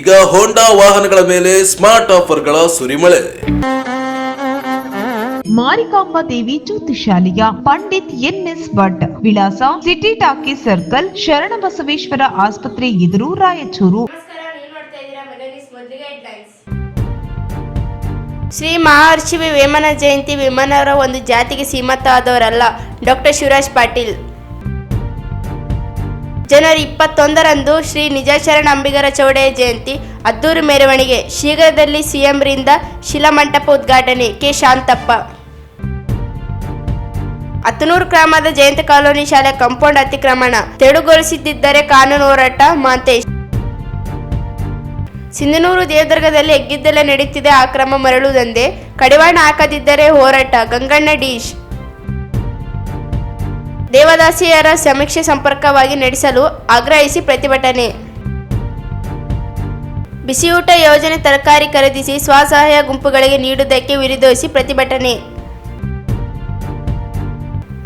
ಈಗ ಹೋಂಡಾ ವಾಹನಗಳ ಮೇಲೆ ಸ್ಮಾರ್ಟ್ ಆಫರ್ಗಳ ಸುರಿಮಳೆ. ಮಾರಿಕಾಂಬಾ ದೇವಿ ಜ್ಯೋತಿಷಾಲಯ, ಪಂಡಿತ್ NS ಭಟ್, ವಿಳಾಸ ಸಿಟಿ ಟಾಕೀಸ್ ಸರ್ಕಲ್, ಶರಣಬಸವೇಶ್ವರ ಆಸ್ಪತ್ರೆ ಎದುರು, ರಾಯಚೂರು. ಶ್ರೀ ಮಹರ್ಷಿ ವೇಮನ ಜಯಂತಿ ವೇಮನವರ ಒಂದು ಜಾತಿಗೆ ಸೀಮಿತವಾದವರಲ್ಲ. ಡಾಕ್ಟರ್ ಶಿವರಾಜ್ ಪಾಟೀಲ್. ಜನವರಿ 21ರಂದು ಶ್ರೀ ನಿಜಶರಣ ಅಂಬಿಗರ ಚೌಡೆಯ ಜಯಂತಿ ಅದ್ದೂರಿ ಮೆರವಣಿಗೆ. ಶೀಘ್ರದಲ್ಲಿ ಸಿಎಂರಿಂದ ಶಿಲಾಮಂಟಪ ಉದ್ಘಾಟನೆ. ಕೆ ಶಾಂತಪ್ಪ. ಅತ್ತನೂರು ಗ್ರಾಮದ ಜಯಂತಿ ಕಾಲೋನಿ ಶಾಲೆ ಕಾಂಪೌಂಡ್ ಅತಿಕ್ರಮಣ ತೆರವುಗೊಳಿಸದಿದ್ದರೆ ಕಾನೂನು ಹೋರಾಟ. ಮಾಂತೇಶ್. ಸಿಂಧನೂರು ದೇವದುರ್ಗದಲ್ಲಿ ಹೆಗ್ಗಿದ್ದಲೇ ನಡೆಯುತ್ತಿದೆ ಅಕ್ರಮ ಮರಳು ದಂಧೆ, ಕಡಿವಾಣ ಹಾಕದಿದ್ದರೆ ಹೋರಾಟ. ಗಂಗಣ್ಣ ಡೀಶ್. ದೇವದಾಸಿಯರ ಸಮೀಕ್ಷೆ ಸಂಪರ್ಕವಾಗಿ ನಡೆಸಲು ಆಗ್ರಹಿಸಿ ಪ್ರತಿಭಟನೆ. ಬಿಸಿಯೂಟ ಯೋಜನೆ ತರಕಾರಿ ಖರೀದಿಸಿ ಸ್ವಸಹಾಯ ಗುಂಪುಗಳಿಗೆ ನೀಡುವುದಕ್ಕೆ ವಿರೋಧಿಸಿ ಪ್ರತಿಭಟನೆ.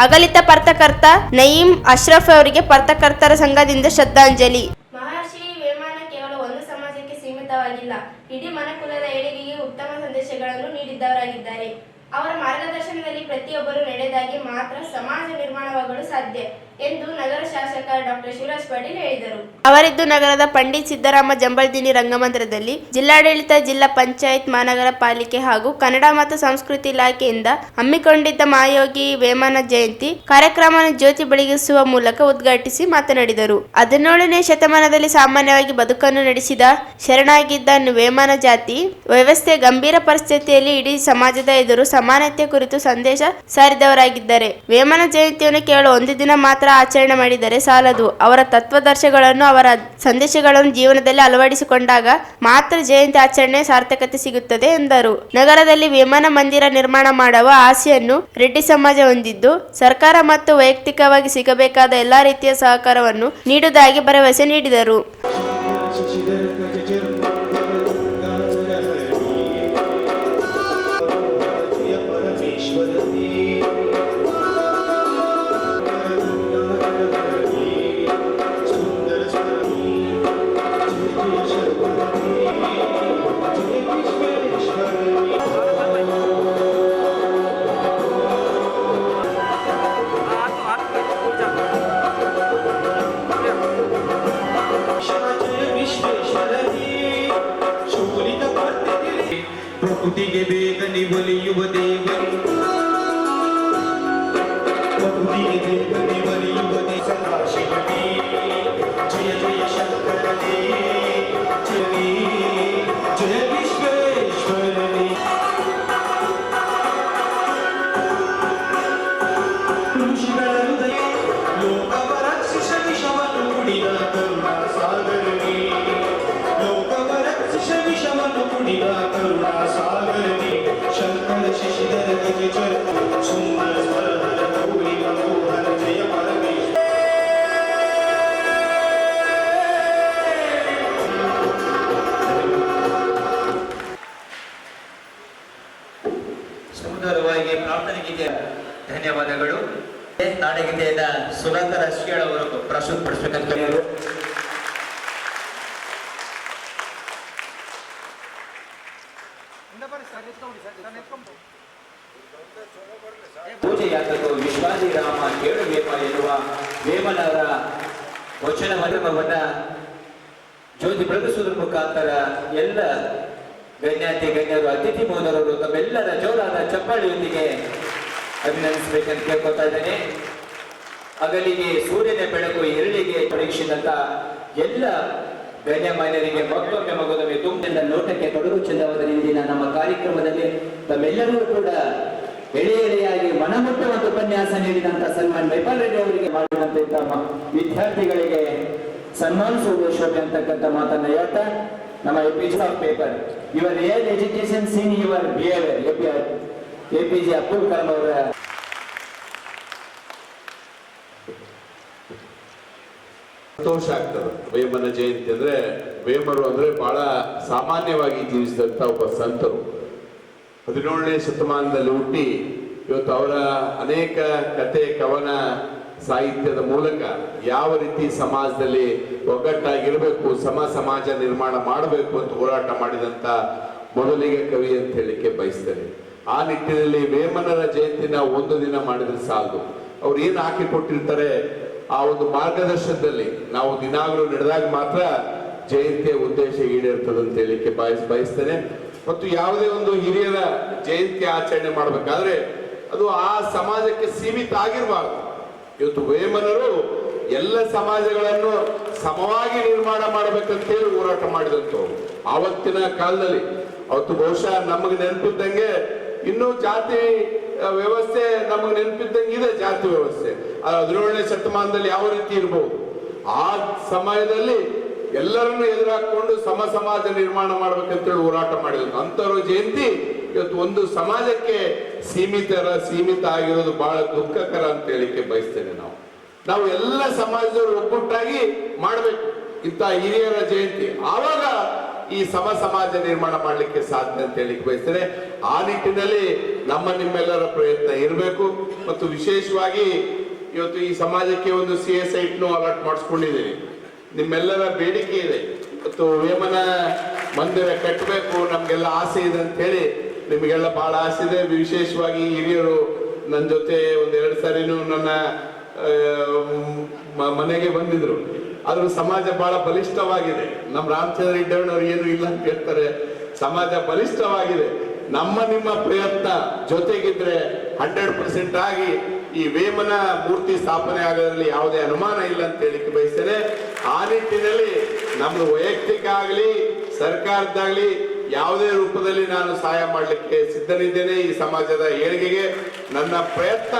ಅಗಲಿದ ಪತ್ರಕರ್ತ ನಯೀಂ ಅಶ್ರಫ್ ಅವರಿಗೆ ಪತ್ರಕರ್ತರ ಸಂಘದಿಂದ ಶ್ರದ್ಧಾಂಜಲಿ. ಮಹರ್ಷಿ ವೇಮನ ಕೇವಲ ಒಂದು ಸಮಾಜಕ್ಕೆ ಸೀಮಿತವಾಗಿಲ್ಲ, ಇಡೀ ಮನುಕುಲದ ಏಳಿಗೆಗೆ ಉತ್ತಮ ಸಂದೇಶಗಳನ್ನು ನೀಡಿದ್ದವರಾಗಿದ್ದಾರೆ. ಅವರ ಮಾರ್ಗದರ್ಶನದಲ್ಲಿ ಪ್ರತಿಯೊಬ್ಬರು ನಡೆದಾಗಿ ಮಾತ್ರ ಸಮಾಜ ನಿರ್ಮಾಣವಾಗಲು ಸಾಧ್ಯ ಎಂದು ನಗರ ಶಾಸಕ ಡಾಕ್ಟರ್ ಶಿವರಾಜ್ ಪಾಟೀಲ್ ಹೇಳಿದರು. ಅವರಿದ್ದು ನಗರದ ಪಂಡಿತ್ ಸಿದ್ದರಾಮ ಜಂಬಲ್ದಿನ್ನಿ ರಂಗಮಂದಿರದಲ್ಲಿ ಜಿಲ್ಲಾಡಳಿತ, ಜಿಲ್ಲಾ ಪಂಚಾಯತ್, ಮಹಾನಗರ ಪಾಲಿಕೆ ಹಾಗೂ ಕನ್ನಡ ಮತ್ತು ಸಂಸ್ಕೃತಿ ಇಲಾಖೆಯಿಂದ ಹಮ್ಮಿಕೊಂಡಿದ್ದ ಮಹಾಯೋಗಿ ವೇಮನ ಜಯಂತಿ ಕಾರ್ಯಕ್ರಮವನ್ನು ಜ್ಯೋತಿ ಬೆಳಗಿಸುವ ಮೂಲಕ ಉದ್ಘಾಟಿಸಿ ಮಾತನಾಡಿದರು. 17ನೇ ಶತಮಾನದಲ್ಲಿ ಸಾಮಾನ್ಯವಾಗಿ ಬದುಕನ್ನು ನಡೆಸಿದ ಶರಣಾಗಿದ್ದ ವೇಮನ ಜಾತಿ ವ್ಯವಸ್ಥೆ ಗಂಭೀರ ಪರಿಸ್ಥಿತಿಯಲ್ಲಿ ಇಡೀ ಸಮಾಜದ ಎದುರು ಸಮಾನತೆ ಕುರಿತು ಸಂದೇಶ ಸಾರಿದವರಾಗಿದ್ದಾರೆ. ವೇಮನ ಜಯಂತಿಯನ್ನು ಕೇವಲ ಒಂದು ದಿನ ಮಾತ್ರ ಆಚರಣೆ ಮಾಡಿದರೆ ಸಾಲದು. ಅವರ ತತ್ವಾದರ್ಶಗಳನ್ನು, ಅವರ ಸಂದೇಶಗಳನ್ನು ಜೀವನದಲ್ಲಿ ಅಳವಡಿಸಿಕೊಂಡಾಗ ಮಾತ್ರ ಜಯಂತಿ ಆಚರಣೆ ಸಾರ್ಥಕತೆ ಸಿಗುತ್ತದೆ ಎಂದರು. ನಗರದಲ್ಲಿ ವೇಮನ ಮಂದಿರ ನಿರ್ಮಾಣ ಮಾಡುವ ಆಸೆಯನ್ನು ರೆಡ್ಡಿ ಸಮಾಜ ಹೊಂದಿದ್ದು, ಸರ್ಕಾರ ಮತ್ತು ವೈಯಕ್ತಿಕವಾಗಿ ಸಿಗಬೇಕಾದ ಎಲ್ಲಾ ರೀತಿಯ ಸಹಕಾರವನ್ನು ನೀಡುವುದಾಗಿ ಭರವಸೆ ನೀಡಿದರು. ಪ್ರಕೃತಿಗೆ ಬೇಗನೆ ಒಲಿಯುವ ದೇವರು, ಪ್ರಕೃತಿಗೆ ಬೇಗನೆ ಒಲಿಯುವ ಸದಾಶಿವನೇ, ಜಯ ಜಯ ಶಂಕರನೇ, ಜಯ ಜಯ ವಿಶ್ವೇಶ್ವರನೇ. ಋಷಿಗಳ ಹೃದಯ ಲೋಕವ ರಕ್ಷಿಸ ವಿಷವನ್ನು ಕುಡಿದ ಕರುಣಾ ಸಾಗರನೇ, ಲೋಕವ ರಕ್ಷಿಸ ವಿಷವನ್ನು ಕುಡಿದ ಕರುಣಾ ಸಾಗರನೇ. ಶಂಕರ ಶಶಿಧರ ಗಜಚರ ಸುಂದರ ಸ್ವರಧರ ಗೌರಿ ಮನೋಹರ ಜಯ ಪರಮೇಶ್ವರ. ಸುಂದರವಾಗಿ ಪ್ರಾರ್ಥನೆಗೆ ಧನ್ಯವಾದಗಳು. ನಾಡಗೀತೆಯನ್ನ ಸುನಂದರ ಶ್ರೀಗಳು ಅವರು ಪ್ರಸ್ತುತಪಡಿಸಬೇಕಂತ ಪೂಜೆಯಾಗಲು ವಿಶ್ವಾದಿರಾಮ ಕೇಳಬೇಕ ಎನ್ನುವ ವೇಮನವರ ವಚನವನ್ನ ಜ್ಯೋತಿ ಬೆಳಗಿಸುವುದರ ಮುಖಾಂತರ ಎಲ್ಲ ಗಣ್ಯಾತಿ ಗಣ್ಯರು, ಅತಿಥಿ ಮೋದರರು ತಮ್ಮೆಲ್ಲರ ಜೋರಾದ ಚಪ್ಪಾಳಿಯೊಂದಿಗೆ ಅಭಿನಂದಿಸಬೇಕಂತ ಕೇಳ್ಕೊತಾ ಇದ್ದೇನೆ. ಅಗಲಿಗೆ ಸೂರ್ಯನ ಬೆಳಕು ಎರಳಿಗೆ ಪರೀಕ್ಷಿಸಿದಂತ ಎಲ್ಲ ಗಣ್ಯಮಾನ್ಯರಿಗೆ ಮತ್ತೊಮ್ಮೆ ಮಗದೊಮ್ಮೆ ತುಂಬಿದ ನೋಟಕ್ಕೆ ತೊಡಗು ಚೆಂದವಾದ ಇಂದಿನ ನಮ್ಮ ಕಾರ್ಯಕ್ರಮದಲ್ಲಿ ತಮ್ಮೆಲ್ಲರೂ ಕೂಡ ಎಳೆ ಎಳೆಯಾಗಿ ಮನಮುಟ್ಟುವಂತ ಉಪನ್ಯಾಸ ನೀಡಿದಂತ ಸನ್ಮಾನ್ ಮೈಪಾಲ್ ರೆಡ್ಡಿ ಅವರಿಗೆ ಮಾಡಿದಂತ ವಿದ್ಯಾರ್ಥಿಗಳಿಗೆ ಸನ್ಮಾನಿಸುವುದು ಶೋಭೆ ಅಂತಕ್ಕಂಥ ಮಾತನ್ನ ಹೇಳ್ತಾ, ನಮ್ಮ APJ of paper your real education seen your behaviour APJ Abdul Kalam ಅವರ ಸಂತೋಷ ಆಗ್ತದೆ. ವೇಮನ ಜಯಂತಿ ಅಂದ್ರೆ, ವೇಮರು ಅಂದ್ರೆ ಬಹಳ ಸಾಮಾನ್ಯವಾಗಿ ಜೀವಿಸಿದಂತ ಒಬ್ಬ ಸಂತರು. 17ನೇ ಶತಮಾನದಲ್ಲಿ ಹುಟ್ಟಿ ಇವತ್ತು ಅವರ ಅನೇಕ ಕತೆ, ಕವನ, ಸಾಹಿತ್ಯದ ಮೂಲಕ ಯಾವ ರೀತಿ ಸಮಾಜದಲ್ಲಿ ಒಗ್ಗಟ್ಟಾಗಿರ್ಬೇಕು, ಸಮಾಜ ನಿರ್ಮಾಣ ಮಾಡಬೇಕು ಅಂತ ಹೋರಾಟ ಮಾಡಿದಂತ ಮೊದಲಿಗೆ ಕವಿ ಅಂತ ಹೇಳಿಕೆ ಬಯಸ್ತೇನೆ. ಆ ನಿಟ್ಟಿನಲ್ಲಿ ವೇಮನರ ಜಯಂತಿನ ಒಂದು ದಿನ ಮಾಡಿದ್ರೆ ಸಾಲದು. ಅವ್ರು ಏನು ಹಾಕಿಕೊಟ್ಟಿರ್ತಾರೆ ಆ ಒಂದು ಮಾರ್ಗದರ್ಶನದಲ್ಲಿ ನಾವು ದಿನಾಗಲೂ ನಡೆದಾಗ ಮಾತ್ರ ಜಯಂತಿಯ ಉದ್ದೇಶ ಈಡೇರ್ತದೆ ಅಂತ ಹೇಳಿಕೆ ಬಯಸ್ತೇನೆ. ಮತ್ತು ಯಾವುದೇ ಒಂದು ಹಿರಿಯರ ಜಯಂತಿ ಆಚರಣೆ ಮಾಡಬೇಕಾದ್ರೆ ಅದು ಆ ಸಮಾಜಕ್ಕೆ ಸೀಮಿತ ಆಗಿರಬಾರ್ದು. ಇವತ್ತು ವೇಮನರು ಎಲ್ಲ ಸಮಾಜಗಳನ್ನು ಸಮವಾಗಿ ನಿರ್ಮಾಣ ಮಾಡಬೇಕಂತೇಳಿ ಹೋರಾಟ ಮಾಡಿದಂಥವ್ರು ಆವತ್ತಿನ ಕಾಲದಲ್ಲಿ. ಅವತ್ತು ಬಹುಶಃ ನಮಗೆ ನೆನಪಿದ್ದಂಗೆ ಇನ್ನೂ ಜಾತಿ ವ್ಯವಸ್ಥೆ ನಮಗೆ ನೆನಪಿದ್ದಂಗೆ ಇದೆ, ಜಾತಿ ವ್ಯವಸ್ಥೆ 17ನೇ ಶತಮಾನದಲ್ಲಿ ಯಾವ ರೀತಿ ಇರಬಹುದು. ಆ ಸಮಯದಲ್ಲಿ ಎಲ್ಲರನ್ನು ಎದುರಾಕೊಂಡು ಸಮಾಜ ನಿರ್ಮಾಣ ಮಾಡ್ಬೇಕಂತೇಳಿ ಹೋರಾಟ ಮಾಡಿದ್ರು. ಅಂಥವ್ರ ಜಯಂತಿ ಇವತ್ತು ಒಂದು ಸಮಾಜಕ್ಕೆ ಸೀಮಿತ ಆಗಿರೋದು ಬಹಳ ದುಃಖಕರ ಅಂತ ಹೇಳಿಕೆ ಬಯಸ್ತೇನೆ. ನಾವು ಎಲ್ಲ ಸಮಾಜದವರು ಒಗ್ಗಟ್ಟಾಗಿ ಮಾಡಬೇಕು ಇಂಥ ಹಿರಿಯರ ಜಯಂತಿ. ಆವಾಗ ಈ ಸಮಾಜ ನಿರ್ಮಾಣ ಮಾಡಲಿಕ್ಕೆ ಸಾಧ್ಯ ಅಂತ ಹೇಳಿಕೆ ಬಯಸ್ತೇನೆ. ಆ ನಿಟ್ಟಿನಲ್ಲಿ ನಿಮ್ಮೆಲ್ಲರ ಪ್ರಯತ್ನ ಇರಬೇಕು. ಮತ್ತು ವಿಶೇಷವಾಗಿ ಇವತ್ತು ಈ ಸಮಾಜಕ್ಕೆ ಒಂದು CSITನೂ ಅಲಾಟ್ ಮಾಡಿಸ್ಕೊಂಡಿದ್ದೀವಿ. ನಿಮ್ಮೆಲ್ಲರ ಬೇಡಿಕೆ ಇದೆ, ಇವತ್ತು ವೇಮನ ಮಂದಿರ ಕಟ್ಟಬೇಕು, ನಮ್ಗೆಲ್ಲ ಆಸೆ ಇದೆ ಅಂತ ಹೇಳಿ. ನಿಮಗೆಲ್ಲ ಬಹಳ ಆಸೆ ಇದೆ. ವಿಶೇಷವಾಗಿ ಹಿರಿಯರು ನನ್ನ ಜೊತೆ 1-2 ಸಾರಿನೂ ನನ್ನ ಮನೆಗೆ ಬಂದಿದ್ರು. ಆದ್ರೂ ಸಮಾಜ ಬಹಳ ಬಲಿಷ್ಠವಾಗಿದೆ. ನಮ್ಮ ರಾಮಚಂದ್ರ ಇಡ್ಡಣ್ಣವ್ರು ಏನು ಇಲ್ಲ ಅಂತ ಹೇಳ್ತಾರೆ, ಸಮಾಜ ಬಲಿಷ್ಠವಾಗಿದೆ. ನಿಮ್ಮ ಪ್ರಯತ್ನ ಜೊತೆಗಿದ್ರೆ 100% ಆಗಿ ಈ ವೇಮನ ಮೂರ್ತಿ ಸ್ಥಾಪನೆ ಆಗೋದ್ರಲ್ಲಿ ಯಾವುದೇ ಅನುಮಾನ ಇಲ್ಲ ಅಂತ ಹೇಳಿಕ್ಕೆ ಬಯಸ್ತೇನೆ. ಆ ನಿಟ್ಟಿನಲ್ಲಿ ನಮ್ದು ವೈಯಕ್ತಿಕ ಆಗಲಿ ಸರ್ಕಾರದಾಗ್ಲಿ ಯಾವುದೇ ರೂಪದಲ್ಲಿ ನಾನು ಸಹಾಯ ಮಾಡಲಿಕ್ಕೆ ಸಿದ್ಧನಿದ್ದೇನೆ. ಈ ಸಮಾಜದ ಏಳಿಗೆಗೆ ನನ್ನ ಪ್ರಯತ್ನ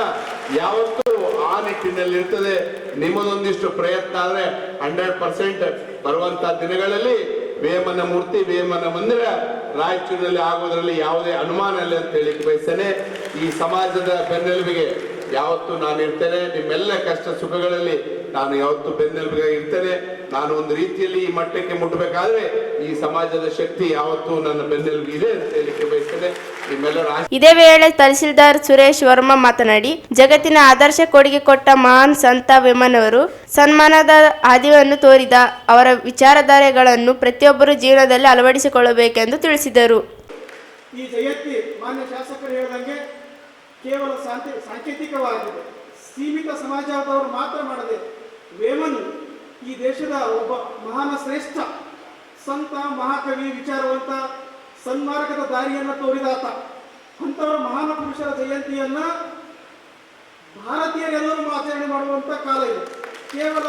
ಯಾವತ್ತೂ ಆ ನಿಟ್ಟಿನಲ್ಲಿ ಇರ್ತದೆ. ನಿಮ್ಮದೊಂದಿಷ್ಟು ಪ್ರಯತ್ನ ಆದ್ರೆ 100% ಬರುವಂತ ದಿನಗಳಲ್ಲಿ ವೇಮನ ಮೂರ್ತಿ, ವೇಮನ ಮಂದಿರ ರಾಯಚೂರಿನಲ್ಲಿ ಆಗೋದ್ರಲ್ಲಿ ಯಾವುದೇ ಅನುಮಾನ ಇಲ್ಲ ಅಂತ ಹೇಳಿಕ್ಕೆ ಬಯಸ್ತೇನೆ. ಈ ಸಮಾಜದ ಬೆನ್ನೆಲುಬಿಗೆ ಯಾವತ್ತೂ ನಾನು ಇರ್ತೇನೆ. ನಿಮ್ಮೆಲ್ಲ ಕಷ್ಟ ಸುಖಗಳಲ್ಲಿ ನಾನು ಯಾವತ್ತೂ ಬೆನ್ನೆಲುಬಿಗೆ ಇರ್ತೇನೆ. ನಾನು ಒಂದು ರೀತಿಯಲ್ಲಿ ಈ ಮಟ್ಟಕ್ಕೆ ಮುಟ್ಟಬೇಕಾದ್ರೆ ಈ ಸಮಾಜದ ಶಕ್ತಿ ಯಾವತ್ತೂ ನನ್ನ ಬೆನ್ನೆಲುಬು ಇದೆ ಅಂತ ಹೇಳಿಕ್ಕೆ ಬಯಸ್ತೇನೆ. ನಿಮ್ಮೆಲ್ಲರ ಇದೇ ವೇಳೆ ತಹಸೀಲ್ದಾರ್ ಸುರೇಶ್ ವರ್ಮಾ ಮಾತನಾಡಿ, ಜಗತ್ತಿನ ಆದರ್ಶ ಕೊಡುಗೆ ಕೊಟ್ಟ ಮಹಾನ್ ಸಂತ ವೇಮನವರು ಸನ್ಮಾನದ ಹಾದಿಯನ್ನು ತೋರಿದ ಅವರ ವಿಚಾರಧಾರೆಗಳನ್ನು ಪ್ರತಿಯೊಬ್ಬರು ಜೀವನದಲ್ಲಿ ಅಳವಡಿಸಿಕೊಳ್ಳಬೇಕೆಂದು ತಿಳಿಸಿದರು. ಈ ಜಯಂತಿ ಮಾನ್ಯ ಶಾಸಕರು ಹೇಳಿದಂಗೆ ಕೇವಲ ಸಾಂಕೇತಿಕವಾಗಿದೆ, ಸೀಮಿತ ಸಮಾಜದವರು ಮಾತ್ರ ಮಾಡದೆ ವೇಮನ್ ಈ ದೇಶದ ಒಬ್ಬ ಮಹಾನ ಶ್ರೇಷ್ಠ ಸಂತ, ಮಹಾಕವಿ, ವಿಚಾರವಂತ, ಸನ್ಮಾರ್ಗದ ದಾರಿಯನ್ನು ತೋರಿದಾತ. ಅಂಥವರ ಮಹಾನ ಪುರುಷರ ಜಯಂತಿಯನ್ನ ಭಾರತೀಯರೆಲ್ಲರೂ ಆಚರಣೆ ಮಾಡುವಂತ ಕಾಲ ಇದೆ. ಕೇವಲ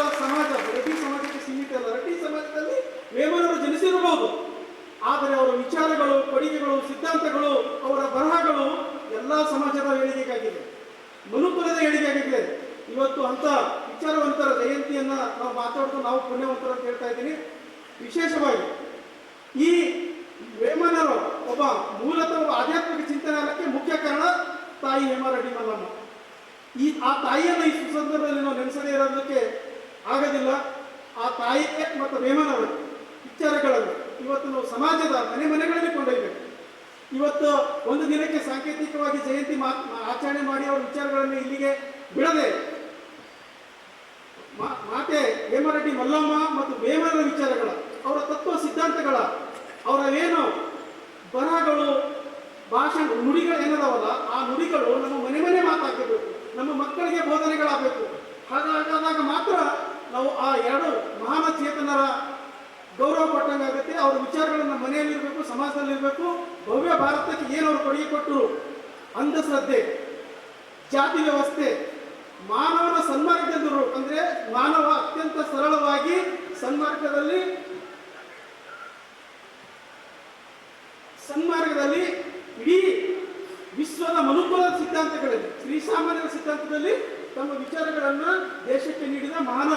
ರೆಡ್ಡಿ ಸಮಾಜಕ್ಕೆ ಸೀಮಿತ ಅಲ್ಲ. ರೆಡ್ಡಿ ಸಮಾಜದಲ್ಲಿ ವೇಮನರು ಜನಿಸಿರಬಹುದು, ಆದರೆ ಅವರ ವಿಚಾರಗಳು, ಕೊಡುಗೆಗಳು, ಸಿದ್ಧಾಂತಗಳು, ಅವರ ಬರಹಗಳು ಎಲ್ಲ ಸಮಾಜದ ಏಳಿಗೆಗಾಗಿದೆ, ಮನುಕುಲದ ಏಳಿಗೆಗಾಗಿದೆ. ಇವತ್ತು ಅಂತ ವಿಚಾರವಂತರ ಜಯಂತಿಯನ್ನ ನಾವು ಮಾತಾಡೋದು ನಾವು ಪುಣ್ಯವಂತರು ಅಂತ ಹೇಳ್ತಾ ಇದ್ದೀನಿ. ವಿಶೇಷವಾಗಿ ಈ ವೇಮನರು ಒಬ್ಬ ಮೂಲತಃ ಆಧ್ಯಾತ್ಮಿಕ ಚಿಂತನೆಗೆ ಮುಖ್ಯ ಕಾರಣ ತಾಯಿ ಹೇಮಾರೆಡ್ಡಿ ಮಲ್ಲಮ್ಮ. ಆ ತಾಯಿಯನ್ನು ಈ ಸುಸಂದರ್ಭದಲ್ಲಿ ನಾವು ನೆನೆಸದೇ ಇರೋದಕ್ಕೆ ಆಗೋದಿಲ್ಲ. ಆ ತಾಯಿಗೆ ಮತ್ತು ವೇಮನವರು ವಿಚಾರಗಳನ್ನು ಇವತ್ತು ನಾವು ಸಮಾಜದ ಮನೆಗಳಲ್ಲಿ ಕೊಂಡೊಯ್ಬೇಕು. ಇವತ್ತು ಒಂದು ದಿನಕ್ಕೆ ಸಾಂಕೇತಿಕವಾಗಿ ಜಯಂತಿ ಆಚರಣೆ ಮಾಡಿ ಅವರ ವಿಚಾರಗಳನ್ನು ಇಲ್ಲಿಗೆ ಬಿಡದೆ ಮಾತೆ ಹೇಮಾರೆಡ್ಡಿ ಮಲ್ಲಮ್ಮ ಮತ್ತು ವೇಮನರ ವಿಚಾರಗಳ, ಅವರ ತತ್ವ ಸಿದ್ಧಾಂತಗಳ, ಅವರ ಏನು ಬರಹಗಳು, ಭಾಷಣ, ನುಡಿಗಳು ಏನದಾವಲ್ಲ, ಆ ನುಡಿಗಳು ನಮ್ಮ ಮನೆ ಮಾತಾಗಬೇಕು, ನಮ್ಮ ಮಕ್ಕಳಿಗೆ ಬೋಧನೆಗಳಾಗಬೇಕು. ಹಾಗಾದಾಗ ಮಾತ್ರ ನಾವು ಆ ಎರಡು ಮಹಾನ ಚೇತನರ ಗೌರವ ಕೊಟ್ಟಂಗಾಗುತ್ತೆ. ಅವರ ವಿಚಾರಗಳನ್ನು ಮನೆಯಲ್ಲಿರಬೇಕು, ಸಮಾಜದಲ್ಲಿರಬೇಕು. ಭವ್ಯ ಭಾರತಕ್ಕೆ ಏನು ಅವರು ಕೊಡುಗೆ ಕೊಟ್ಟರು, ಅಂಧಶ್ರದ್ಧೆ, ಜಾತಿ ವ್ಯವಸ್ಥೆ, ಮಾನವನ ಸನ್ಮಾರ್ಗದಲ್ಲಿರು ಅಂದ್ರೆ ಮಾನವ ಅತ್ಯಂತ ಸರಳವಾಗಿ ಸನ್ಮಾರ್ಗದಲ್ಲಿ ಇಡೀ ವಿಶ್ವದ ಮನುಕುಲದ ಸಿದ್ಧಾಂತಗಳಲ್ಲಿ, ಶ್ರೀಸಾಮಾನ್ಯರ ಸಿದ್ಧಾಂತದಲ್ಲಿ ತಮ್ಮ ವಿಚಾರಗಳನ್ನು ದೇಶಕ್ಕೆ ನೀಡಿದ ಮಹಾನ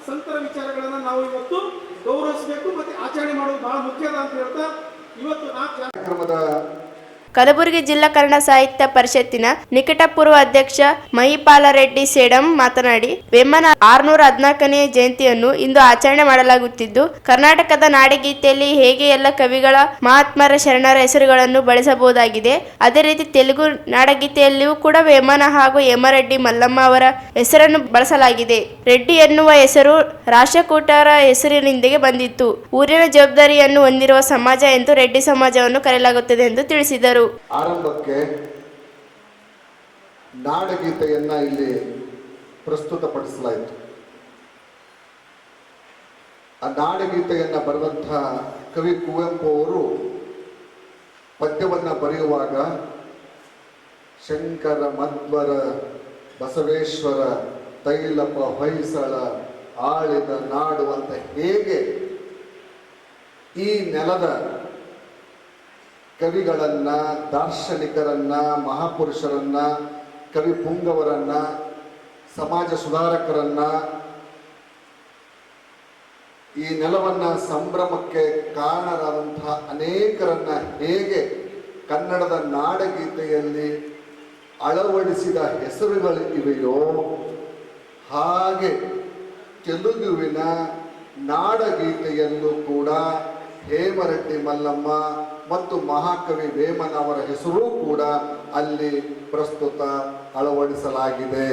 ಸಂತರ ವಿಚಾರಗಳನ್ನು ನಾವು ಇವತ್ತು ಗೌರವಿಸಬೇಕು ಮತ್ತೆ ಆಚರಣೆ ಮಾಡೋದು ಬಹಳ ಮುಖ್ಯದ ಅಂತ ಹೇಳ್ತಾ ಇವತ್ತು ಕಾರ್ಯಕ್ರಮದ ಕಲಬುರಗಿ ಜಿಲ್ಲಾ ಕನ್ನಡ ಸಾಹಿತ್ಯ ಪರಿಷತ್ತಿನ ನಿಕಟಪೂರ್ವ ಅಧ್ಯಕ್ಷ ಮಹಿಪಾಲ ರೆಡ್ಡಿ ಸೇಡಂ ಮಾತನಾಡಿ, ವೇಮನ 614ನೇ ಜಯಂತಿಯನ್ನು ಇಂದು ಆಚರಣೆ ಮಾಡಲಾಗುತ್ತಿದ್ದು, ಕರ್ನಾಟಕದ ನಾಡಗೀತೆಯಲ್ಲಿ ಹೇಗೆ ಎಲ್ಲ ಕವಿಗಳ, ಮಹಾತ್ಮರ, ಶರಣರ ಹೆಸರುಗಳನ್ನು ಬಳಸಬಹುದಾಗಿದೆ, ಅದೇ ರೀತಿ ತೆಲುಗು ನಾಡಗೀತೆಯಲ್ಲಿಯೂ ಕೂಡ ವೇಮನ ಹಾಗೂ ಹೇಮರೆಡ್ಡಿ ಮಲ್ಲಮ್ಮ ಅವರ ಹೆಸರನ್ನು ಬಳಸಲಾಗಿದೆ. ರೆಡ್ಡಿ ಎನ್ನುವ ಹೆಸರು ರಾಷ್ಟ್ರಕೂಟರ ಹೆಸರಿನಿಂದಲೇ ಬಂದಿತ್ತು. ಊರಿನ ಜವಾಬ್ದಾರಿಯನ್ನು ಹೊಂದಿರುವ ಸಮಾಜ ಎಂದು ರೆಡ್ಡಿ ಸಮಾಜವನ್ನು ಕರೆಯಲಾಗುತ್ತದೆ ಎಂದು ತಿಳಿಸಿದರು. ಆರಂಭಕ್ಕೆ ನಾಡಗೀತೆಯನ್ನ ಇಲ್ಲಿ ಪ್ರಸ್ತುತಪಡಿಸಲಾಯಿತು. ಆ ನಾಡಗೀತೆಯನ್ನ ಬರೆದಂತಹ ಕವಿ ಕುವೆಂಪು ಅವರು ಪದ್ಯವನ್ನ ಬರೆಯುವಾಗ ಶಂಕರ, ಮಧ್ವರ, ಬಸವೇಶ್ವರ, ತೈಲಪ, ಹೊಯ್ಸಳ ಆಳಿದ ನಾಡು ಅಂತ ಹೇಗೆ ಈ ನೆಲದ ಕವಿಗಳನ್ನ, ದಾರ್ಶನಿಕರನ್ನ, ಮಹಾಪುರುಷರನ್ನ, ಕವಿ ಪುಂಗವರನ್ನ, ಸಮಾಜ ಸುಧಾರಕರನ್ನ, ಈ ನೆಲವನ್ನ ಸಂಭ್ರಮಕ್ಕೆ ಕಾರಣರಾದಂತಹ ಅನೇಕರನ್ನ ಹೇಗೆ ಕನ್ನಡದ ನಾಡಗೀತೆಯಲ್ಲಿ ಅಳವಡಿಸಿದ ಹೆಸರುಗಳು ಇವೆಯೋ ಹಾಗೆ ತೆಲುಗುವಿನ ನಾಡಗೀತೆಯಲ್ಲೂ ಕೂಡ ಹೇಮರೆಡ್ಡಿ ಮಲ್ಲಮ್ಮ ಮತ್ತು ಮಹಾಕವಿ ವೇಮನ ಅವರ ಹೆಸರು ಕೂಡ ಅಲ್ಲಿ ಪ್ರಸ್ತುತ ಅಳವಡಿಸಲಾಗಿದೆ.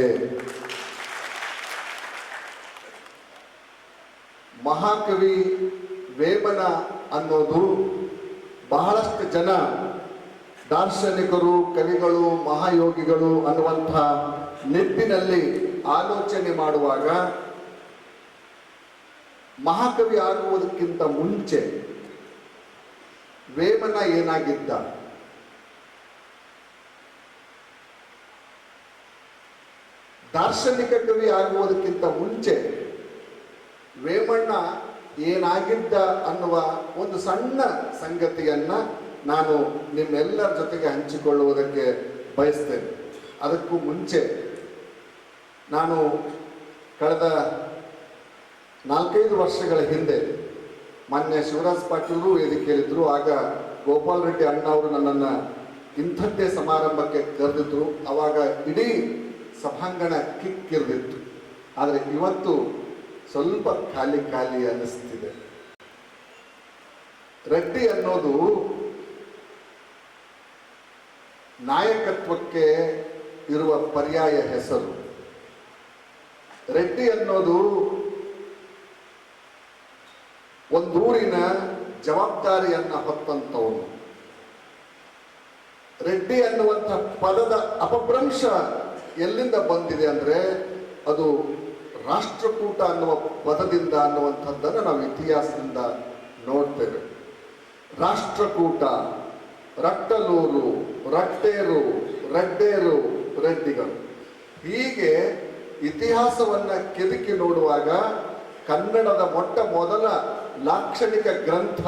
ಮಹಾಕವಿ ವೇಮನ ಅನ್ನೋದು ಬಹಳಷ್ಟು ಜನ ದಾರ್ಶನಿಕರು, ಕವಿಗಳು, ಮಹಾಯೋಗಿಗಳು ಅನ್ನುವಂಥ ನಿಟ್ಟಿನಲ್ಲಿ ಆಲೋಚನೆ ಮಾಡುವಾಗ ಮಹಾಕವಿ ಆಗುವುದಕ್ಕಿಂತ ಮುಂಚೆ ವೇಮನ ಏನಾಗಿದ್ದ, ದಾರ್ಶನಿಕ ಕವಿ ಆಗುವುದಕ್ಕಿಂತ ಮುಂಚೆ ವೇಮಣ್ಣ ಏನಾಗಿದ್ದ ಅನ್ನುವ ಒಂದು ಸಣ್ಣ ಸಂಗತಿಯನ್ನ ನಾನು ನಿಮ್ಮೆಲ್ಲರ ಜೊತೆಗೆ ಹಂಚಿಕೊಳ್ಳುವುದಕ್ಕೆ ಬಯಸ್ತೇನೆ. ಅದಕ್ಕೂ ಮುಂಚೆ ನಾನು ಕಳೆದ 4-5 ವರ್ಷಗಳ ಹಿಂದೆ ಮಾನ್ಯ ಶಿವರಾಜ್ ಪಾಟೀಲರು ವೇದಿಕೆಯಲ್ಲಿದ್ದರು. ಆಗ ಗೋಪಾಲ್ ರೆಡ್ಡಿ ಅಣ್ಣ ಅವರು ನನ್ನನ್ನು ಇಂಥದ್ದೇ ಸಮಾರಂಭಕ್ಕೆ ಕರೆದಿದ್ರು. ಆವಾಗ ಇಡೀ ಸಭಾಂಗಣ ಕಿಕ್ಕಿರಿದಿತ್ತು. ಆದರೆ ಇವತ್ತು ಸ್ವಲ್ಪ ಖಾಲಿ ಖಾಲಿ ಅನ್ನಿಸ್ತಿದೆ. ರೆಡ್ಡಿ ಅನ್ನೋದು ನಾಯಕತ್ವಕ್ಕೆ ಇರುವ ಪರ್ಯಾಯ ಹೆಸರು. ರೆಡ್ಡಿ ಅನ್ನೋದು ಒಂದೂರಿನ ಜವಾಬ್ದಾರಿಯನ್ನ ಹೊತ್ತಂತವನು. ರೆಡ್ಡಿ ಅನ್ನುವಂಥ ಪದದ ಅಪಭ್ರಂಶ ಎಲ್ಲಿಂದ ಬಂದಿದೆ ಅಂದ್ರೆ ಅದು ರಾಷ್ಟ್ರಕೂಟ ಅನ್ನುವ ಪದದಿಂದ ಅನ್ನುವಂಥದ್ದನ್ನು ನಾವು ಇತಿಹಾಸದಿಂದ ನೋಡ್ತೇವೆ. ರಾಷ್ಟ್ರಕೂಟ, ರಟ್ಟಲೂರು, ರಟ್ಟೇರು, ರಡ್ಡೇರು, ರೆಡ್ಡಿಗಳು, ಹೀಗೆ ಇತಿಹಾಸವನ್ನ ಕೆದಕಿ ನೋಡುವಾಗ ಕನ್ನಡದ ಮೊಟ್ಟ ಮೊದಲ ಲಾಕ್ಷಣಿಕ ಗ್ರಂಥ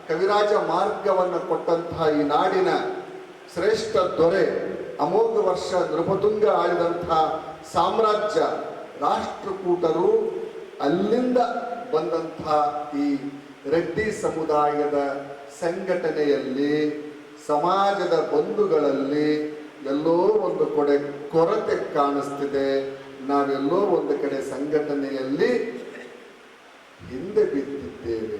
ಕವಿರಾಜ ಮಾರ್ಗವನ್ನು ಕೊಟ್ಟಂತಹ ಈ ನಾಡಿನ ಶ್ರೇಷ್ಠ ದೊರೆ, ಅಮೋಘ ವರ್ಷ ನೃಪತುಂಗ ಆಳಿದಂತಹ ಸಾಮ್ರಾಜ್ಯ ರಾಷ್ಟ್ರಕೂಟರು, ಅಲ್ಲಿಂದ ಬಂದಂತಹ ಈ ರೆಡ್ಡಿ ಸಮುದಾಯದ ಸಂಘಟನೆಯಲ್ಲಿ, ಸಮಾಜದ ಬಂಧುಗಳಲ್ಲಿ ಎಲ್ಲೋ ಒಂದು ಕಡೆ ಕೊರತೆ ಕಾಣಿಸ್ತಿದೆ. ನಾವೆಲ್ಲೋ ಒಂದು ಕಡೆ ಸಂಘಟನೆಯಲ್ಲಿ ಹಿಂದೆ ಬಿದ್ದಿದ್ದೇವೆ.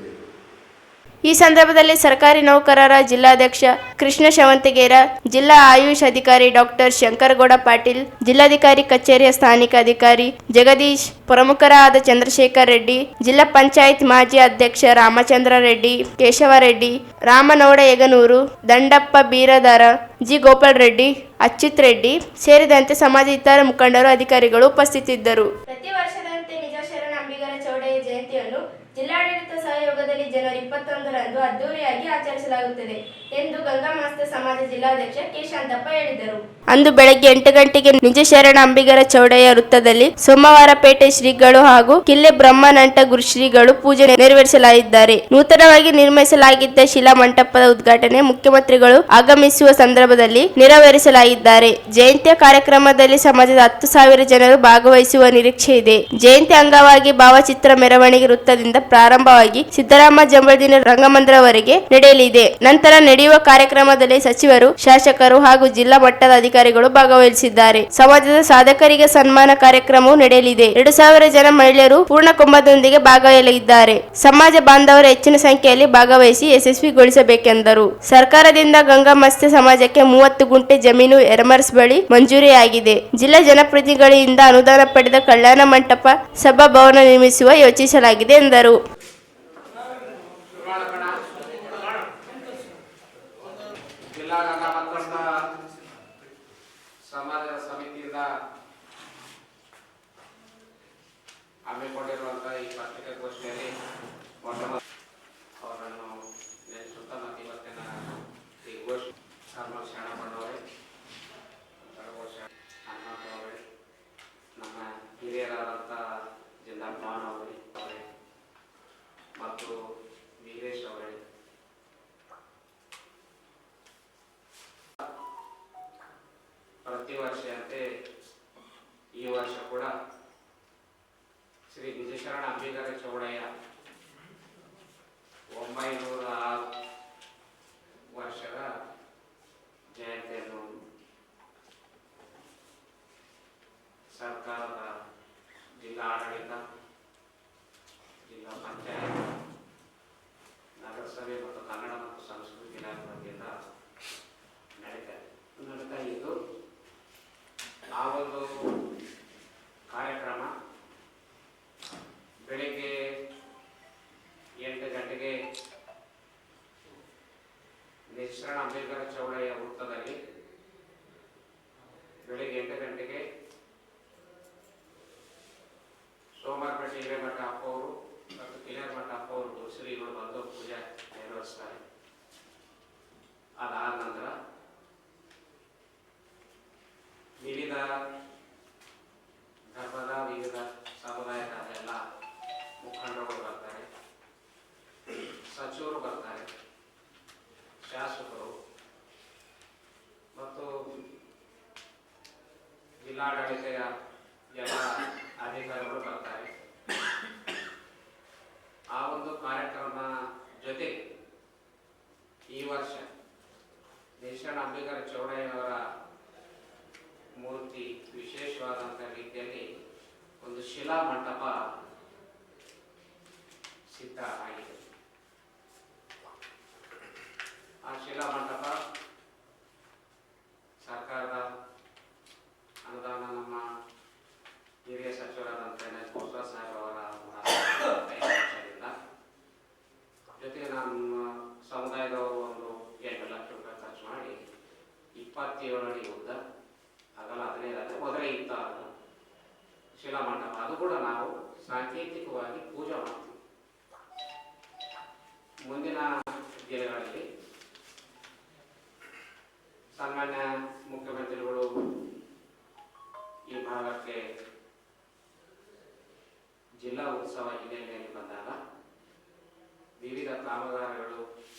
ಈ ಸಂದರ್ಭದಲ್ಲಿ ಸರ್ಕಾರಿ ನೌಕರರ ಜಿಲ್ಲಾಧ್ಯಕ್ಷ ಕೃಷ್ಣ ಶವಂತಿಗೇರ, ಜಿಲ್ಲಾ ಆಯುಷ್ ಅಧಿಕಾರಿ ಡಾಕ್ಟರ್ ಶಂಕರಗೌಡ ಪಾಟೀಲ್, ಜಿಲ್ಲಾಧಿಕಾರಿ ಕಚೇರಿಯ ಸ್ಥಾನಿಕ ಅಧಿಕಾರಿ ಜಗದೀಶ್, ಪ್ರಮುಖರಾದ ಚಂದ್ರಶೇಖರ್ ರೆಡ್ಡಿ, ಜಿಲ್ಲಾ ಪಂಚಾಯತ್ ಮಾಜಿ ಅಧ್ಯಕ್ಷ ರಾಮಚಂದ್ರ ರೆಡ್ಡಿ, ಕೇಶವ ರೆಡ್ಡಿ, ರಾಮನೌಡ ಯಗನೂರು, ದಂಡಪ್ಪ ಬೀರದಾರ, ಜಿ ಗೋಪಾಲ್ ರೆಡ್ಡಿ, ಅಚ್ಯುತ್ ರೆಡ್ಡಿ ಸೇರಿದಂತೆ ಸಮಾಜೇತರ ಮುಖಂಡರು, ಅಧಿಕಾರಿಗಳು ಉಪಸ್ಥಿತರಿದ್ದರು. ಪ್ರತಿ ವರ್ಷದಂತೆ ನಿಜ ಶರಣ ಅಂಬಿಗರ ಚೌಡಯ್ಯ ಜಯಂತಿಯನ್ನು ಜಿಲ್ಲಾಡಳಿತ ಸಹಯೋಗದಲ್ಲಿ ಜನವರಿ 21ರಂದು ಅದ್ದೂರಿಯಾಗಿ ಆಚರಿಸಲಾಗುತ್ತದೆ ಎಂದು ಗಂಗಾ ಮಾಸ್ತರ ಸಮಾಜ ಜಿಲ್ಲಾಧ್ಯಕ್ಷ ಕೆ ಶಾಂತಪ್ಪ ಹೇಳಿದರು. ಅಂದು ಬೆಳಗ್ಗೆ 8 ಗಂಟೆಗೆ ನಿಜ ಶರಣ ಅಂಬಿಗರ ಚೌಡಯ್ಯ ವೃತ್ತದಲ್ಲಿ ಸೋಮವಾರಪೇಟೆ ಶ್ರೀಗಳು ಹಾಗೂ ಕಿಲ್ಲೆ ಬ್ರಹ್ಮನಂಟ ಗುರುಶ್ರೀಗಳು ಪೂಜೆ ನೆರವೇರಿಸಲಾಗಿದ್ದಾರೆ. ನೂತನವಾಗಿ ನಿರ್ಮಿಸಲಾಗಿದ್ದ ಶಿಲಾ ಮಂಟಪದ ಉದ್ಘಾಟನೆ ಮುಖ್ಯಮಂತ್ರಿಗಳು ಆಗಮಿಸುವ ಸಂದರ್ಭದಲ್ಲಿ ನೆರವೇರಿಸಲಾಗಿದ್ದಾರೆ. ಜಯಂತಿಯ ಕಾರ್ಯಕ್ರಮದಲ್ಲಿ ಸಮಾಜದ 10,000 ಜನರು ಭಾಗವಹಿಸುವ ನಿರೀಕ್ಷೆ ಇದೆ. ಜಯಂತಿ ಅಂಗವಾಗಿ ಭಾವಚಿತ್ರ ಮೆರವಣಿಗೆ ವೃತ್ತದಿಂದ ಪ್ರಾರಂಭವಾಗಿ ಸಿದ್ದರಾಮ ಜಂಬಳ್ದಿನ ರಂಗಮಂದಿರವರೆಗೆ ನಡೆಯಲಿದೆ. ನಂತರ ನಡೆಯುವ ಕಾರ್ಯಕ್ರಮದಲ್ಲಿ ಸಚಿವರು, ಶಾಸಕರು ಹಾಗೂ ಜಿಲ್ಲಾ ಮಟ್ಟದ ಅಧಿಕಾರಿಗಳು ಭಾಗವಹಿಸಿದ್ದಾರೆ. ಸಮಾಜದ ಸಾಧಕರಿಗೆ ಸನ್ಮಾನ ಕಾರ್ಯಕ್ರಮವೂ ನಡೆಯಲಿದೆ. 2000 ಜನ ಮಹಿಳೆಯರು ಪೂರ್ಣ ಕುಂಭದೊಂದಿಗೆ ಭಾಗವಹಿಸಲಿದ್ದಾರೆ. ಸಮಾಜ ಬಾಂಧವರು ಹೆಚ್ಚಿನ ಸಂಖ್ಯೆಯಲ್ಲಿ ಭಾಗವಹಿಸಿ ಯಶಸ್ವಿಗೊಳಿಸಬೇಕೆಂದರು. ಸರ್ಕಾರದಿಂದ ಗಂಗಾ ಮತ್ಸ್ಯ ಸಮಾಜಕ್ಕೆ 30 ಗುಂಟೆ ಜಮೀನು ಯರಮರಸ್ ಬಳಿ ಮಂಜೂರಿಯಾಗಿದೆ. ಜಿಲ್ಲಾ ಜನಪ್ರತಿನಿಧಿಗಳಿಂದ ಅನುದಾನ ಪಡೆದ ಕಲ್ಯಾಣ ಮಂಟಪ ಸಭಾಭವನ ನಿರ್ಮಿಸುವ ಯೋಚಿಸಲಾಗಿದೆ ಎಂದರು. ಜಿಲ್ಲಾ ಗಂಗಾ ಮತ್ತೊಂದು ಸಮಾಜದ ಸಮಿತಿಯಿಂದ ಹಮ್ಮಿಕೊಂಡಿರುವಂತಹ ಈ ಪತ್ರಿಕಾಗೋಷ್ಠಿಯಲ್ಲಿ ಅವರನ್ನು ನೆನೆಸುತ್ತಾ ಮತ್ತು ಇವತ್ತಿನ ಈ ಗೋಷ್ಠಿ ಹನುಮಂತ ಶರಣಪ್ಪನವರೇ, ಹನುಮಂತವರೇ, ನಮ್ಮ ಹಿರಿಯರಾದಂಥ ಜಿಲ್ಲಾ ಪ್ಲಾನ್ ಅವರೇ ಮತ್ತು ವೀರೇಶ್ ಅವರೇ, ಪ್ರತಿ ವರ್ಷದಂತೆ ಈ ವರ್ಷ ಕೂಡ ಶ್ರೀ ವಿಜಯಶರಣ ಅಂಬಿಗರ ಚೌಡಯ್ಯ 906 ವರ್ಷದ ಜಯಂತಿಯನ್ನು ಸರ್ಕಾರದ ಜಿಲ್ಲಾ ಆಡಳಿತ, ಜಿಲ್ಲಾ ಪಂಚಾಯತ್, ನಗರಸಭೆ ಮತ್ತು ಕನ್ನಡ ಮತ್ತು ಸಂಸ್ಕೃತಿ ಇಲಾಖೆ ವತಿಯಿಂದ ನಡೀತಾ ಇದ್ದು, ಆ ಒಂದು ಕಾರ್ಯಕ್ರಮ ಬೆಳಿಗ್ಗೆ 8 ಗಂಟೆಗೆ ವಿಜಯಶರಣ ಅಂಬೇಡ್ಕರ ಚೌಡಯ್ಯ ವೃತ್ತದಲ್ಲಿ ಬೆಳಿಗ್ಗೆ 8 ಗಂಟೆಗೆ ಸೋಮವಾರಪೇಟೆ ಹಿರೇಮಠ ಅಪ್ಪ ಅವರು ಮತ್ತು ಕಿಲೇಮಠ ಅಪ್ಪ ಅವರು ಶ್ರೀಗಳು ಬಂದು ಪೂಜೆ ನೆರವೇರಿಸ್ತಾರೆ. ಅದಾದ ನಂತರ ವಿವಿಧ ಧರ್ಮದ ವಿವಿಧ ಸಮುದಾಯದ ಎಲ್ಲ ಮುಖಂಡರುಗಳು ಬರ್ತಾರೆ, ಸಚಿವರು ಬರ್ತಾರೆ, ಶಾಸಕರು ಮತ್ತು ಜಿಲ್ಲಾಡಳಿತದ ಎಲ್ಲ ಅಧಿಕಾರಿಗಳು ಬರ್ತಾರೆ. ಆ ಒಂದು ಕಾರ್ಯಕ್ರಮ ಜೊತೆ ಈ ವರ್ಷ ವಿಜಯಶರಣ ಅಂಬೇಡ್ಕರ ಚೌಡಯ್ಯನವರ ಮೂರ್ತಿ ವಿಶೇಷವಾದಂಥ ರೀತಿಯಲ್ಲಿ ಒಂದು ಶಿಲಾ ಮಂಟಪ ಸಿದ್ಧ ಆಗಿದೆ. ಆ ಶಿಲಾ ಮಂಟಪ ಸರ್ಕಾರದ ಅನುದಾನ, ನಮ್ಮ ಹಿರಿಯ ಸಚಿವರಾದಂಥ ಬಸವರಾಜ ಸಾಹೇಬ್ ಅವರ ಜೊತೆಗೆ ನಮ್ಮ ಸಮುದಾಯದವರು ಒಂದು 8 ಲಕ್ಷ ರೂಪಾಯಿ ಖರ್ಚು ಮಾಡಿ 27 ಅಡಿ ಉದ್ದ, ಅಗಲ 15 ಅಡಿ, ಮೊದಲೇ ಇತ್ತ ಶಿಲಾ ಮಂಟಪ, ಅದು ಕೂಡ ನಾವು ಸಾಂಕೇತಿಕವಾಗಿ ಪೂಜೆ ಮಾಡ್ತೀವಿ. ಮುಂದಿನ ದಿನಗಳಲ್ಲಿ ಸಾಮಾನ್ಯ ಮುಖ್ಯಮಂತ್ರಿಗಳು ಈ ಭಾಗಕ್ಕೆ ಜಿಲ್ಲಾ ಉತ್ಸವ ಹಿನ್ನೆಲೆಯಲ್ಲಿ ಬಂದಾಗ ವಿವಿಧ ಕಾಮಗಾರಿಗಳು,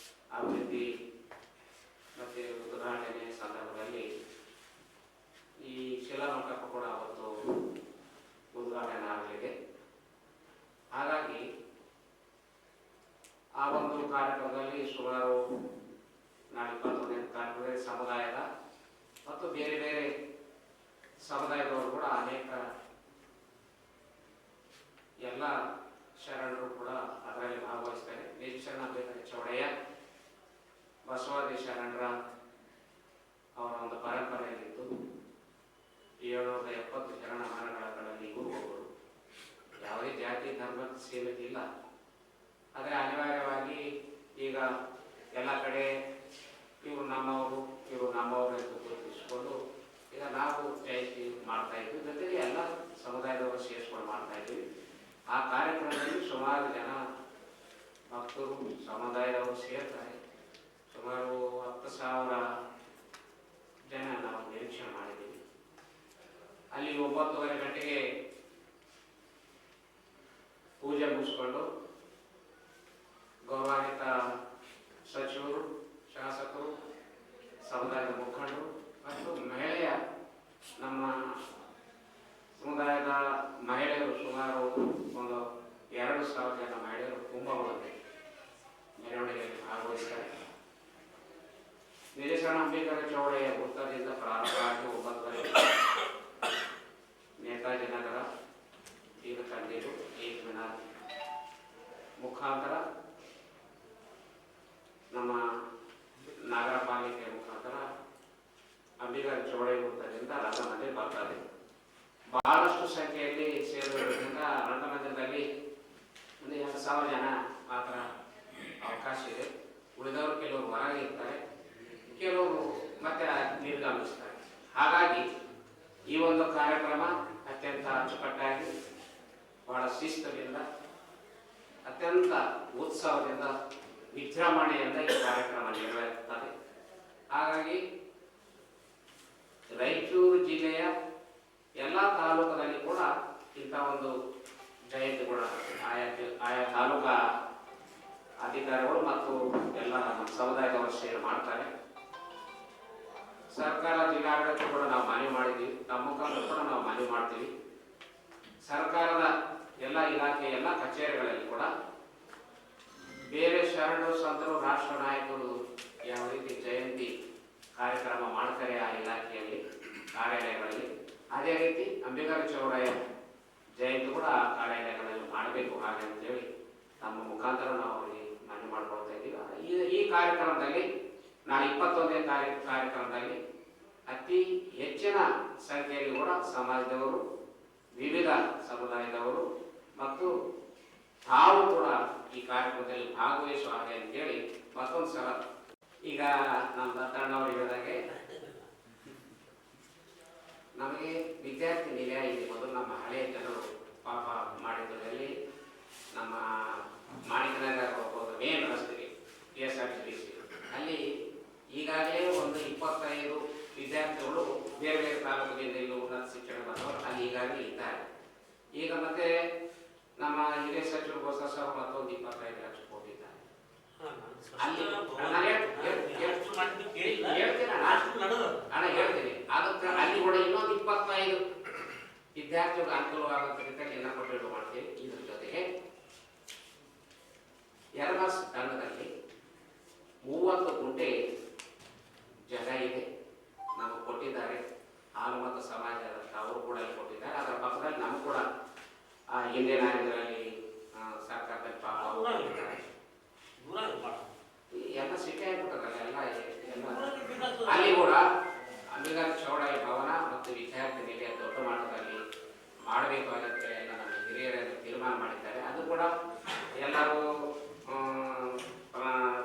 ಅಭಿವೃದ್ಧಿ ಮತ್ತು ಉದ್ಘಾಟನೆ ಸಂದರ್ಭದಲ್ಲಿ ಈ ಶಿಲಾ ಮಂಟಪ ಕೂಡ ಅವತ್ತು ಉದ್ಘಾಟನೆ ಆಗಲಿದೆ. ಹಾಗಾಗಿ ಆ ಒಂದು ಕಾರ್ಯಕ್ರಮದಲ್ಲಿ ಸುಮಾರು 21ನೇ ಕಾರ್ಯಕ್ರಮದಲ್ಲಿ ಸಮುದಾಯದ ಮತ್ತು ಬೇರೆ ಬೇರೆ ಸಮುದಾಯದವರು ಕೂಡ ಅನೇಕ ಎಲ್ಲ ಶರಣರು ಕೂಡ ಅದರಲ್ಲಿ ಭಾಗವಹಿಸ್ತಾರೆ. ವಿಜಯಶರಣ ಅಂಬೇಡ್ಕರ ಚೌಡಯ್ಯ ಬಸವಾದಿ ಶರಣರ ಅವರ ಒಂದು ಪರಂಪರೆಯಲ್ಲಿದ್ದು 770 ಶರಣ ಮರಣಗಳಲ್ಲಿ ಇವರು ಒಬ್ಬರು. ಯಾವುದೇ ಜಾತಿ ಧರ್ಮಕ್ಕೆ ಸೀಮಿತ ಇಲ್ಲ. ಆದರೆ ಅನಿವಾರ್ಯವಾಗಿ ಈಗ ಎಲ್ಲ ಕಡೆ ಇವರು ನಮ್ಮವರು ಎಂದು ಗುರುತಿಸಿಕೊಂಡು ಈಗ ನಾವು ಜಯಂತಿ ಮಾಡ್ತಾ ಇದ್ವಿ, ಜೊತೆಗೆ ಎಲ್ಲ ಸಮುದಾಯದವರು ಸೇರಿಸ್ಕೊಂಡು ಮಾಡ್ತಾ ಇದ್ವಿ. ಆ ಕಾರ್ಯಕ್ರಮದಲ್ಲಿ ಸುಮಾರು ಜನ ಭಕ್ತರು, ಸಮುದಾಯದವರು ಸೇರ್ತಾರೆ. ಸುಮಾರು 10,000 ಜನ ನಾವು ನಿರೀಕ್ಷೆ ಮಾಡಿದ್ದೀವಿ. ಅಲ್ಲಿ 9:30 ಗಂಟೆಗೆ ಪೂಜೆ ಮುಗಿಸ್ಕೊಂಡು ಗೌರವಾನ್ವಿತ ಸಚಿವರು, ಶಾಸಕರು, ಸಮುದಾಯದ ಮುಖಂಡರು ಮತ್ತು ಮಹಿಳೆಯ ನಮ್ಮ ಸಮುದಾಯದ ಮಹಿಳೆಯರು ಸುಮಾರು ಒಂದು 2,000 ಜನ ಮಹಿಳೆಯರು ಕುಂಭ ಬಂದಿದೆ. ನಿಜಶರಣ ಅಂಬೇಡ್ಕರ್ ಚೌಡೆಯ ವೃತ್ತದಿಂದ ಪ್ರಾರಂಭವಾಗಿ 9 ನೇತಾಜಿ ನಗರ, ತೀರ್ಥಕಂಡೀರು, ಏಕ್ ಮಿನಾರ್ ಮುಖಾಂತರ ನಮ್ಮ ನಗರ ಪಾಲಿಕೆ ಮುಖಾಂತರ ಅಂಬೇಡ್ಕರ್ ಚೌಡೆ ವೃತ್ತದಿಂದ ರಂಗಮಂದಿರ ಬರ್ತದೆ. ಬಹಳಷ್ಟು ಸಂಖ್ಯೆಯಲ್ಲಿ ಸೇರಿರುವುದರಿಂದ ರಂಗಮಂದಿರದಲ್ಲಿ ಒಂದು 2,000 ಜನ ಮಾತ್ರ ಅವಕಾಶ ಇದೆ. ಉಳಿದವರು ಕೆಲವರು ಹೊರಗೆ ಇರ್ತಾರೆ, ಕೆಲವರು ಮತ್ತೆ ನಿರ್ಗಮಿಸ್ತಾರೆ. ಹಾಗಾಗಿ ಈ ಒಂದು ಕಾರ್ಯಕ್ರಮ ಅತ್ಯಂತ ಅಚ್ಚುಕಟ್ಟಾಗಿ ಬಹಳ ಶಿಸ್ತುಗಳಿಂದ ಅತ್ಯಂತ ಉತ್ಸವದಿಂದ ವಿಜೃಂಭಣೆಯಿಂದ ಈ ಕಾರ್ಯಕ್ರಮ ನೆರವೇರುತ್ತದೆ. ಹಾಗಾಗಿ ರಾಯಚೂರು ಜಿಲ್ಲೆಯ ಎಲ್ಲ ತಾಲೂಕಲ್ಲಿ ಕೂಡ ಇಂಥ ಒಂದು ಜಯಂತಿ ಕೂಡ ಆಯಾ ತಾಲೂಕಾ ಅಧಿಕಾರಿಗಳು ಮತ್ತು ಎಲ್ಲ ನಮ್ಮ ಸಮುದಾಯದವರು ಸೇರಿ ಮಾಡ್ತಾರೆ. ಸರ್ಕಾರ ಜಿಲ್ಲಾಡಳಿತ ಕೂಡ ನಾವು ಮನವಿ ಮಾಡಿದ್ದೀವಿ, ನಮ್ಮ ಮುಖಾಂತರ ಕೂಡ ನಾವು ಮನವಿ ಮಾಡ್ತೀವಿ. ಸರ್ಕಾರದ ಎಲ್ಲ ಇಲಾಖೆ ಎಲ್ಲ ಕಚೇರಿಗಳಲ್ಲಿ ಕೂಡ ಬೇರೆ ಶರಣರು ಸಂತರು ರಾಷ್ಟ್ರ ನಾಯಕರು ಯಾವ ರೀತಿ ಜಯಂತಿ ಕಾರ್ಯಕ್ರಮ ಮಾಡ್ತಾರೆ ಆ ಇಲಾಖೆಯಲ್ಲಿ ಕಾರ್ಯಾಲಯಗಳಲ್ಲಿ, ಅದೇ ರೀತಿ ಅಂಬೇಡ್ಕರ್ ಚೌಡಯ್ಯ ಜಯಂತಿ ಕೂಡ ಆ ಕಾರ್ಯಾಲಯಗಳಲ್ಲಿ ಮಾಡಬೇಕು ಹಾಗೆ ಅಂತೇಳಿ ನಮ್ಮ ಮುಖಾಂತರ ನಾವು ಅವರಿಗೆ ಮನವಿ ಮಾಡ್ಕೊಳ್ತಾ ಇದ್ದೀವಿ. ಈ ಕಾರ್ಯಕ್ರಮದಲ್ಲಿ ನಾಳೆ 21ನೇ ಕಾರ್ಯಕ್ರಮದಲ್ಲಿ ಅತಿ ಹೆಚ್ಚಿನ ಸಂಖ್ಯೆಯಲ್ಲಿ ಕೂಡ ಸಮಾಜದವರು, ವಿವಿಧ ಸಮುದಾಯದವರು ಮತ್ತು ತಾವು ಕೂಡ ಈ ಕಾರ್ಯಕ್ರಮದಲ್ಲಿ ಭಾಗವಹಿಸುವ ಹಾಗೆ ಅಂತೇಳಿ ಮತ್ತೊಂದು ಸಲ ಈಗ ನಮ್ಮ ದತ್ತಣ್ಣವರು ಹೇಳಿದಾಗೆ ನಮಗೆ ವಿದ್ಯಾರ್ಥಿ ನಿಲಯ ಇದೆ. ಮೊದಲು ನಮ್ಮ ಹಳೆಯ ಜನರು ಪಾಪ ಮಾಡಿದ್ರಲ್ಲಿ ನಮ್ಮ ಮಾಣಿಕನಗರ ಹೋಗೋದು ಮೇನ್ ರಸ್ತೆಗೆ KSRTC ಅಲ್ಲಿ ಈಗಾಗಲೇ ಒಂದು 25 ವಿದ್ಯಾರ್ಥಿಗಳು ಬೇರೆ ಬೇರೆ ತಾಲೂಕಿನಿಂದ ಇಲ್ಲಿ ಉನ್ನತ ಶಿಕ್ಷಣ ಬಂದವರು ಅಲ್ಲಿ ಈಗಾಗಲೇ ಇದ್ದಾರೆ. ಈಗ ಮತ್ತೆ ನಮ್ಮ ಹಿರಿಯ ಸಚಿವರು ಬಸವ ಮತ್ತೊಂದು 25 ಲಕ್ಷ ಕೊಟ್ಟಿದ್ದಾರೆ. ಹೇಳ್ತೀನಿ ಅದಕ್ಕೆ ಅಲ್ಲಿ ಕೂಡ ಇನ್ನೊಂದು 25 ವಿದ್ಯಾರ್ಥಿಗಳು ಅನುಕೂಲವಾಗುವಂತ ರೀತಿಯಲ್ಲಿ ಎಲ್ಲ ಕೊಟ್ಟಿಟ್ಟು ಮಾಡ್ತೀವಿ. ಇದ್ರ ಜೊತೆಗೆ ಯರಮಸ್ ತಂಡದಲ್ಲಿ 30 ಗುಂಟೆ ಜಾಗ ಇದೆ, ನಮಗೆ ಕೊಟ್ಟಿದ್ದಾರೆ. ಹಾಲು ಮತ್ತು ಸಮಾಜದ ಅವರು ಕೂಡ ಕೊಟ್ಟಿದ್ದಾರೆ. ಅದರ ಪಕ್ಕದಲ್ಲಿ ನಮಗೂ ಕೂಡ ಹಿಂದಿನ ಇದರಲ್ಲಿ ಸರ್ಕಾರದಲ್ಲಿ ಪಾಪ ಎಲ್ಲ ಸಿಟಿ ಆಗ್ಬಿಟ್ಟದಲ್ಲ ಎಲ್ಲ ಅಲ್ಲಿ ಕೂಡ ಅಂಬೇಡ್ಕರ್ ಚೌಡಯ್ಯ ಭವನ ಮತ್ತು ವಿದ್ಯಾರ್ಥಿ ನಿಲಯ ದೊಡ್ಡ ಮಟ್ಟದಲ್ಲಿ ಮಾಡಬೇಕು ಅಂತ ಎಲ್ಲ ನಮ್ಮ ಹಿರಿಯರಲ್ಲಿ ತೀರ್ಮಾನ ಮಾಡಿದ್ದಾರೆ. ಅದು ಕೂಡ ಎಲ್ಲರೂ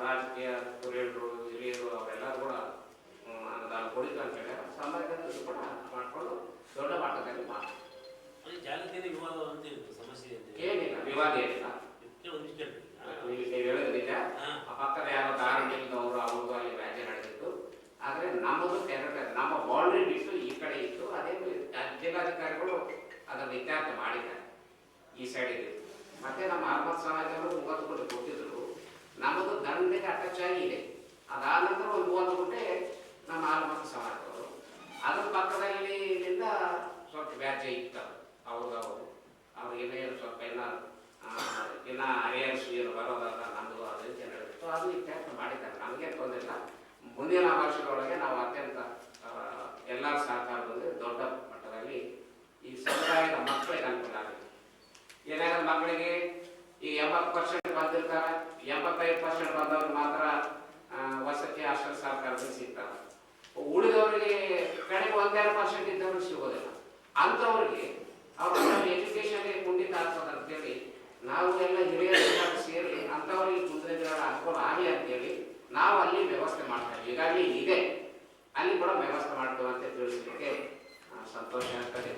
ರಾಜಕೀಯ ಕುರಿಯರು ಹಿರಿಯರು ಅವರೆಲ್ಲರೂ ಕೂಡ ಅನುದಾನ ಕೊಡಿತು ಅಂತ ಹೇಳಿ ಸಮಾಜದಲ್ಲಿ ಕೂಡ ಮಾಡಿಕೊಂಡು ದೊಡ್ಡ ಮಟ್ಟದಲ್ಲಿ ಮಾಡ್ತಾರೆ. ಏನಿಲ್ಲ ವಿವಾದ ಏನಿಲ್ಲ, ನೀವು ಹೇಳೋದು ನಿಜ. ಪಕ್ಕದ ಯಾರೋ ಧಾರಣಿಯವರು ಅವ್ರದ್ದು ಅಲ್ಲಿ ವ್ಯಾಜ್ಯ ನಡೆದಿತ್ತು. ಆದರೆ ನಮ್ಮದು ನಮ್ಮ ಬೌಂಡ್ರಿ ಬಿಟ್ಟು ಈ ಕಡೆ ಇತ್ತು. ಅದೇ ಜಿಲ್ಲಾಧಿಕಾರಿಗಳು ಅದನ್ನು ಇತ್ಯರ್ಥ ಮಾಡಿದ್ದಾರೆ ಈ ಸೈಡ್ ಇದೆ. ಮತ್ತೆ ನಮ್ಮ ಆಲ್ಮತ್ ಸಮಾಜದವರು 30 ಗುಂಟೆ ಕೊಟ್ಟಿದ್ರು. ನಮ್ಮದು ದಂಡೆಗೆ ಅಟ್ಯಾಚ್ ಆಗಿ ಇದೆ. ಅದಾದ ನಂತರ ಒಂದು 30 ಗುಂಟೆ ನಮ್ಮ ಆಲ್ಮತ್ ಸಮಾಜದವರು. ಅದ್ರ ಪಕ್ಕದಲ್ಲಿ ಇಲ್ಲಿಂದ ಸ್ವಲ್ಪ ವ್ಯಾಜ್ಯ ಇತ್ತು. ಅವ್ರಿಗೆ ಸ್ವಲ್ಪ ಇನ್ನ ಅರಿಯರ್ಸ್ ಏನು ಬರೋದಲ್ಲ ನಮ್ಮದು ಅದು ರೀತಿ ನಡೆದಿತ್ತು. ಅದು ಇತ್ಯರ್ಥ ಮಾಡಿದ್ದಾರೆ. ನಮಗೆ ತೊಂದರೆ ಇಲ್ಲ. ಮುಂದಿನ ವರ್ಷದೊಳಗೆ ನಾವು ಅತ್ಯಂತ ಎಲ್ಲರ ಸಹಕಾರದಲ್ಲಿ ದೊಡ್ಡ ಮಟ್ಟದಲ್ಲಿ ಈ ಸಮುದಾಯದ ಮಕ್ಕಳಿಗೆ ಅನುಕೂಲ ಆಗುತ್ತೆ. ಏನಾದ್ರು ಮಕ್ಕಳಿಗೆ ಈ 80% ಬಂದಿರ್ತಾರೆ, 85% ಬಂದವ್ರು ಮಾತ್ರ ವಸತಿ ಹಾಸ್ಟೆಲ್ ಸರ್ಕಾರದಲ್ಲಿ ಸಿಗ್ತಾರೆ. ಉಳಿದವರಿಗೆ ಕಡೆಗೆ 1-2% ಇದ್ದವ್ರಿಗೆ ಸಿಗೋದಿಲ್ಲ. ಅಂಥವ್ರಿಗೆ ಅವ್ರ ಎಜುಕೇಶನ್ ಕುಂಠಿತ ಆಗ್ತದೆ ಅಂತೇಳಿ ನಾವು ಎಲ್ಲ ಹಿರಿಯರು ಸೇರಿ ಅಂಥವ್ರಿಗೆ ಮುಂದಿನ ದಿನ ಅನುಕೂಲ ಆಗಲಿ ಅಂತೇಳಿ ನಾವು ಅಲ್ಲಿ ವ್ಯವಸ್ಥೆ ಮಾಡ್ತಾ ಇದ್ದೀವಿ. ಈಗಾಗಲೇ ಇದೆ, ಅಲ್ಲಿ ಕೂಡ ವ್ಯವಸ್ಥೆ ಮಾಡ್ತೀವಿ ಅಂತ ತಿಳಿಸಲಿಕ್ಕೆ ಸಂತೋಷ ಆಗ್ತದೆ.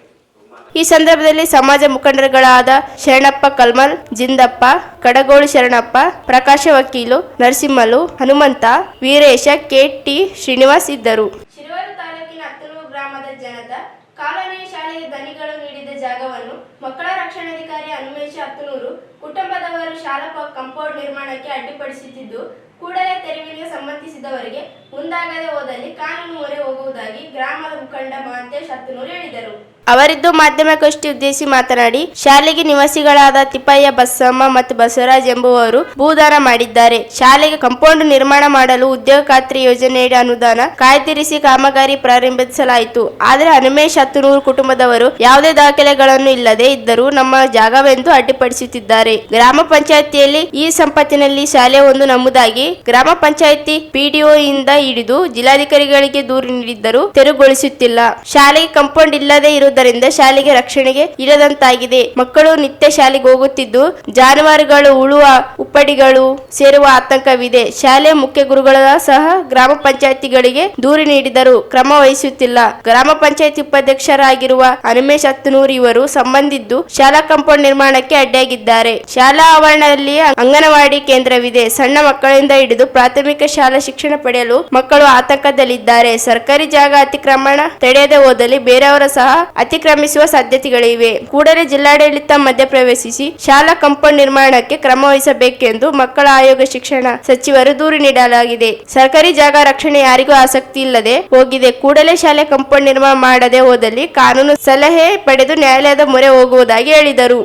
ಈ ಸಂದರ್ಭದಲ್ಲಿ ಸಮಾಜ ಮುಖಂಡರುಗಳಾದ ಶರಣಪ್ಪ ಕಲ್ಮಲ್, ಜಿಂದಪ್ಪ, ಕಡಗೋಳು ಶರಣಪ್ಪ, ಪ್ರಕಾಶ ವಕೀಲು, ನರಸಿಂಹಲು, ಹನುಮಂತ, ವೀರೇಶ, KT ಶ್ರೀನಿವಾಸ್ ಇದ್ದರು. ಶಿರೂರು ತಾಲೂಕಿನ ಅತ್ತನೂರು ಗ್ರಾಮದ ಜನತಾ ಕಾಲೋನಿ ಶಾಲೆಗೆ ಧನಿಗಳು ನೀಡಿದ ಜಾಗವನ್ನು ಮಕ್ಕಳ ರಕ್ಷಣಾಧಿಕಾರಿ ಹನುಮೇಶ ಅತ್ತನೂರು ಕುಟುಂಬದವರು ಶಾಲಾ ಕಾಂಪೌಂಡ್ ನಿರ್ಮಾಣಕ್ಕೆ ಅಡ್ಡಿಪಡಿಸುತ್ತಿದ್ದು, ಕೂಡಲೇ ತೆರವಿಗೆ ಸಂಬಂಧಿಸಿದವರಿಗೆ ಮುಂದಾಗದೆ ಹೋದಲ್ಲಿ ಕಾನೂನು ಮೊರೆ ಹೋಗುವುದಾಗಿ ಗ್ರಾಮದ ಮುಖಂಡ ಮಹಂತೇಶ್ ಅತ್ತನೂರು ಹೇಳಿದರು. ಅವರಿದ್ದು ಮಾಧ್ಯಮಗೋಷ್ಠಿ ಉದ್ದೇಶಿಸಿ ಮಾತನಾಡಿ, ಶಾಲೆಗೆ ನಿವಾಸಿಗಳಾದ ತಿಪ್ಪಯ್ಯ, ಬಸಮ್ಮ ಮತ್ತು ಬಸವರಾಜ್ ಎಂಬುವರು ಭೂದಾನ ಮಾಡಿದ್ದಾರೆ. ಶಾಲೆಗೆ ಕಾಂಪೌಂಡ್ ನಿರ್ಮಾಣ ಮಾಡಲು ಉದ್ಯೋಗ ಖಾತ್ರಿ ಯೋಜನೆಯಡಿ ಅನುದಾನ ಕಾಯ್ದಿರಿಸಿ ಕಾಮಗಾರಿ ಪ್ರಾರಂಭಿಸಲಾಯಿತು. ಆದರೆ ಹನುಮೇಶ್ ಹತ್ತನೂರು ಕುಟುಂಬದವರು ಯಾವುದೇ ದಾಖಲೆಗಳನ್ನು ಇಲ್ಲದೆ ಇದ್ದರೂ ನಮ್ಮ ಜಾಗವೆಂದು ಅಡ್ಡಿಪಡಿಸುತ್ತಿದ್ದಾರೆ. ಗ್ರಾಮ ಪಂಚಾಯಿತಿಯಲ್ಲಿ ಈ ಸಂಪತ್ತಿನಲ್ಲಿ ಶಾಲೆ ಒಂದು ನಮೂದಾಗಿ ಗ್ರಾಮ ಪಂಚಾಯಿತಿ ಪಿಡಿಒ ಇಂದ ಹಿಡಿದು ಜಿಲ್ಲಾಧಿಕಾರಿಗಳಿಗೆ ದೂರು ನೀಡಿದ್ದರೂ ತೆರವುಗೊಳಿಸುತ್ತಿಲ್ಲ. ಶಾಲೆಗೆ ಕಾಂಪೌಂಡ್ ಇಲ್ಲದೆ ಇರುವುದರಿಂದ ಶಾಲೆಗೆ ರಕ್ಷಣೆಗೆ ಇಲ್ಲದಂತಾಗಿದೆ. ಮಕ್ಕಳು ನಿತ್ಯ ಶಾಲೆಗೆ ಹೋಗುತ್ತಿದ್ದು ಜಾನುವಾರುಗಳು, ಉಳುವ ಉಪ್ಪಡಿಗಳು ಸೇರುವ ಆತಂಕವಿದೆ. ಶಾಲೆಯ ಮುಖ್ಯ ಗುರುಗಳ ಸಹ ಗ್ರಾಮ ಪಂಚಾಯಿತಿಗಳಿಗೆ ದೂರು ನೀಡಿದರೂ ಕ್ರಮ ವಹಿಸುತ್ತಿಲ್ಲ. ಗ್ರಾಮ ಪಂಚಾಯಿತಿ ಉಪಾಧ್ಯಕ್ಷರಾಗಿರುವ ಹನುಮೇಶ್ ಹತ್ತನೂರು ಇವರು ಸಂಬಂಧಿದ್ದು ಶಾಲಾ ಕಾಂಪೌಂಡ್ ನಿರ್ಮಾಣಕ್ಕೆ ಅಡ್ಡಿಯಾಗಿದ್ದಾರೆ. ಶಾಲಾ ಆವರಣದಲ್ಲಿ ಅಂಗನವಾಡಿ ಕೇಂದ್ರವಿದೆ. ಸಣ್ಣ ಮಕ್ಕಳಿಂದ ಹಿಡಿದು ಪ್ರಾಥಮಿಕ ಶಾಲಾ ಶಿಕ್ಷಣ ಪಡೆಯಲು ಮಕ್ಕಳು ಆತಂಕದಲ್ಲಿದ್ದಾರೆ. ಸರ್ಕಾರಿ ಜಾಗ ಅತಿಕ್ರಮಣ ತಡೆಯದೆ ಹೋದಲ್ಲಿ ಬೇರೆಯವರ ಸಹ ಅತಿಕ್ರಮಿಸುವ ಸಾಧ್ಯತೆಗಳಿವೆ. ಕೂಡಲೇ ಜಿಲ್ಲಾಡಳಿತ ಮಧ್ಯಪ್ರವೇಶಿಸಿ ಶಾಲಾ ಕಾಂಪೌಂಡ್ ನಿರ್ಮಾಣಕ್ಕೆ ಕ್ರಮ ವಹಿಸಬೇಕೆಂದು ಮಕ್ಕಳ ಆಯೋಗ ಶಿಕ್ಷಣ ಸಚಿವರು ದೂರು ನೀಡಲಾಗಿದೆ. ಸರ್ಕಾರಿ ಜಾಗ ರಕ್ಷಣೆ ಯಾರಿಗೂ ಆಸಕ್ತಿ ಇಲ್ಲದೆ ಹೋಗಿದೆ. ಕೂಡಲೇ ಶಾಲೆ ಕಾಂಪೌಂಡ್ ನಿರ್ಮಾಣ ಮಾಡದೆ ಹೋದಲ್ಲಿ ಕಾನೂನು ಸಲಹೆ ಪಡೆದು ನ್ಯಾಯಾಲಯದ ಮೊರೆ ಹೋಗುವುದಾಗಿ ಹೇಳಿದರು.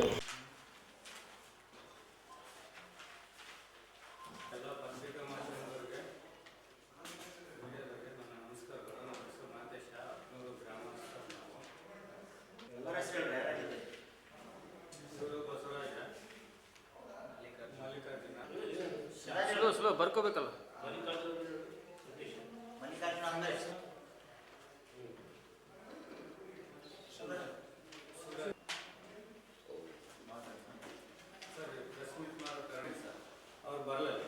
ಬರ್ಕೋಬೇಕಲ್ಲ. ಅವ್ರು ಬರಲಿಲ್ಲ.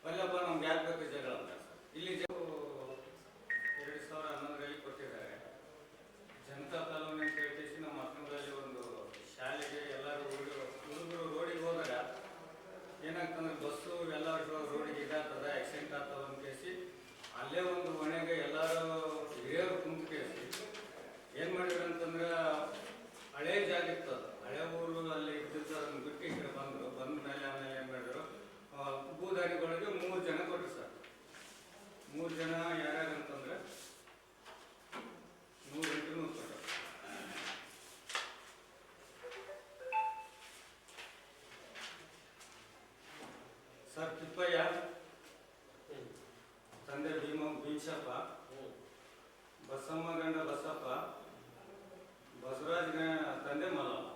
ಬರಲಪ್ಪ, ನಮ್ಗೆ ಯಾಕೆ ಬೇಕು ಜಗಳ ಅಂತ. ಇಲ್ಲಿ 2011ರಲ್ಲಿ ಕೊಟ್ಟಿದ್ದಾರೆ. ಜನತಾ ಕಾಲೋನಿ ಅಂತ ಹೇಳಿ ನಮ್ಮ ಮಕ್ಕಳಲ್ಲಿ ಒಂದು ಶಾಲೆಗೆ ಎಲ್ಲರೂ ಹುಡುಗರು ರೋಡಿಗೆ ಹೋದಾಗ ಏನಾಗ್ತಂದ್ರೆ ಬಸ್ಸು ಎಲ್ಲ ರೋಡಿಗೆ ಇದಾಗ್ತದ, ಆಕ್ಸಿಡೆಂಟ್ ಆಗ್ತದ ಅಂತ ಕೇಸಿ ಅಲ್ಲೇ ಒಂದು ಮನೆಗೆ ಎಲ್ಲರೂ ಹಿರಿಯರು ಕುಂತು ಕೇಸಿ ಏನು ಮಾಡಿದ್ರು ಅಂತಂದ್ರೆ ಹಳೆ ಜಾಗ ಇರ್ತದ, ಹಳೆ ಊರು ಅಲ್ಲಿ ಇದ್ದಿದ್ದು ಅದನ್ನು ಬಿಟ್ಟು ಈ ಕಡೆ ಬಂದ ಮೇಲೆ ಆಮೇಲೆ ಏನು ಮಾಡಿದ್ರು, ಭೂದಾನಿಗಳಿಗೆ 3 ಜನ ಕೊಟ್ಟರು ಸರ್. 3 ಜನ ಯಾರ್ಯಾರಂತಂದ್ರೆ 100 ಕೊಟ್ಟರು ಸರ್. ತಿಪ್ಪಯ್ಯ ತಂದೆ ಭೀಮಶಪ್ಪ, ಬಸಮ್ಮ ಗಂಡ ಬಸಪ್ಪ, ಬಸವರಾಜ್ ತಂದೆ ಮಲ್ಲಪ್ಪ.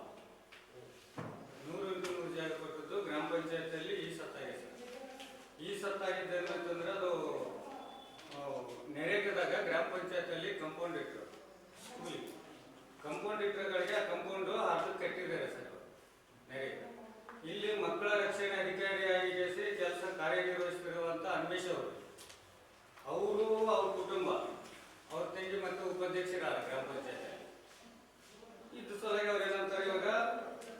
100 ಜಾಗ ಕೊಟ್ಟದ್ದು ಗ್ರಾಮ ಪಂಚಾಯತಿಯಲ್ಲಿ ಈ ಸತ್ತಾಗಿದೆ ಸರ್. ಈ ಸತ್ತಾಗಿದ್ದು ಏನಂತಂದ್ರೆ ಅದು ನೆರೆಗದಾಗ ಗ್ರಾಮ ಪಂಚಾಯತಿಯಲ್ಲಿ ಕಂಪೌಂಡ್ ಇಟ್ಟರು. ಸ್ಕೂಲಿಗೆ ಕಂಪೌಂಡ್ ಇಟ್ಟರುಗಳಿಗೆ ಆ ಕಂಪೌಂಡು ಅರ್ಧಕ್ಕೆ ಕಟ್ಟಿದ್ದಾರೆ ಸರ್ ನೆರೆಗೆ. ಇಲ್ಲಿ ಮಕ್ಕಳ ರಕ್ಷಣೆ ಅಧಿಕಾರಿಯಾಗಿ ಕೆಲಸ ಕಾರ್ಯನಿರ್ವಹಿಸುತ್ತಿರುವಂಥ ಹನುಮೇಶ್ ಅವರು ಅವ್ರ ಕುಟುಂಬ, ಅವ್ರ ತಂಗಿ ಮತ್ತು ಉಪಾಧ್ಯಕ್ಷರಾದ ಗ್ರಾಮ ಪಂಚಾಯತಿ ಇದ್ರ ಸಲುವಾಗಿ ಅವ್ರು ಏನಂತಾರೆ, ಇವಾಗ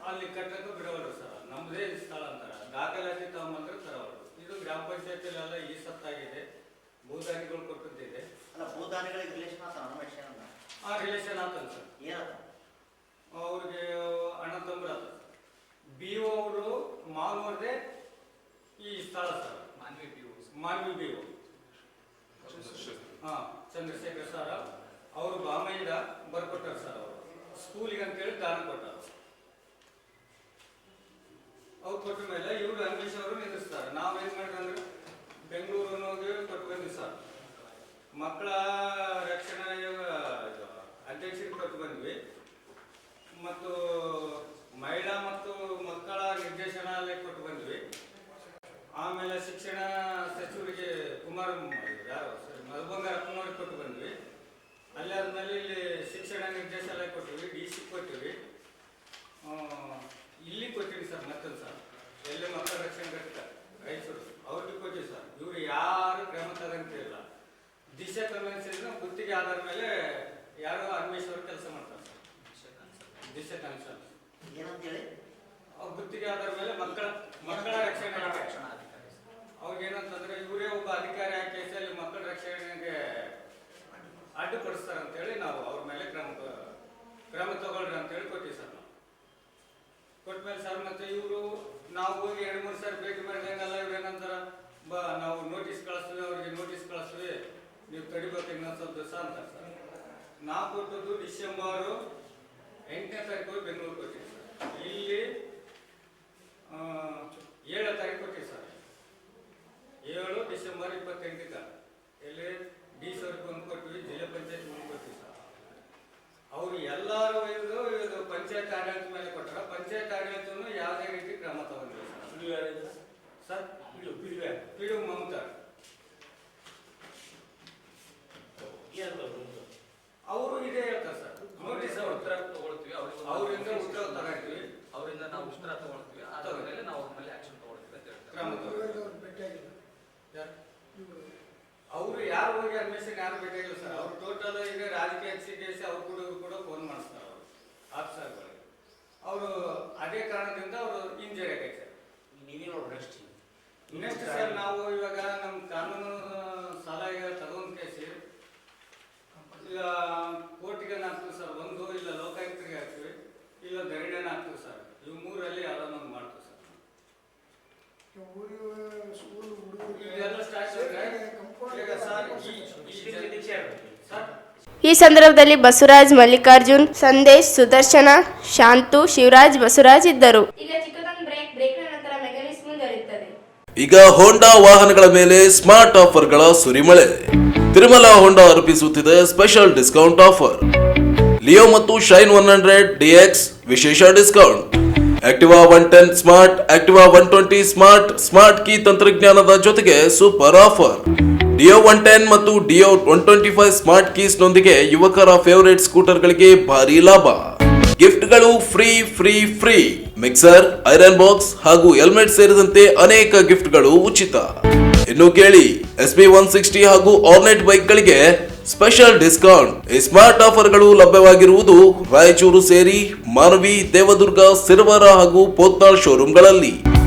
ಅಲ್ಲಿ ಕಟ್ಟಕ್ಕೆ ಬಿಡವಲ್ರು ಸರ್. ನಮ್ಮದೇ ಸ್ಥಳ ಅಂತಾರೆ, ದಾಖಲಾತಿ ತಗೊಂಬಂದ್ರೆ ತರವಲ್ರು. ಇದು ಗ್ರಾಮ ಪಂಚಾಯತಿಲೆಲ್ಲ ಈ ಸತ್ತಾಗಿದೆ, ಭೂದಾನಿಗಳು ಕೊಟ್ಟಿದ್ದಿದೆ. ಆ ರಿಲೇಷನ್ ಆತಲ್ಲ ಸರ್. ಅವ್ರಿಗೆ ಅಣ್ಣ ತಮ್ಮರು ಆತ. BO ಅವರು ಮಾವನವ್ರದೇ ಈ ಸ್ಥಳ sir. Manvi BO Chandrashekar sir ಅವರು ಬಾಮೈದ ಬರ್ಕೊಟ್ಟಾರ ಸರ್. ಅವರು ಸ್ಕೂಲಿಗೆ ಅಂತೇಳಿ ದಾನ ಕೊಟ್ಟಾರ. ಅವ್ರು ಕೊಟ್ಟ ಮೇಲೆ ಇವರು ಹನುಮೇಶ್ ಅವರು ನಿಲ್ಲಿಸ್ತಾರೆ. ನಾವೇನು ಮಾಡಿದ್ರೆ ಅಂದ್ರೆ ಬೆಂಗಳೂರಿಗೆ ಕೊಟ್ಟು ಬಂದ್ವಿ ಸರ್. ಮಕ್ಕಳ ರಕ್ಷಣಾ ಅಧ್ಯಕ್ಷರಿಗೆ ಕೊಟ್ಟು ಬಂದ್ವಿ. ಮತ್ತು ಮಹಿಳಾ ಮತ್ತು ಮಕ್ಕಳ ನಿರ್ದೇಶನಾಲಯ ಕೊಟ್ಟು ಬಂದ್ವಿ. ಆಮೇಲೆ ಶಿಕ್ಷಣ ಸಚಿವರಿಗೆ ಯಾರು ಮಧುಬಂಗಾರಪ್ಪನವ್ರಿಗೆ ಕೊಟ್ಟು ಬಂದ್ವಿ. ಅಲ್ಲಿ ಆದ್ಮೇಲೆ ಇಲ್ಲಿ ಶಿಕ್ಷಣ ನಿರ್ದೇಶನಾಲಯ ಕೊಟ್ಟಿವಿ, DC ಕೊಟ್ಟಿವಿ, ಇಲ್ಲಿ ಕೊಟ್ಟಿವಿ ಸರ್. ಮತ್ತೊಂದು ಸರ್ ಎಲ್ಲಿ ಮಕ್ಕಳ ರಕ್ಷಣೆ ಘಟಕ ರಾಯಚೂರು ಅವ್ರಿಗೆ ಕೊಟ್ಟಿವಿ ಸರ್. ಇವರು ಯಾರು ಕ್ರಮ ತಗೊಂತಿಲ್ಲ. ದಿಶಾ ಕನ್ವೆನ್ಷನ್ ಗುತ್ತಿಗೆ ಆಧಾರ ಮೇಲೆ ಯಾರು ಹನುಮೇಶ್ ಅವರು ಕೆಲಸ ಮಾಡ್ತಾರೆ ಸರ್. ದಿಶಾ ಕನ್ವೆನ್ಷನ್ ಏನಂತೇಳಿ ಅವ್ರ ಗುತ್ತಿಗೆ ಆಧಾರ ಮೇಲೆ ಮಕ್ಕಳ ರಕ್ಷಣೆ ಅವ್ರಿಗೆ ಏನಂತಂದ್ರೆ ಇವರೇ ಒಬ್ಬ ಅಧಿಕಾರಿ ಹಾಕಿ ಅಲ್ಲಿ ಮಕ್ಕಳ ರಕ್ಷಣೆಗೆ ಅಡ್ಡಿಪಡಿಸ್ತಾರೆ ಅಂತೇಳಿ ನಾವು ಅವ್ರ ಮೇಲೆ ಕ್ರಮ ತಗೊಳ್ರಿ ಅಂತೇಳಿ ಕೊಟ್ಟಿವಿ ಸರ್. ನಾವು ಕೊಟ್ಮೇಲೆ ಸರ್ ಮತ್ತೆ ಇವರು ನಾವು ಹೋಗಿ 2-3 ಸಾರಿ ಭೇಟಿ ಮಾಡಿದಂಗೆಲ್ಲ ಇವ್ರು ಏನಂತಾರ, ನಾವು ನೋಟಿಸ್ ಕಳಿಸ್ತೀವಿ, ಅವ್ರಿಗೆ ನೋಟಿಸ್ ಕಳಿಸ್ತೀವಿ, ನೀವು ತಡಿಬೇಕು ಇನ್ನೊಂದು ಸ್ವಲ್ಪ ದಿವಸ ಅಂತಾರೆ ಸರ್. ನಾವು ಕೊಟ್ಟದ್ದು ಡಿಸೆಂಬರ್ 8ನೇ ತಾರೀಕು ಬೆಂಗಳೂರು ಕೊಟ್ಟಿವಿ ಸರ್. ಇಲ್ಲಿ 7ನೇ ತಾರೀಕು ಕೊಟ್ಟಿವಿ ಸರ್. 7 ಡಿಸೆಂಬರ್ 28ಕ್ಕೆ ಇಲ್ಲಿ ಡಿ ಸರ್ಗೆ ಒಂದು ಕೊಟ್ಟಿವಿ, ಜಿಲ್ಲಾ ಪಂಚಾಯತ್ ಒಂದು ಕೊಟ್ಟಿವಿ ಸರ್. ಅವರು ಎಲ್ಲರೂ ಇದು ಪಂಚಾಯತ್ ಆಡಳಿತ ಮೇಲೆ ಕೊಟ್ಟರೆ ಪಂಚಾಯತ್ ಆಡಳಿತನು ಯಾವುದೇ ರೀತಿ ಕ್ರಮ ತಗೊಂಡಿಲ್ಲ ಸರ್. ಪಿಡು ಮಮತಾ ಅವರು ಇದೇ ಹೇಳ್ತಾರೆ ಸರ್. ನೋಡಿ ಸರ್, ಉತ್ತರ ತಗೊಳ್ತೀವಿ, ಅವರಿಂದ ಉತ್ತರ ತಗೊಳ್ತೀವಿ, ಅವರಿಂದ ನಾವು ಉತ್ತರ ತಗೊಳ್ತೀವಿ, ಆದ್ಮೇಲೆ ನಾವು ಅವ್ರ ಮೇಲೆ ಆಕ್ಷನ್ ತಗೊಳ್ತೀವಿ ಅಂತ ಹೇಳ್ತಾರೆ. ಅವರು ಯಾರು ಹೋಗಿ ಅಡ್ಮಿಷನ್ ಯಾರು ಬೇಕಾಗಿಲ್ಲ ಸರ್. ಅವ್ರು ಟೋಟಲ್ ಈಗ ರಾಜಕೀಯ ಎಕ್ಸಿಕ್ಯೂಸ್ ಅವ್ರು ಕೂಡ ಫೋನ್ ಮಾಡಿಸ್ತಾರೆ ಅವರು ಆಫೀಸರ್ಗಳಿಗೆ. ಅವರು ಅದೇ ಕಾರಣದಿಂದ ಅವರು ಇಂಜರಿ ಆಗೈತೆ ಸರ್. ನೀವೇ ನೋಡಿ ನೆಕ್ಸ್ಟ್ ಸರ್, ನಾವು ಇವಾಗ ನಮ್ಮ ಕಾನೂನು ಸಲಹೆ ತಗೊಂಡ್ ಕೇಸಿ ಇಲ್ಲ ಕೋರ್ಟಿಗೆ ಹಾಕ್ತೀವಿ ಸರ್. ಒಂದು ಇಲ್ಲ ಲೋಕಾಯುಕ್ತರಿಗೆ ಹಾಕ್ತೀವಿ, ಇಲ್ಲ ಧರಣಿನ ಹಾಕ್ತೀವಿ ಸರ್. ಇವು ಮೂರಲ್ಲಿ ಯಾವ್ದೊಂದು ಮಾಡ್ತೀವಿ ಸರ್. ಇದೆಲ್ಲ ಸ್ಟಾರ್ಟ್ ಈಗ ಸರ್ ಈ ಸಂದರ್ಭದಲ್ಲಿ ಬಸವರಾಜ್, ಮಲ್ಲಿಕಾರ್ಜುನ್, ಸಂದೇಶ್, ಸುದರ್ಶನ, ಶಾಂತು, ಶಿವರಾಜ್, ಬಸವರಾಜ್ ಇದ್ದರು. ಈಗ ಚಿಕ್ಕದೊಂದು ಬ್ರೇಕ್ನ ನಂತರ ಮೆಗಾನಿಸ್ ಮುಂದುವರಿಯುತ್ತದೆ. ಈಗ ಹೋಂಡಾ ವಾಹನಗಳ ಮೇಲೆ ಸ್ಮಾರ್ಟ್ ಆಫರ್ಗಳ ಸುರಿಮಳೆ. ತಿರುಮಲ ಹೋಂಡಾ ಅರ್ಪಿಸುತ್ತಿದೆ ಸ್ಪೆಷಲ್ ಡಿಸ್ಕೌಂಟ್ ಆಫರ್. ಲಿಯೋ ಮತ್ತು ಶೈನ್ 100 DX ವಿಶೇಷ discount. Activa 110 smart, Activa 120 smart, smart key ತಂತ್ರಜ್ಞಾನದ ಜೊತೆಗೆ ಸೂಪರ್ ಆಫರ್. ಡಿಯೋ 110 ಮತ್ತು ಡಿಯೋ 125 ಸ್ಮಾರ್ಟ್ ಕೀಸ್ ನೊಂದಿಗೆ ಯುವಕರ ಫೇವರೇಟ್ ಸ್ಕೂಟರ್ಗಳಿಗೆ ಭಾರಿ ಲಾಭ. ಗಿಫ್ಟ್ಗಳು free free free. Mixer, iron box ಹಾಗೂ ಹೆಲ್ಮೆಟ್ ಸೇರಿದಂತೆ ಅನೇಕ ಗಿಫ್ಟ್ಗಳು ಉಚಿತ. ಇನ್ನು ಕೇಳಿ, SB 160 ಹಾಗೂ ಆರ್ನೆಟ್ ಬೈಕ್ಗಳಿಗೆ ಸ್ಪೆಷಲ್ ಡಿಸ್ಕೌಂಟ್. ಈ ಸ್ಮಾರ್ಟ್ ಆಫರ್ಗಳು ಲಭ್ಯವಾಗಿರುವುದು ರಾಯಚೂರು ಸೇರಿ ಮಾನವಿ, ದೇವದುರ್ಗ, ಸಿರವಾರ ಹಾಗೂ ಪೋತ್ನಾಳ್ ಶೋರೂಮ್ಗಳಲ್ಲಿ.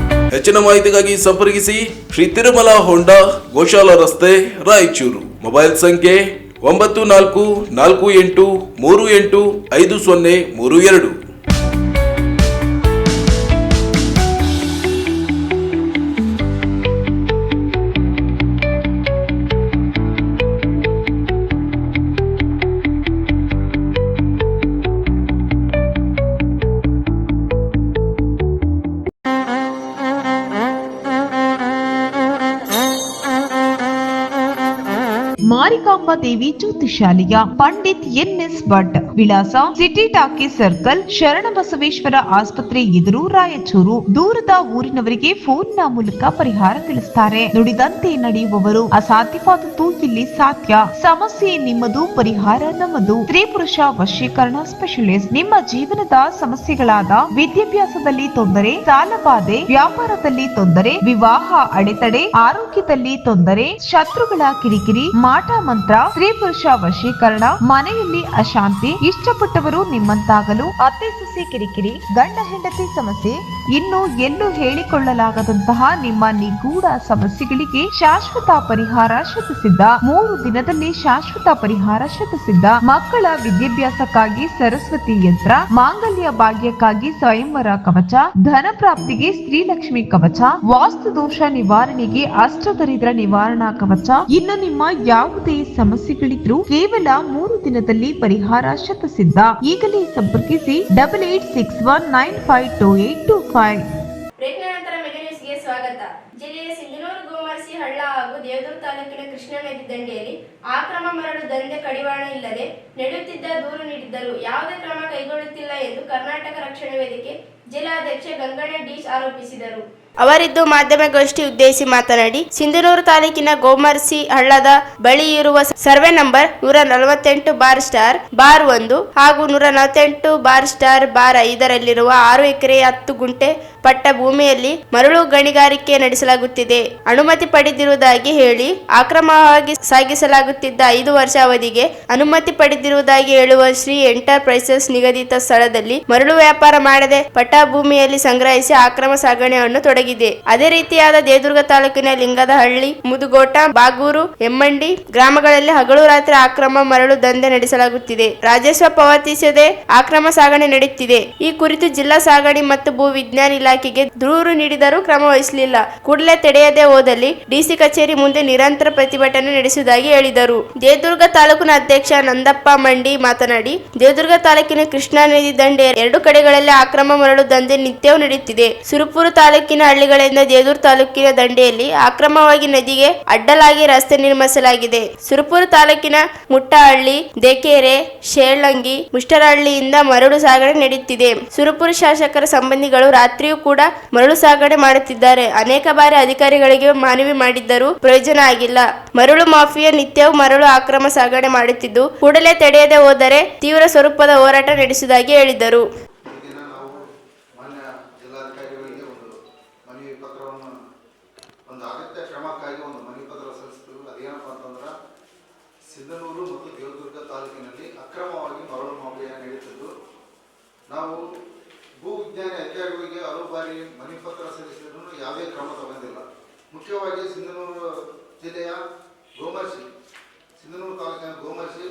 ಹೆಚ್ಚಿನ ಮಾಹಿತಿಗಾಗಿ ಸಂಪರ್ಕಿಸಿ ಶ್ರೀ ತಿರುಮಲ ಹೋಂಡಾ, ಗೋಶಾಲ ರಸ್ತೆ, ರಾಯಚೂರು. ಮೊಬೈಲ್ ಸಂಖ್ಯೆ 9448385032. ಮಾರಿಕಾಂಬಾ ದೇವಿ ಜ್ಯೋತಿಷಾಲಯ, ಪಂಡಿತ್ NS ಭಟ್, ವಿಳಾಸ ಸಿಟಿ ಟಾಕೀಸ್ ಸರ್ಕಲ್, ಶರಣಬಸವೇಶ್ವರ ಆಸ್ಪತ್ರೆ ಎದುರು, ರಾಯಚೂರು. ದೂರದ ಊರಿನವರಿಗೆ ಫೋನ್ನ ಮೂಲಕ ಪರಿಹಾರ ತಿಳಿಸುತ್ತಾರೆ. ನುಡಿದಂತೆ ನಡೆಯುವವರು. ಅಸಾಧ್ಯವಾದದ್ದು ಇಲ್ಲಿ ಸಾಧ್ಯ. ಸಮಸ್ಯೆ ನಿಮ್ಮದು, ಪರಿಹಾರ ನಮ್ಮದು. ಸ್ತ್ರೀ ಪುರುಷ ವಶೀಕರಣ ಸ್ಪೆಷಲಿಸ್ಟ್. ನಿಮ್ಮ ಜೀವನದ ಸಮಸ್ಯೆಗಳಾದ ವಿದ್ಯಾಭ್ಯಾಸದಲ್ಲಿ ತೊಂದರೆ, ಸಾಲಬಾಧೆ, ವ್ಯಾಪಾರದಲ್ಲಿ ತೊಂದರೆ, ವಿವಾಹ ಅಡೆತಡೆ, ಆರೋಗ್ಯದಲ್ಲಿ ತೊಂದರೆ, ಶತ್ರುಗಳ ಕಿರಿಕಿರಿ, ಮಾಟ ಮಂತ್ರ, ಸ್ತ್ರೀ ಪುರುಷ ವಶೀಕರಣ, ಮನೆಯಲ್ಲಿ ಅಶಾಂತಿ, ಇಷ್ಟಪಟ್ಟವರು ನಿಮ್ಮಂತಾಗಲು, ಅತ್ತೆ ಸೊಸೆ ಕಿರಿಕಿರಿ, ಗಂಡ ಹೆಂಡತಿ ಸಮಸ್ಯೆ, ಇನ್ನು ಎಲ್ಲೂ ಹೇಳಿಕೊಳ್ಳಲಾಗದಂತಹ ನಿಮ್ಮ ನಿಗೂಢ ಸಮಸ್ಯೆಗಳಿಗೆ ಶಾಶ್ವತ ಪರಿಹಾರ ಶತಸಿದ್ಧ. 3 ದಿನದಲ್ಲಿ ಶಾಶ್ವತ ಪರಿಹಾರ ಶತಸಿದ್ಧ. ಮಕ್ಕಳ ವಿದ್ಯಾಭ್ಯಾಸಕ್ಕಾಗಿ ಸರಸ್ವತಿ ಯಂತ್ರ, ಮಾಂಗಲ್ಯ ಭಾಗ್ಯಕ್ಕಾಗಿ ಸ್ವಯಂವರ ಕವಚ, ಧನ ಪ್ರಾಪ್ತಿಗೆ ಶ್ರೀಲಕ್ಷ್ಮಿ ಕವಚ, ವಾಸ್ತು ದೋಷ ನಿವಾರಣೆಗೆ ಅಷ್ಟದರಿದ್ರ ನಿವಾರಣಾ ಕವಚ. ಇನ್ನು ನಿಮ್ಮ ಯಾವುದೇ ಸಮಸ್ಯೆಗಳಿದ್ರೂ ಕೇವಲ 3 ದಿನದಲ್ಲಿ ಪರಿಹಾರ ಶತಸಿದ್ಧ. ಈಗಲೇ ಸಂಪರ್ಕಿಸಿ 8861952825. ಬ್ರೇಕ್ನ ನಂತರ ಮೆಗಾನ್ಯೂಸ್ಗೆ ಸ್ವಾಗತ. ಜಿಲ್ಲೆಯ ಸಿಂಧನೂರು, ಗೋಮರ್ಸಿ, ಹಳ್ಳ ಹಾಗೂ ದೇವದುರ್ಗ ತಾಲೂಕಿನ ಕೃಷ್ಣಾ ನದಿ ದಂಡೆಯಲ್ಲಿ ಆಕ್ರಮ ಮರಳು ದಂಧೆ ಕಡಿವಾಣ ಇಲ್ಲದೆ ನಡೆಯುತ್ತಿದ್ದ ದೂರು ನೀಡಿದ್ದರೂ ಯಾವುದೇ ಕ್ರಮ ಕೈಗೊಳ್ಳುತ್ತಿಲ್ಲ ಎಂದು ಕರ್ನಾಟಕ ರಕ್ಷಣಾ ವೇದಿಕೆ ಜಿಲ್ಲಾಧ್ಯಕ್ಷ ಗಂಗಣ್ಣ ಡೀಶ್ ಆರೋಪಿಸಿದರು. ಅವರಿದ್ದು ಮಾಧ್ಯಮಗೋಷ್ಠಿ ಉದ್ದೇಶಿಸಿ ಮಾತನಾಡಿ, ಸಿಂಧನೂರು ತಾಲೂಕಿನ ಗೋಮರ್ಸಿ ಹಳ್ಳದ ಬಳಿ ಇರುವ ಸರ್ವೆ ನಂಬರ್ 148/*1 ಹಾಗೂ 148/*5ರಲ್ಲಿರುವ 6 ಎಕರೆ 10 ಗುಂಟೆ ಪಟ್ಟ ಭೂಮಿಯಲ್ಲಿ ಮರಳು ಗಣಿಗಾರಿಕೆ ನಡೆಸಲಾಗುತ್ತಿದೆ. ಅನುಮತಿ ಪಡೆದಿರುವುದಾಗಿ ಹೇಳಿ ಅಕ್ರಮವಾಗಿ ಸಾಗಿಸಲಾಗುತ್ತಿದ್ದ 5 ವರ್ಷ ಅವಧಿಗೆ ಅನುಮತಿ ಪಡೆದಿರುವುದಾಗಿ ಹೇಳುವ ಶ್ರೀ ಎಂಟರ್ಪ್ರೈಸಸ್ ನಿಗದಿತ ಸ್ಥಳದಲ್ಲಿ ಮರಳು ವ್ಯಾಪಾರ ಮಾಡದೆ ಪಟ್ಟ ಭೂಮಿಯಲ್ಲಿ ಸಂಗ್ರಹಿಸಿ ಅಕ್ರಮ ಸಾಗಣೆಯನ್ನು ತೊಡಗಿ ಆಗಿದೆ. ಅದೇ ರೀತಿಯಾದ ದೇವದುರ್ಗ ತಾಲೂಕಿನ ಲಿಂಗದಹಳ್ಳಿ, ಮುದುಗೋಟ, ಬಾಗೂರು, ಎಮ್ಮಂಡಿ ಗ್ರಾಮಗಳಲ್ಲಿ ಹಗಲು ರಾತ್ರಿ ಅಕ್ರಮ ಮರಳು ದಂಧೆ ನಡೆಸಲಾಗುತ್ತಿದೆ. ರಾಜಸ್ವ ಪಾವತಿಸದೆ ಅಕ್ರಮ ಸಾಗಣೆ ನಡೆಯುತ್ತಿದೆ. ಈ ಕುರಿತು ಜಿಲ್ಲಾ ಸಾಗಣೆ ಮತ್ತು ಭೂ ವಿಜ್ಞಾನ ಇಲಾಖೆಗೆ ದೂರು ನೀಡಿದರೂ ಕ್ರಮ ವಹಿಸಲಿಲ್ಲ. ಕೂಡಲೇ ತಡೆಯದೆ ಹೋದಲ್ಲಿ ಡಿಸಿ ಕಚೇರಿ ಮುಂದೆ ನಿರಂತರ ಪ್ರತಿಭಟನೆ ನಡೆಸುವುದಾಗಿ ಹೇಳಿದರು. ದೇವದುರ್ಗ ತಾಲೂಕಿನ ಅಧ್ಯಕ್ಷ ನಂದಪ್ಪ ಮಂಡಿ ಮಾತನಾಡಿ, ದೇವದುರ್ಗ ತಾಲೂಕಿನ ಕೃಷ್ಣಾ ನದಿ ದಂಡೆ ಎರಡು ಕಡೆಗಳಲ್ಲಿ ಅಕ್ರಮ ಮರಳು ದಂಧೆ ನಿತ್ಯವೂ ನಡೆಯುತ್ತಿದೆ. ಸುರಪುರ ತಾಲೂಕಿನ ಹಳ್ಳಿಗಳಿಂದ ದೇವದುರ್ಗ ತಾಲೂಕಿನ ದಂಡೆಯಲ್ಲಿ ಅಕ್ರಮವಾಗಿ ನದಿಗೆ ಅಡ್ಡಲಾಗಿ ರಸ್ತೆ ನಿರ್ಮಿಸಲಾಗಿದೆ. ಸುರಪುರ ತಾಲೂಕಿನ ಮುಟ್ಟಹಳ್ಳಿ, ದೇಕೆರೆ, ಶೇಳಂಗಿ, ಮುಷ್ಟರಹಳ್ಳಿಯಿಂದ ಮರಳು ಸಾಗಣೆ ನಡೆಯುತ್ತಿದೆ. ಸುರಪುರ ಶಾಸಕರ ಸಂಬಂಧಿಗಳು ರಾತ್ರಿಯೂ ಕೂಡ ಮರಳು ಸಾಗಣೆ ಮಾಡುತ್ತಿದ್ದಾರೆ. ಅನೇಕ ಬಾರಿ ಅಧಿಕಾರಿಗಳಿಗೆ ಮನವಿ ಮಾಡಿದ್ದರೂ ಪ್ರಯೋಜನ ಆಗಿಲ್ಲ. ಮರಳು ಮಾಫಿಯಾ ನಿತ್ಯವೂ ಮರಳು ಅಕ್ರಮ ಸಾಗಣೆ ಮಾಡುತ್ತಿದ್ದು, ಕೂಡಲೇ ತಡೆಯದೆ ಹೋದರೆ ತೀವ್ರ ಸ್ವರೂಪದ ಹೋರಾಟ ನಡೆಸುವುದಾಗಿ ಹೇಳಿದರು. ಒಂದು ಅಗತ್ಯ ಕ್ರಮಕ್ಕಾಗಿ ಒಂದು ಮನವಿ ಪತ್ರ ಸಲ್ಲಿಸ್ತೀವಿ. ಅದೇನಪ್ಪ ಅಂತಂದ್ರೆ, ಸಿಂಧನೂರು ಮತ್ತು ದೇವದುರ್ಗ ತಾಲೂಕಿನಲ್ಲಿ ಅಕ್ರಮವಾಗಿ ಮರಳು ಮಾಫಿಯಾ ನಡೀತಿದ್ದು, ನಾವು ಭೂ ವಿಜ್ಞಾನ ಅಧಿಕಾರಿಗಳಿಗೆ ಹಲವು ಬಾರಿ ಮನವಿ ಪತ್ರ ಸಲ್ಲಿಸಿದ್ರು ಯಾವುದೇ ಕ್ರಮ ತಗೊಂಡಿಲ್ಲ. ಮುಖ್ಯವಾಗಿ ಸಿಂಧನೂರು ಜಿಲ್ಲೆಯ ಗೋಮರ್ಶಿ, ಸಿಂಧನೂರು ತಾಲೂಕಿನ ಗೋಮರ್ಶಿ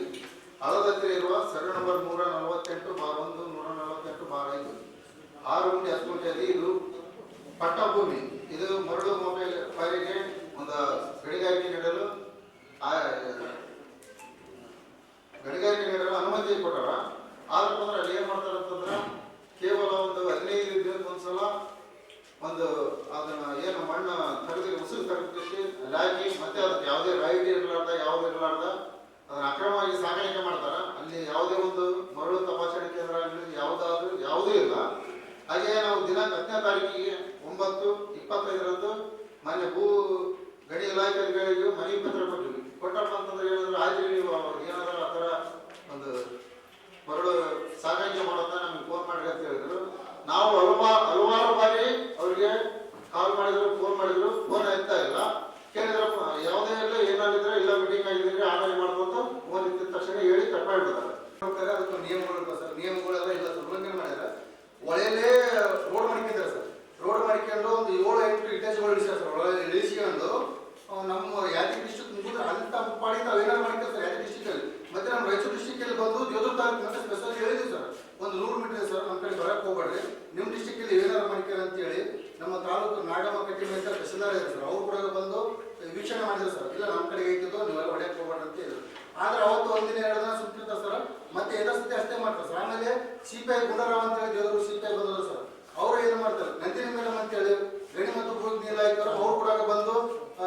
ಹಳದತ್ತಿರ ಇರುವ ಸರ್ವೆ ನಂಬರ್ 148/1, 148/5 6 ಗುಂಟೆ 10 ಗುಂಟೆಯಲ್ಲಿ ಇದು ಪಟ್ಟ ಭೂಮಿ. ಇದು ಮರಳು ಮಾಫಿಯಾಗೆ ಒಂದು ಗಣಿಗಾರಿಕೆ ನೀಡಲು ಅನುಮತಿ ಕೊಟ್ಟಾರ. ಆದ್ರೂ ಅಲ್ಲಿ ಏನ್ ಮಾಡ್ತಾರ ಅಂತಂದ್ರ, ಕೇವಲ ಒಂದು 15 ದಿನಕ್ಕೊಂದ್ಸಲ ಒಂದು ಅದನ್ನ ಏನು ಮಣ್ಣು ತೆಗೆದು ಉಸುರು ತೆಗೆದಕ್ಕೆ ಹಾಕಿ ಮತ್ತೆ ಅದಕ್ಕೆ ಯಾವುದೇ ರಾಯಿಟಿ ಇರಲಾರ್ದ ಯಾವ್ದು ಇರಲಾರ್ದ ಅದನ್ನ ಅಕ್ರಮವಾಗಿ ಸಾಗಾಣಿಕೆ ಮಾಡ್ತಾರ. ಅಲ್ಲಿ ಯಾವುದೇ ಒಂದು ಮರಳು ತಪಾಸಣೆ ಕೇಂದ್ರ ಯಾವುದೂ ಇಲ್ಲ. ಹಾಗೆ ನಾವು ದಿನಾಂಕ 10ನೇ ತಾರೀಕಿಗೆ 9/25 ಮಾನ್ಯ ಭೂ ಗಣಿ ಇಲಾಖೆಗಳಿಗೂ ಮನವಿ ಪತ್ರ ಕೊಟ್ಟಿವಿ. ಕೊಟ್ಟಪ್ಪ ಅಂತಂದ್ರೆ ಏನಾದ್ರು ಆಯ್ತು, ನೀವು ಏನಾದ್ರು ಆ ಥರ ಒಂದು ಮರಳು ಸಾಗಾಣಿಕೆ ಮಾಡೋದ ನಮ್ಗೆ ಫೋನ್ ಮಾಡ್ರಿ ಅಂತ ಹೇಳಿದ್ರು. ನಾವು ಹಲವಾರು ಬಾರಿ ಅವ್ರಿಗೆ ಕಾಲ್ ಮಾಡಿದ್ರು, ಫೋನ್ ಎತ್ತಾ ಇಲ್ಲ. ಕೇಳಿದ್ರಪ್ಪ ಯಾವುದೇ ಇಲ್ಲ, ಏನಾಗಿದ್ರೆ ಇಲ್ಲ ಮೀಟಿಂಗ್ ಆಗಿದ್ರೆ ಆಮೇಲೆ ಮಾಡ್ಕೊಂತ ಫೋನ್ ಇದ್ದ ತಕ್ಷಣ ಹೇಳಿ ಕಟ್ ಮಾಡಿಬಿಡ್ತಾರೆ. ಅದಕ್ಕೆ ನಿಯಮಗಳು ಸರ್, ನಿಯಮಗಳೆಲ್ಲ ಇಲ್ಲ ಉಲ್ಲಂಘನೆ ಮಾಡ್ಯಾರ. ಒಳ್ಳೆಯಲ್ಲೇ ರೋಡ್ ಮಾಡ್ಕೊಂಡಿದ್ದಾರೆ ಸರ್. ರೋಡ್ ಮಾಡ್ಕೊಂಡು ಒಂದು 7-8 ಇಟೇಜ್ಗಳು ಇಳಿಸ್ಯಾರ ಸರ್. ಒಳ್ಳೆ ಇಳಿಸ್ಕೊಂಡು ನಮ್ಮ ಯಾದಗಿರಿ ಡಿಸ್ಟ್ರಿಕ್ಟ್ ಮುಗಿದ್ರೆ ಅಂತ ಪಾಡಿ ನಾವು ಏನಾರು ಮಾಡ್ತೀವಿ ಸರ್ ಯಾದಗಿರಿ ಡಿಸ್ಟ್ರಿಕ್ಟ್ ಅಲ್ಲಿ. ಮತ್ತೆ ನಮ್ಮ ರಾಯಚೂರು ಡಿಸ್ಟ್ರಿಕ್ಟ್ ಅಲ್ಲಿ ಬಂದು ದೇವದುರ್ಗ ತಾಲೂಕು ಮತ್ತೆ ಸ್ಪೆಷಲ್ ಹೇಳಿದ್ವಿ ಸರ್, ಒಂದು 100 ಮೀಟರ್ ಸರ್ ನಮ್ಮ ಕಡೆ ಬರಕ್ಕೆ ಹೋಗ್ಬೇಡ್ರಿ, ನಿಮ್ಮ ಡಿಸ್ಟ್ರಿಕ್ಟ್ ಅಲ್ಲಿ ಏನಾರು ಮಾಡ್ತೀರ ಅಂತ ಹೇಳಿ ನಮ್ಮ ತಾಲೂಕು ನಾಗಮ್ಮ ಕಟ್ಟಿ ಮೇಲೆ ತಹಸೀಲ್ದಾರ್ ಇದ್ದಾರೆ ಸರ್. ಅವ್ರು ಕೂಡ ಬಂದು ವೀಕ್ಷಣೆ ಮಾಡಿದ್ರು ಸರ್. ಇಲ್ಲ ನಮ್ಮ ಕಡೆ ಐತಿದ್ದು ನೀವೆಲ್ಲ ಹೊಡೆಯಕ್ಕೆ ಹೋಗ್ಬೇಡ್ರಿ ಅಂತ ಹೇಳಿದ್ರು. ಆದ್ರೆ ಅವತ್ತು ಒಂದಿನ 2 ದಿನ ಸುತ್ತಿರ್ತಾರೆ ಸರ್. ಮತ್ತೆ ಯಥಾಸ್ಥಿತಿ ಅಷ್ಟೇ ಮಾಡ್ತಾರೆ ಸರ್. ಆಮೇಲೆ CPI ಗುಂಡರಾವ್ ಅಂತ ಹೇಳಿ ದೇವರು CPI ಬಂದರು ಸರ್. ಅವರು ಏನು ಮಾಡ್ತಾರೆ, ನಂದಿನಿ ಮೇಡಮ್ ಅಂತ ಹೇಳಿ ಗಣಿ ಮತ್ತು ಭೂ ವಿಜ್ಞಾನ ಇಲಾಖೆಯವರು ಅವ್ರು ಕೂಡ ಬಂದು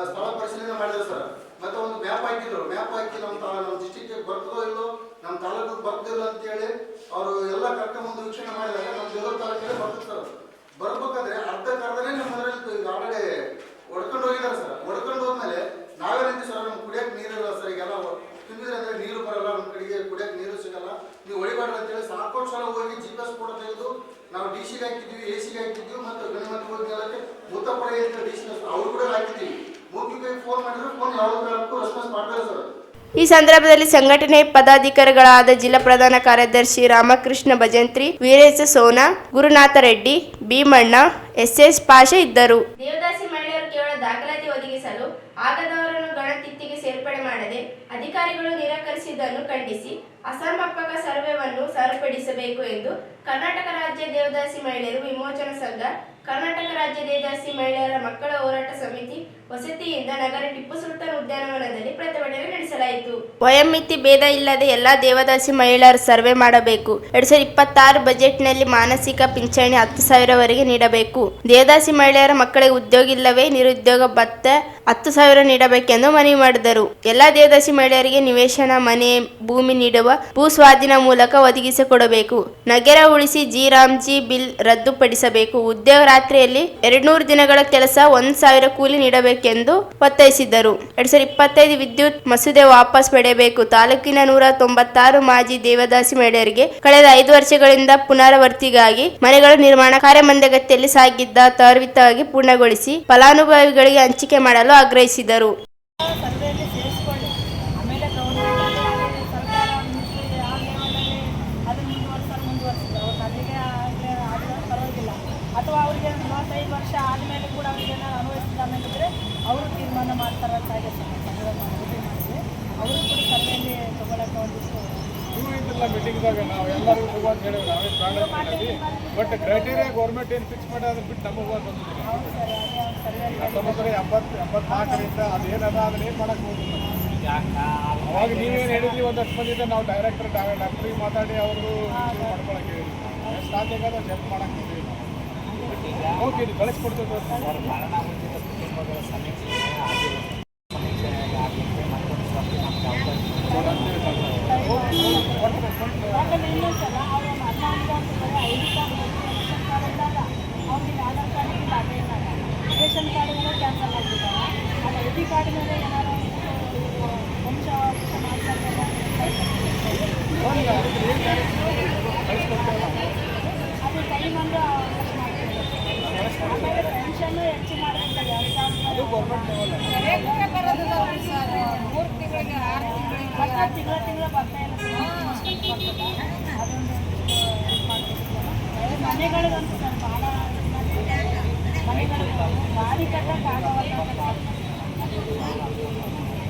ಸ್ಥಳ ಪರಿಶೀಲನೆ ಮಾಡಿದ್ರು ಸರ್. ಮತ್ತೆ ಒಂದು ಮ್ಯಾಪ್ ಹಾಕಿದ್ರು. ಮ್ಯಾಪ್ ಹಾಕಿ ನಮ್ಮ ಡಿಸ್ಟ್ರಿಕ್ಟ್ ಬರ್ತದೋ ಇಲ್ಲೋ, ನಮ್ಮ ತಾಲೂಕು ಬರ್ತಿಲ್ಲ ಅಂತ ಹೇಳಿ ಅವರು ಎಲ್ಲ ಕರ್ಕೊಂಡ್ಬಂದು ವೀಕ್ಷಣೆ ಮಾಡಿದಾಗ ನಮ್ಮ ದೇವರ ತಾಲೂಕಿಗೆ ಬರ್ತದೆ ಸರ್. ಬರ್ಬೇಕಾದ್ರೆ ಅರ್ಧಕ್ಕರ್ಧನೇ ನಮ್ಮದ್ರಲ್ಲಿ ಆಲ್ರೆಡಿ ಹೊಡ್ಕೊಂಡು ಹೋಗಿದ್ದಾರೆ ಸರ್. ಹೊಡ್ಕೊಂಡು ಹೋದ್ಮೇಲೆ ನಾವೇನಂತೀವಿ ಸರ್, ನಮ್ಗೆ ಕುಡಿಯಕ್ಕೆ ನೀರಿಲ್ಲ ಸರ್, ಈಗೆಲ್ಲ ತುಂಬಿದ್ರೆ ಅಂದ್ರೆ ನೀರು ಬರಲ್ಲ, ನಮ್ಮ ಕಡೆಗೆ ಕುಡಿಯಕ್ಕೆ ನೀರು ಸಿಗಲ್ಲ, ನೀವು ಹೊಡಿಬಾರ್ದು ಅಂತೇಳಿ ಸಾಕಷ್ಟು ಸಲ ಹೋಗಿ GPS ಫೋಟೋ ತೆಗೆದು ನಾವು DC-ಗೆ ಹಾಕಿದ್ವಿ, AC-ಗೆ ಹಾಕಿದ್ವಿ, ಮತ್ತು ಗಣಿ ಮತ್ತು ಭೂ ವಿಜ್ಞಾನಕ್ಕೆ ಮುತ್ತಪುರ DC ಅವ್ರು ಕೂಡ ಹಾಕಿದ್ದೀವಿ. ಮೂಗಿಗೆ ಫೋನ್ ಮಾಡಿದ್ರು, ಫೋನ್ ಯಾವುದೂ ಕಾರಣಕ್ಕೂ ರೆಸ್ಪಾನ್ಸ್ ಮಾಡ್ತಾರೆ ಸರ್. ಈ ಸಂದರ್ಭದಲ್ಲಿ ಸಂಘಟನೆ ಪದಾಧಿಕಾರಿಗಳಾದ ಜಿಲ್ಲಾ ಪ್ರಧಾನ ಕಾರ್ಯದರ್ಶಿ ರಾಮಕೃಷ್ಣ ಭಜಂತ್ರಿ, ವೀರೇಶ ಸೋನಾ, ಗುರುನಾಥ ರೆಡ್ಡಿ, ಭೀಮಣ್ಣ, SS ಪಾಷಾ ಇದ್ದರು. ದೇವದಾಸಿ ಮಹಿಳೆಯರು ಕೇವಲ ದಾಖಲಾತಿ ಒದಗಿಸಲು ಆಗದವರನ್ನು ಗಣತಿತ್ತಿಗೆ ಸೇರ್ಪಡೆ ಮಾಡದೆ ಅಧಿಕಾರಿಗಳು ನಿರಾಕರಿಸಿದ್ದನ್ನು ಖಂಡಿಸಿ ಅಸಮರ್ಪಕ ಸರ್ವೆವನ್ನು ಸರಿಪಡಿಸಬೇಕು ಎಂದು ಕರ್ನಾಟಕ ರಾಜ್ಯ ದೇವದಾಸಿ ಮಹಿಳೆಯರು ವಿಮೋಚನಾ ಸಂಘ, ಕರ್ನಾಟಕ ರಾಜ್ಯ ದೇವದಾಸಿ ಮಹಿಳೆಯರ ಮಕ್ಕಳ ಹೋರಾಟ ಸಮಿತಿ ವಸತಿಯಿಂದ ನಗರ ಟಿಪ್ಪು ಸುಲ್ತಾನ್ ಉದ್ಯಾನವನದಲ್ಲಿ ಪ್ರತಿಭಟನೆ ನಡೆಸಲಾಯಿತು. ವಯೋಮಿತಿ ಭೇದ ಇಲ್ಲದೆ ಎಲ್ಲಾ ದೇವದಾಸಿ ಮಹಿಳೆಯರ ಸರ್ವೆ ಮಾಡಬೇಕು. 2026 ಬಜೆಟ್ನಲ್ಲಿ ಮಾನಸಿಕ ಪಿಂಚಣಿ 10,000 ವರೆಗೆ ನೀಡಬೇಕು. ದೇವದಾಸಿ ಮಹಿಳೆಯರ ಮಕ್ಕಳಿಗೆ ಉದ್ಯೋಗ ಇಲ್ಲವೇ ನಿರುದ್ಯೋಗ ಭತ್ಯೆ 10,000 ನೀಡಬೇಕೆಂದು ಮನವಿ ಮಾಡಿದರು. ಎಲ್ಲಾ ದೇವದಾಸಿ ಮಹಿಳೆಯರಿಗೆ ನಿವೇಶನ, ಮನೆ, ಭೂಮಿ ನೀಡುವ ಭೂ ಸ್ವಾಧೀನ ಮೂಲಕ ಒದಗಿಸಿಕೊಡಬೇಕು. ನಗರ ಉಳಿಸಿ G-Ramji ಬಿಲ್ ರದ್ದುಪಡಿಸಬೇಕು. ಉದ್ಯೋಗ ರಾತ್ರಿಯಲ್ಲಿ 200 ದಿನಗಳ ಕೆಲಸ 1,000 ಕೂಲಿ ನೀಡಬೇಕೆಂದು ಒತ್ತಾಯಿಸಿದರು. 2025 ವಿದ್ಯುತ್ ಮಸೂದೆ ವಾಪಸ್ ಪಡೆಯಬೇಕು. ತಾಲೂಕಿನ 196 ಮಾಜಿ ದೇವದಾಸಿ ಮಹಿಳೆಯರಿಗೆ ಕಳೆದ 5 ವರ್ಷಗಳಿಂದ ಪುನರಾವರ್ತಿಗಾಗಿ ಮನೆಗಳ ನಿರ್ಮಾಣ ಕಾರ್ಯ ಮಂದಗತಿಯಲ್ಲಿ ಸಾಗಿದ್ದ ತ್ವರಿತವಾಗಿ ಪೂರ್ಣಗೊಳಿಸಿ ಫಲಾನುಭವಿಗಳಿಗೆ ಹಂಚಿಕೆ ಮಾಡಲು ಆಗ್ರಹಿಸಿದರು. ಅಥವಾ ಅವರಿಗೆ 45 ವರ್ಷ ಆದಮೇಲೆ ಕೂಡ ಎಲ್ಲ ಮೀಟಿಂಗ್ದಾಗ ನಾವು ಎಲ್ಲರಿಗೂ ಹೋಗು ಅಂತ ಹೇಳಿವಿ, ನಾವೇ ಪ್ರಾಣಿ ಬಟ್ ಕ್ರೈಟೀರಿಯಾ ಗೌರ್ಮೆಂಟ್ ಏನು ಫಿಕ್ಸ್ ಮಾಡಿ ಅದನ್ನ ಬಿಟ್ಟು ನಮಗೆ ಬಂದಿದ್ದೀವಿ. 1984ರಿಂದ ಅದೇನದ ಅದನ್ನ ಏನು ಮಾಡಕ್ಕೆ ಹೋಗಿಲ್ಲ. ಅವಾಗ ನೀವೇನು ಹೇಳಿದ್ರಿ ಒಂದಷ್ಟು ಮಂದಿದ್ದ ನಾವು ಡಾಕ್ಟ್ರಿಗೆ ಮಾತಾಡಿ ಅವರು ಮಾಡ್ಕೊಳಕ್ಕೆ ಹೇಳಿ ಸಾಧ್ಯ ಆಗೋದು ಹೆಲ್ಪ್ ಮಾಡಕ್ಕೆ ಹೋಗಿಲ್ಲ. ಓಕೆ ಇದು ಕಳಿಸ್ಕೊಡ್ತೀವಿ. ರೇಷನ್ ಕಾರ್ಡ್ಗಳು ಕ್ಯಾನ್ಸಲ್ ಆಗಿದ್ದಾವೆ. ಅದು ಐ ಡಿ ಕಾರ್ಡ್ ಮೇಲೆ ಏನಾದ್ರು ವಂಶ ಅದು ಟೈಮ್ ಅಂದ್ರೆ ಆಮೇಲೆ ಪೆನ್ಷನ್ನು ಹೆಚ್ಚು ಮಾಡಬೇಕಾಗಿ 3 ತಿಂಗಳಿಗೆ 6 ತಿಂಗಳಿಗೆ ತಿಂಗಳ ಬರ್ತಾ ಇಲ್ಲ. ಅದೊಂದು ಮನೆಗಳಿಗಂತೂ ಸರ್ ಭಾಳ ಮನೆಗಳು ಗಾಡಿ ಕಟ್ಟಕ್ಕಾಗಲ್ಲ.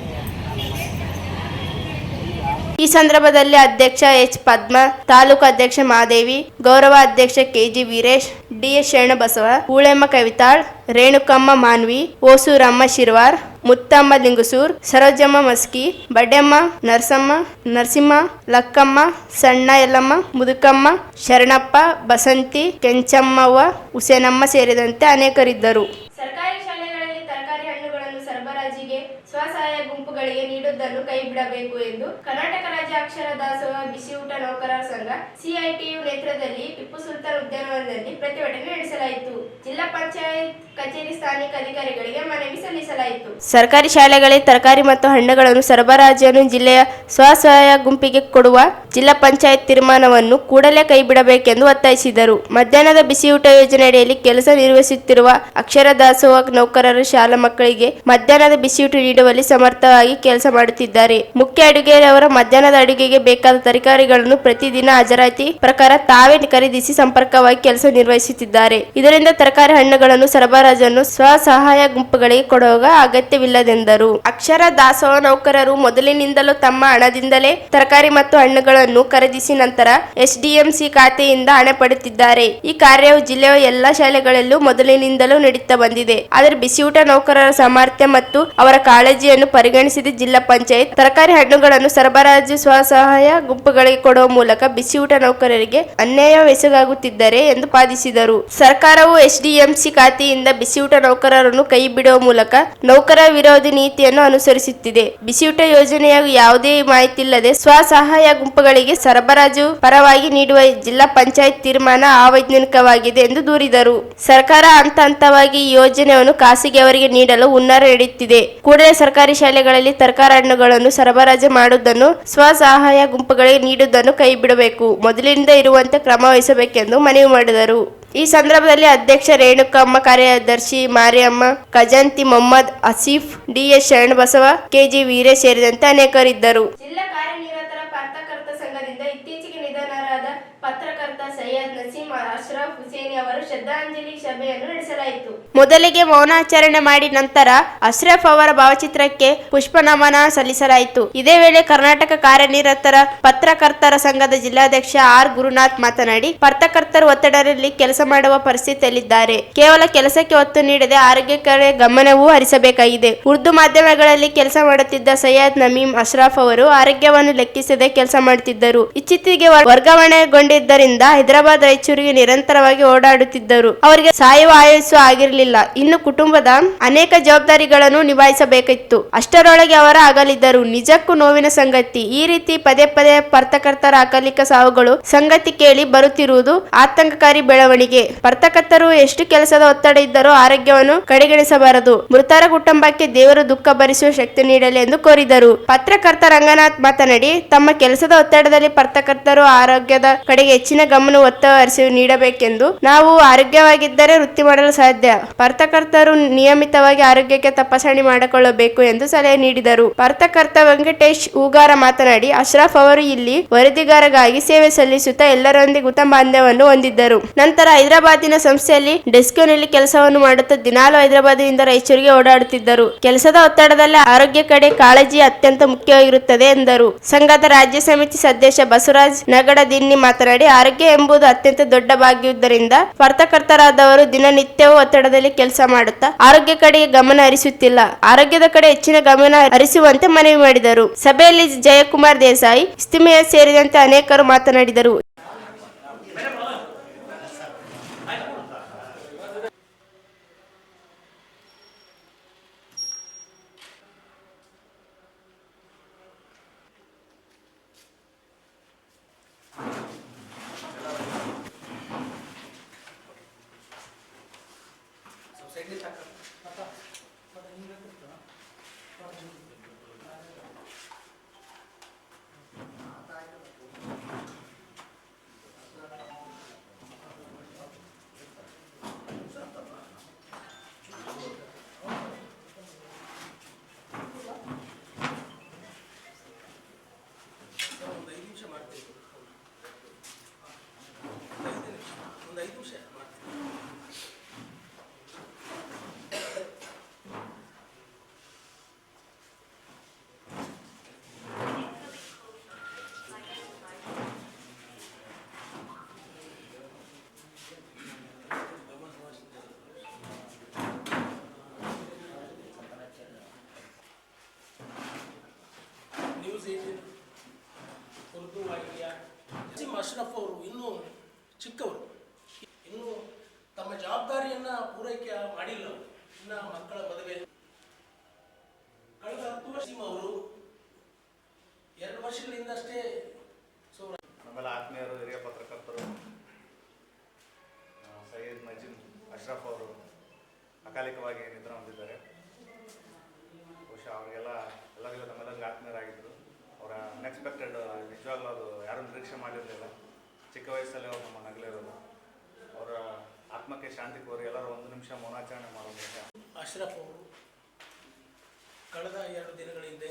ಈ ಸಂದರ್ಭದಲ್ಲಿ ಅಧ್ಯಕ್ಷ ಎಚ್ ಪದ್ಮ, ತಾಲೂಕು ಅಧ್ಯಕ್ಷ ಮಾದೇವಿ, ಗೌರವ ಅಧ್ಯಕ್ಷ ಕೆಜಿ ವೀರೇಶ್, ಡಿಎಸ್ ಶರಣಬಸವ, ಹೂಳೆಮ್ಮ ಕವಿತಾಳ್, ರೇಣುಕಮ್ಮ ಮಾನ್ವಿ, ಓಸೂರಮ್ಮ ಶಿರ್ವಾರ್, ಮುತ್ತಮ್ಮ ಲಿಂಗಸೂರ್, ಸರೋಜಮ್ಮ ಮಸ್ಕಿ, ಬಡ್ಡೆಮ್ಮ ನರಸಿಂಹ, ಲಕ್ಕಮ್ಮ, ಸಣ್ಣ ಯಲ್ಲಮ್ಮ, ಮುದುಕಮ್ಮ, ಶರಣಪ್ಪ, ಬಸಂತಿ, ಕೆಂಚಮ್ಮವ್ವ, ಹುಸೇನಮ್ಮ ಸೇರಿದಂತೆ ಅನೇಕರಿದ್ದರು. ಸರ್ಕಾರಿ ಶಾಲೆಗಳಲ್ಲಿ ತರಕಾರಿ ಹಣ್ಣುಗಳನ್ನು ಸರಬರಾಜಿಗೆ ಸ್ವಸಹಾಯ ಗುಂಪುಗಳಿಗೆ ನೀಡುವುದನ್ನು ಕೈಬಿಡಬೇಕು ಎಂದು ಕರ್ನಾಟಕ ರಾಜ್ಯ ಅಕ್ಷರ ದಾಸೋಹ ಬಿಸಿಯೂಟ ನೌಕರರ ಸಂಘ ಸಿಐಟಿಯು ನೇತೃತ್ವದಲ್ಲಿ ಟಿಪ್ಪು ಸುಲ್ತಾನ್ ಉದ್ಯಾನವನದಲ್ಲಿ ಪ್ರತಿಭಟನೆ ನಡೆಸಲಾಯಿತು. ಜಿಲ್ಲಾ ಪಂಚಾಯತ್ ಕಚೇರಿ ಸ್ಥಾನಿಕ ಅಧಿಕಾರಿಗಳಿಗೆ ಮನವಿ ಸಲ್ಲಿಸಲಾಯಿತು. ಸರ್ಕಾರಿ ಶಾಲೆಗಳಿಗೆ ತರಕಾರಿ ಮತ್ತು ಹಣ್ಣುಗಳನ್ನು ಸರಬರಾಜನ್ನು ಜಿಲ್ಲೆಯ ಸ್ವಸಹಾಯ ಗುಂಪಿಗೆ ಕೊಡುವ ಜಿಲ್ಲಾ ಪಂಚಾಯತ್ ತೀರ್ಮಾನವನ್ನು ಕೂಡಲೇ ಕೈಬಿಡಬೇಕೆಂದು ಒತ್ತಾಯಿಸಿದರು. ಮಧ್ಯಾಹ್ನದ ಬಿಸಿಯೂಟ ಯೋಜನೆಯಡಿಯಲ್ಲಿ ಕೆಲಸ ನಿರ್ವಹಿಸುತ್ತಿರುವ ಅಕ್ಷರ ದಾಸೋಹ ನೌಕರರು ಶಾಲಾ ಮಕ್ಕಳಿಗೆ ಮಧ್ಯಾಹ್ನದ ಬಿಸಿಯೂಟ ನೀಡುವಲ್ಲಿ ಸಮರ್ಥವಾಗಿ ಕೆಲಸ ಮಾಡುತ್ತಿದ್ದಾರೆ. ಮುಖ್ಯ ಅಡುಗೆಯವರ ಮಧ್ಯಾಹ್ನದ ಅಡುಗೆಗೆ ಬೇಕಾದ ತರಕಾರಿಗಳನ್ನು ಪ್ರತಿದಿನ ಹಾಜರಾತಿ ಪ್ರಕಾರ ತಾವೇ ಖರೀದಿಸಿ ಸಂಪರ್ಕವಾಗಿ ಕೆಲಸ ನಿರ್ವಹಿಸುತ್ತಿದ್ದಾರೆ. ಇದರಿಂದ ತರಕಾರಿ ಹಣ್ಣುಗಳನ್ನು ಸರಬರಾಜನ್ನು ಸ್ವಸಹಾಯ ಗುಂಪುಗಳಿಗೆ ಕೊಡುವ ಅಗತ್ಯವಿಲ್ಲದೆಂದರು. ಅಕ್ಷರ ದಾಸೋಹ ನೌಕರರು ಮೊದಲಿನಿಂದಲೂ ತಮ್ಮ ಹಣದಿಂದಲೇ ತರಕಾರಿ ಮತ್ತು ಹಣ್ಣುಗಳನ್ನು ಖರೀದಿಸಿ ನಂತರ ಎಸ್ಡಿಎಂಸಿ ಖಾತೆಯಿಂದ ಹಣ ಪಡೆಯುತ್ತಿದ್ದಾರೆ. ಈ ಕಾರ್ಯವು ಜಿಲ್ಲೆಯ ಎಲ್ಲಾ ಶಾಲೆಗಳಲ್ಲೂ ಮೊದಲಿನಿಂದಲೂ ನಡೆಯುತ್ತಾ ಬಂದಿದೆ. ಆದರೆ ಬಿಸಿಯೂಟ ನೌಕರರ ಸಾಮರ್ಥ್ಯ ಮತ್ತು ಅವರ ಕಾಳಜಿಯನ್ನು ಪರಿಗಣಿಸಿದ ಜಿಲ್ಲಾ ಪಂಚಾಯತ್ ತರಕಾರಿ ಹಣ್ಣುಗಳನ್ನು ಸರಬರಾಜು ಸ್ವಸಹಾಯ ಗುಂಪುಗಳಿಗೆ ಕೊಡುವ ಮೂಲಕ ಬಿಸಿಯೂಟ ನೌಕರರಿಗೆ ಅನ್ಯಾಯವೆಸಗಾಗುತ್ತಿದ್ದಾರೆ ಎಂದು ವಾದಿಸಿದರು. ಸರ್ಕಾರವು ಎಸ್ಡಿಎಂಸಿ ಖಾತೆಯಿಂದ ಬಿಸಿಯೂಟ ನೌಕರರನ್ನು ಕೈ ಬಿಡುವ ಮೂಲಕ ನೌಕರ ವಿರೋಧಿ ನೀತಿಯನ್ನು ಅನುಸರಿಸುತ್ತಿದೆ. ಬಿಸಿಯೂಟ ಯೋಜನೆಯ ಯಾವುದೇ ಮಾಹಿತಿ ಇಲ್ಲದೆ ಸ್ವಸಹಾಯ ಗುಂಪುಗಳಿಗೆ ಸರಬರಾಜು ಪರವಾಗಿ ನೀಡುವ ಜಿಲ್ಲಾ ಪಂಚಾಯತ್ ತೀರ್ಮಾನ ಅವೈಜ್ಞಾನಿಕವಾಗಿದೆ ಎಂದು ದೂರಿದರು. ಸರ್ಕಾರ ಹಂತ ಹಂತವಾಗಿ ಈ ಯೋಜನೆಯನ್ನು ಖಾಸಗಿಯವರಿಗೆ ನೀಡಲು ಹುನ್ನಾರ ನಡೆಯುತ್ತಿದೆ. ಕೂಡಲೇ ಸರ್ಕಾರಿ ಶಾಲೆಗಳಲ್ಲಿ ತರಕಾರಿ ಹಣ್ಣುಗಳನ್ನು ಸರಬರಾಜು ಮಾಡುವುದನ್ನು ಸ್ವಸಹಾಯ ಗುಂಪುಗಳಿಗೆ ನೀಡುವುದನ್ನು ಕೈಬಿಡಬೇಕು, ಮೊದಲಿನಿಂದ ಇರುವಂತೆ ಕ್ರಮ ವಹಿಸಬೇಕೆಂದು ಮನವಿ ಮಾಡಿದರು. ಈ ಸಂದರ್ಭದಲ್ಲಿ ಅಧ್ಯಕ್ಷ ರೇಣುಕಮ್ಮ, ಕಾರ್ಯದರ್ಶಿ ಮಾರಿಯಮ್ಮ, ಖಜಾಂತಿ ಮೊಹಮ್ಮದ್ ಆಸಿಫ್, ಡಿಎಸ್ ಶರಣಬಸವ, ಕೆಜಿ ವೀರೇಶ್ ಸೇರಿದಂತೆ ಅನೇಕರಿದ್ದರು. ಜಿಲ್ಲಾ ಕಾರ್ಯನಿರತರ ಪತ್ರಕರ್ತ ಸಂಘದಿಂದ ಇತ್ತೀಚೆಗೆ ನಿಧನರಾದ ಪತ್ರಕರ್ತ ಸೈಯದ್ ನಸೀಂ ಅಶ್ರಫ್ ಹುಸೇನಿ ಅವರು ಶ್ರದ್ಧಾಂಜಲಿ ಸಭೆಯನ್ನು ನಡೆಸಲಾಯಿತು. ಮೊದಲಿಗೆ ಮೌನಾಚರಣೆ ಮಾಡಿ ನಂತರ ಅಶ್ರಫ್ ಅವರ ಭಾವಚಿತ್ರಕ್ಕೆ ಪುಷ್ಪ ನಮನ ಸಲ್ಲಿಸಲಾಯಿತು. ಇದೇ ವೇಳೆ ಕರ್ನಾಟಕ ಕಾರ್ಯನಿರತರ ಪತ್ರಕರ್ತರ ಸಂಘದ ಜಿಲ್ಲಾಧ್ಯಕ್ಷ ಆರ್ ಗುರುನಾಥ್ ಮಾತನಾಡಿ, ಪತ್ರಕರ್ತರು ಒತ್ತಡದಲ್ಲಿ ಕೆಲಸ ಮಾಡುವ ಪರಿಸ್ಥಿತಿಯಲ್ಲಿದ್ದಾರೆ. ಕೇವಲ ಕೆಲಸಕ್ಕೆ ಒತ್ತು ನೀಡದೆ ಆರೋಗ್ಯ ಕಡೆ ಗಮನವೂ ಹರಿಸಬೇಕಾಗಿದೆ. ಉರ್ದು ಮಾಧ್ಯಮಗಳಲ್ಲಿ ಕೆಲಸ ಮಾಡುತ್ತಿದ್ದ ಸೈಯದ್ ನಮೀಂ ಅಶ್ರಫ್ ಅವರು ಆರೋಗ್ಯವನ್ನು ಲೆಕ್ಕಿಸದೆ ಕೆಲಸ ಮಾಡುತ್ತಿದ್ದರು. ಇತ್ತೀಚೆಗೆ ವರ್ಗಾವಣೆಗೊಂಡಿದ್ದರಿಂದ ಹೈದರಾಬಾದ್, ರಾಯಚೂರಿಗೆ ನಿರಂತರವಾಗಿ ಓಡಾಡುತ್ತಿದ್ದರು. ಅವರಿಗೆ ಸಾಯುವ ಆಯುಸ್ಸು ಆಗಿರಲಿಲ್ಲ. ಇನ್ನು ಕುಟುಂಬದ ಅನೇಕ ಜವಾಬ್ದಾರಿಗಳನ್ನು ನಿಭಾಯಿಸಬೇಕಿತ್ತು. ಅಷ್ಟರೊಳಗೆ ಅವರ ಅಗಲಿದ್ದರು. ನಿಜಕ್ಕೂ ನೋವಿನ ಸಂಗತಿ. ಈ ರೀತಿ ಪದೇ ಪದೇ ಪತ್ರಕರ್ತರ ಅಕಾಲಿಕ ಸಾವುಗಳು ಸಂಗತಿ ಕೇಳಿ ಬರುತ್ತಿರುವುದು ಆತಂಕಕಾರಿ ಬೆಳವಣಿಗೆ. ಪತ್ರಕರ್ತರು ಎಷ್ಟು ಕೆಲಸದ ಒತ್ತಡ ಇದ್ದರೂ ಆರೋಗ್ಯವನ್ನು ಕಡೆಗಣಿಸಬಾರದು. ಮೃತರ ಕುಟುಂಬಕ್ಕೆ ದೇವರು ದುಃಖ ಭರಿಸುವ ಶಕ್ತಿ ನೀಡಲಿ ಎಂದು ಕೋರಿದರು. ಪತ್ರಕರ್ತ ರಂಗನಾಥ್ ಮಾತನಾಡಿ, ತಮ್ಮ ಕೆಲಸದ ಒತ್ತಡದಲ್ಲಿ ಪತ್ರಕರ್ತರು ಆರೋಗ್ಯದ ಕಡೆಗೆ ಹೆಚ್ಚಿನ ಗಮನ ಒತ್ತು ಹರಿಸಿ ನೀಡಬೇಕೆಂದು ನಾವು ಆರೋಗ್ಯವಾಗಿದ್ದರೆ ವೃತ್ತಿ ಮಾಡಲು ಸಾಧ್ಯ. ಪತ್ರಕರ್ತರು ನಿಯಮಿತವಾಗಿ ಆರೋಗ್ಯಕ್ಕೆ ತಪಾಸಣೆ ಮಾಡಿಕೊಳ್ಳಬೇಕು ಎಂದು ಸಲಹೆ ನೀಡಿದರು. ಪತ್ರಕರ್ತ ವೆಂಕಟೇಶ್ ಹೂಗಾರ ಮಾತನಾಡಿ, ಅಶ್ರಫ್ ಅವರು ಇಲ್ಲಿ ವರದಿಗಾರರಾಗಿ ಸೇವೆ ಸಲ್ಲಿಸುತ್ತಾ ಎಲ್ಲರೊಂದಿಗೆ ಉತ್ತಮ ಬಾಂಧವ್ಯವನ್ನು ಹೊಂದಿದ್ದರು. ನಂತರ ಹೈದರಾಬಾದಿನ ಸಂಸ್ಥೆಯಲ್ಲಿ ಡೆಸ್ಕ್ನಲ್ಲಿ ಕೆಲಸವನ್ನು ಮಾಡುತ್ತಾ ದಿನಾಲು ಹೈದರಾಬಾದಿನಿಂದ ರಾಯಚೂರಿಗೆ ಓಡಾಡುತ್ತಿದ್ದರು. ಕೆಲಸದ ಒತ್ತಡದಲ್ಲಿ ಆರೋಗ್ಯ ಕಡೆ ಕಾಳಜಿ ಅತ್ಯಂತ ಮುಖ್ಯವಾಗಿರುತ್ತದೆ ಎಂದರು. ಸಂಘದ ರಾಜ್ಯ ಸಮಿತಿ ಸದಸ್ಯ ಬಸವರಾಜ್ ನಗಡದಿನ್ನಿ ಮಾತನಾಡಿ, ಆರೋಗ್ಯ ಎಂಬುದು ಅತ್ಯಂತ ದೊಡ್ಡ ಭಾಗ್ಯವಿದ್ದರಿಂದ ಪತ್ರಕರ್ತರಾದವರು ದಿನನಿತ್ಯವೂ ಒತ್ತಡದಲ್ಲಿ ಕೆಲಸ ಮಾಡುತ್ತಾ ಆರೋಗ್ಯ ಕಡೆಗೆ ಗಮನ ಹರಿಸುತ್ತಿಲ್ಲ, ಆರೋಗ್ಯದ ಕಡೆ ಹೆಚ್ಚಿನ ಗಮನ ಹರಿಸುವಂತೆ ಮನವಿ ಮಾಡಿದರು. ಸಭೆಯಲ್ಲಿ ಜಯಕುಮಾರ್ ದೇಸಾಯಿ, ಇಸ್ತಿಮಿಯಾ ಸೇರಿದಂತೆ ಅನೇಕರು ಮಾತನಾಡಿದರು. ಉರ್ದು ವಾಹಿನಿಯ ಅಶ್ರಫ್ ಅವರು ಇನ್ನೂ ಚಿಕ್ಕವರು, ಇನ್ನೂ ತಮ್ಮ ಜವಾಬ್ದಾರಿಯನ್ನು ಪೂರೈಕೆ ಮಾಡಿಲ್ಲ. ಇನ್ನು ಮಕ್ಕಳ ಮದುವೆ ಕಳೆದ 10 ವರ್ಷ ಅವರು 2 ವರ್ಷಗಳಿಂದಷ್ಟೇ ನಮ್ಮೆಲ್ಲ ಆತ್ಮೀಯರು, ಹಿರಿಯ ಪತ್ರಕರ್ತರು ಸೈಯದ್ ನಜೀಮ್ ಅಶ್ರಫ್ ಅವರು ಅಕಾಲಿಕವಾಗಿ ನಿಧನ ಹೊಂದಿದ್ದಾರೆ. ಬಹುಶಃ ಎಲ್ಲರಿಗೂ ತಮ್ಮೆಲ್ಲರಿಗೂ ಆತ್ಮೀಯರಾಗಿದ್ದರು. ಅವರ ಅನ್ಎಕ್ಸ್ಪೆಕ್ಟೆಡ್, ನಿಜವಾಗ್ಲೂ ಅದು ಯಾರೂ ನಿರೀಕ್ಷೆ ಮಾಡಿರಲಿಲ್ಲ. ಚಿಕ್ಕ ವಯಸ್ಸಲ್ಲಿ ಅವರು ನಮ್ಮ ನಗಲಿರೋದು. ಅವರ ಆತ್ಮಕ್ಕೆ ಶಾಂತಿ ಕೋರಿ ಎಲ್ಲರೂ 1 ನಿಮಿಷ ಮೌನಾಚರಣೆ ಮಾಡೋದು. ಅಶ್ರಫ್ ಅವರು ಕಳೆದ 2 ದಿನಗಳ ಹಿಂದೆ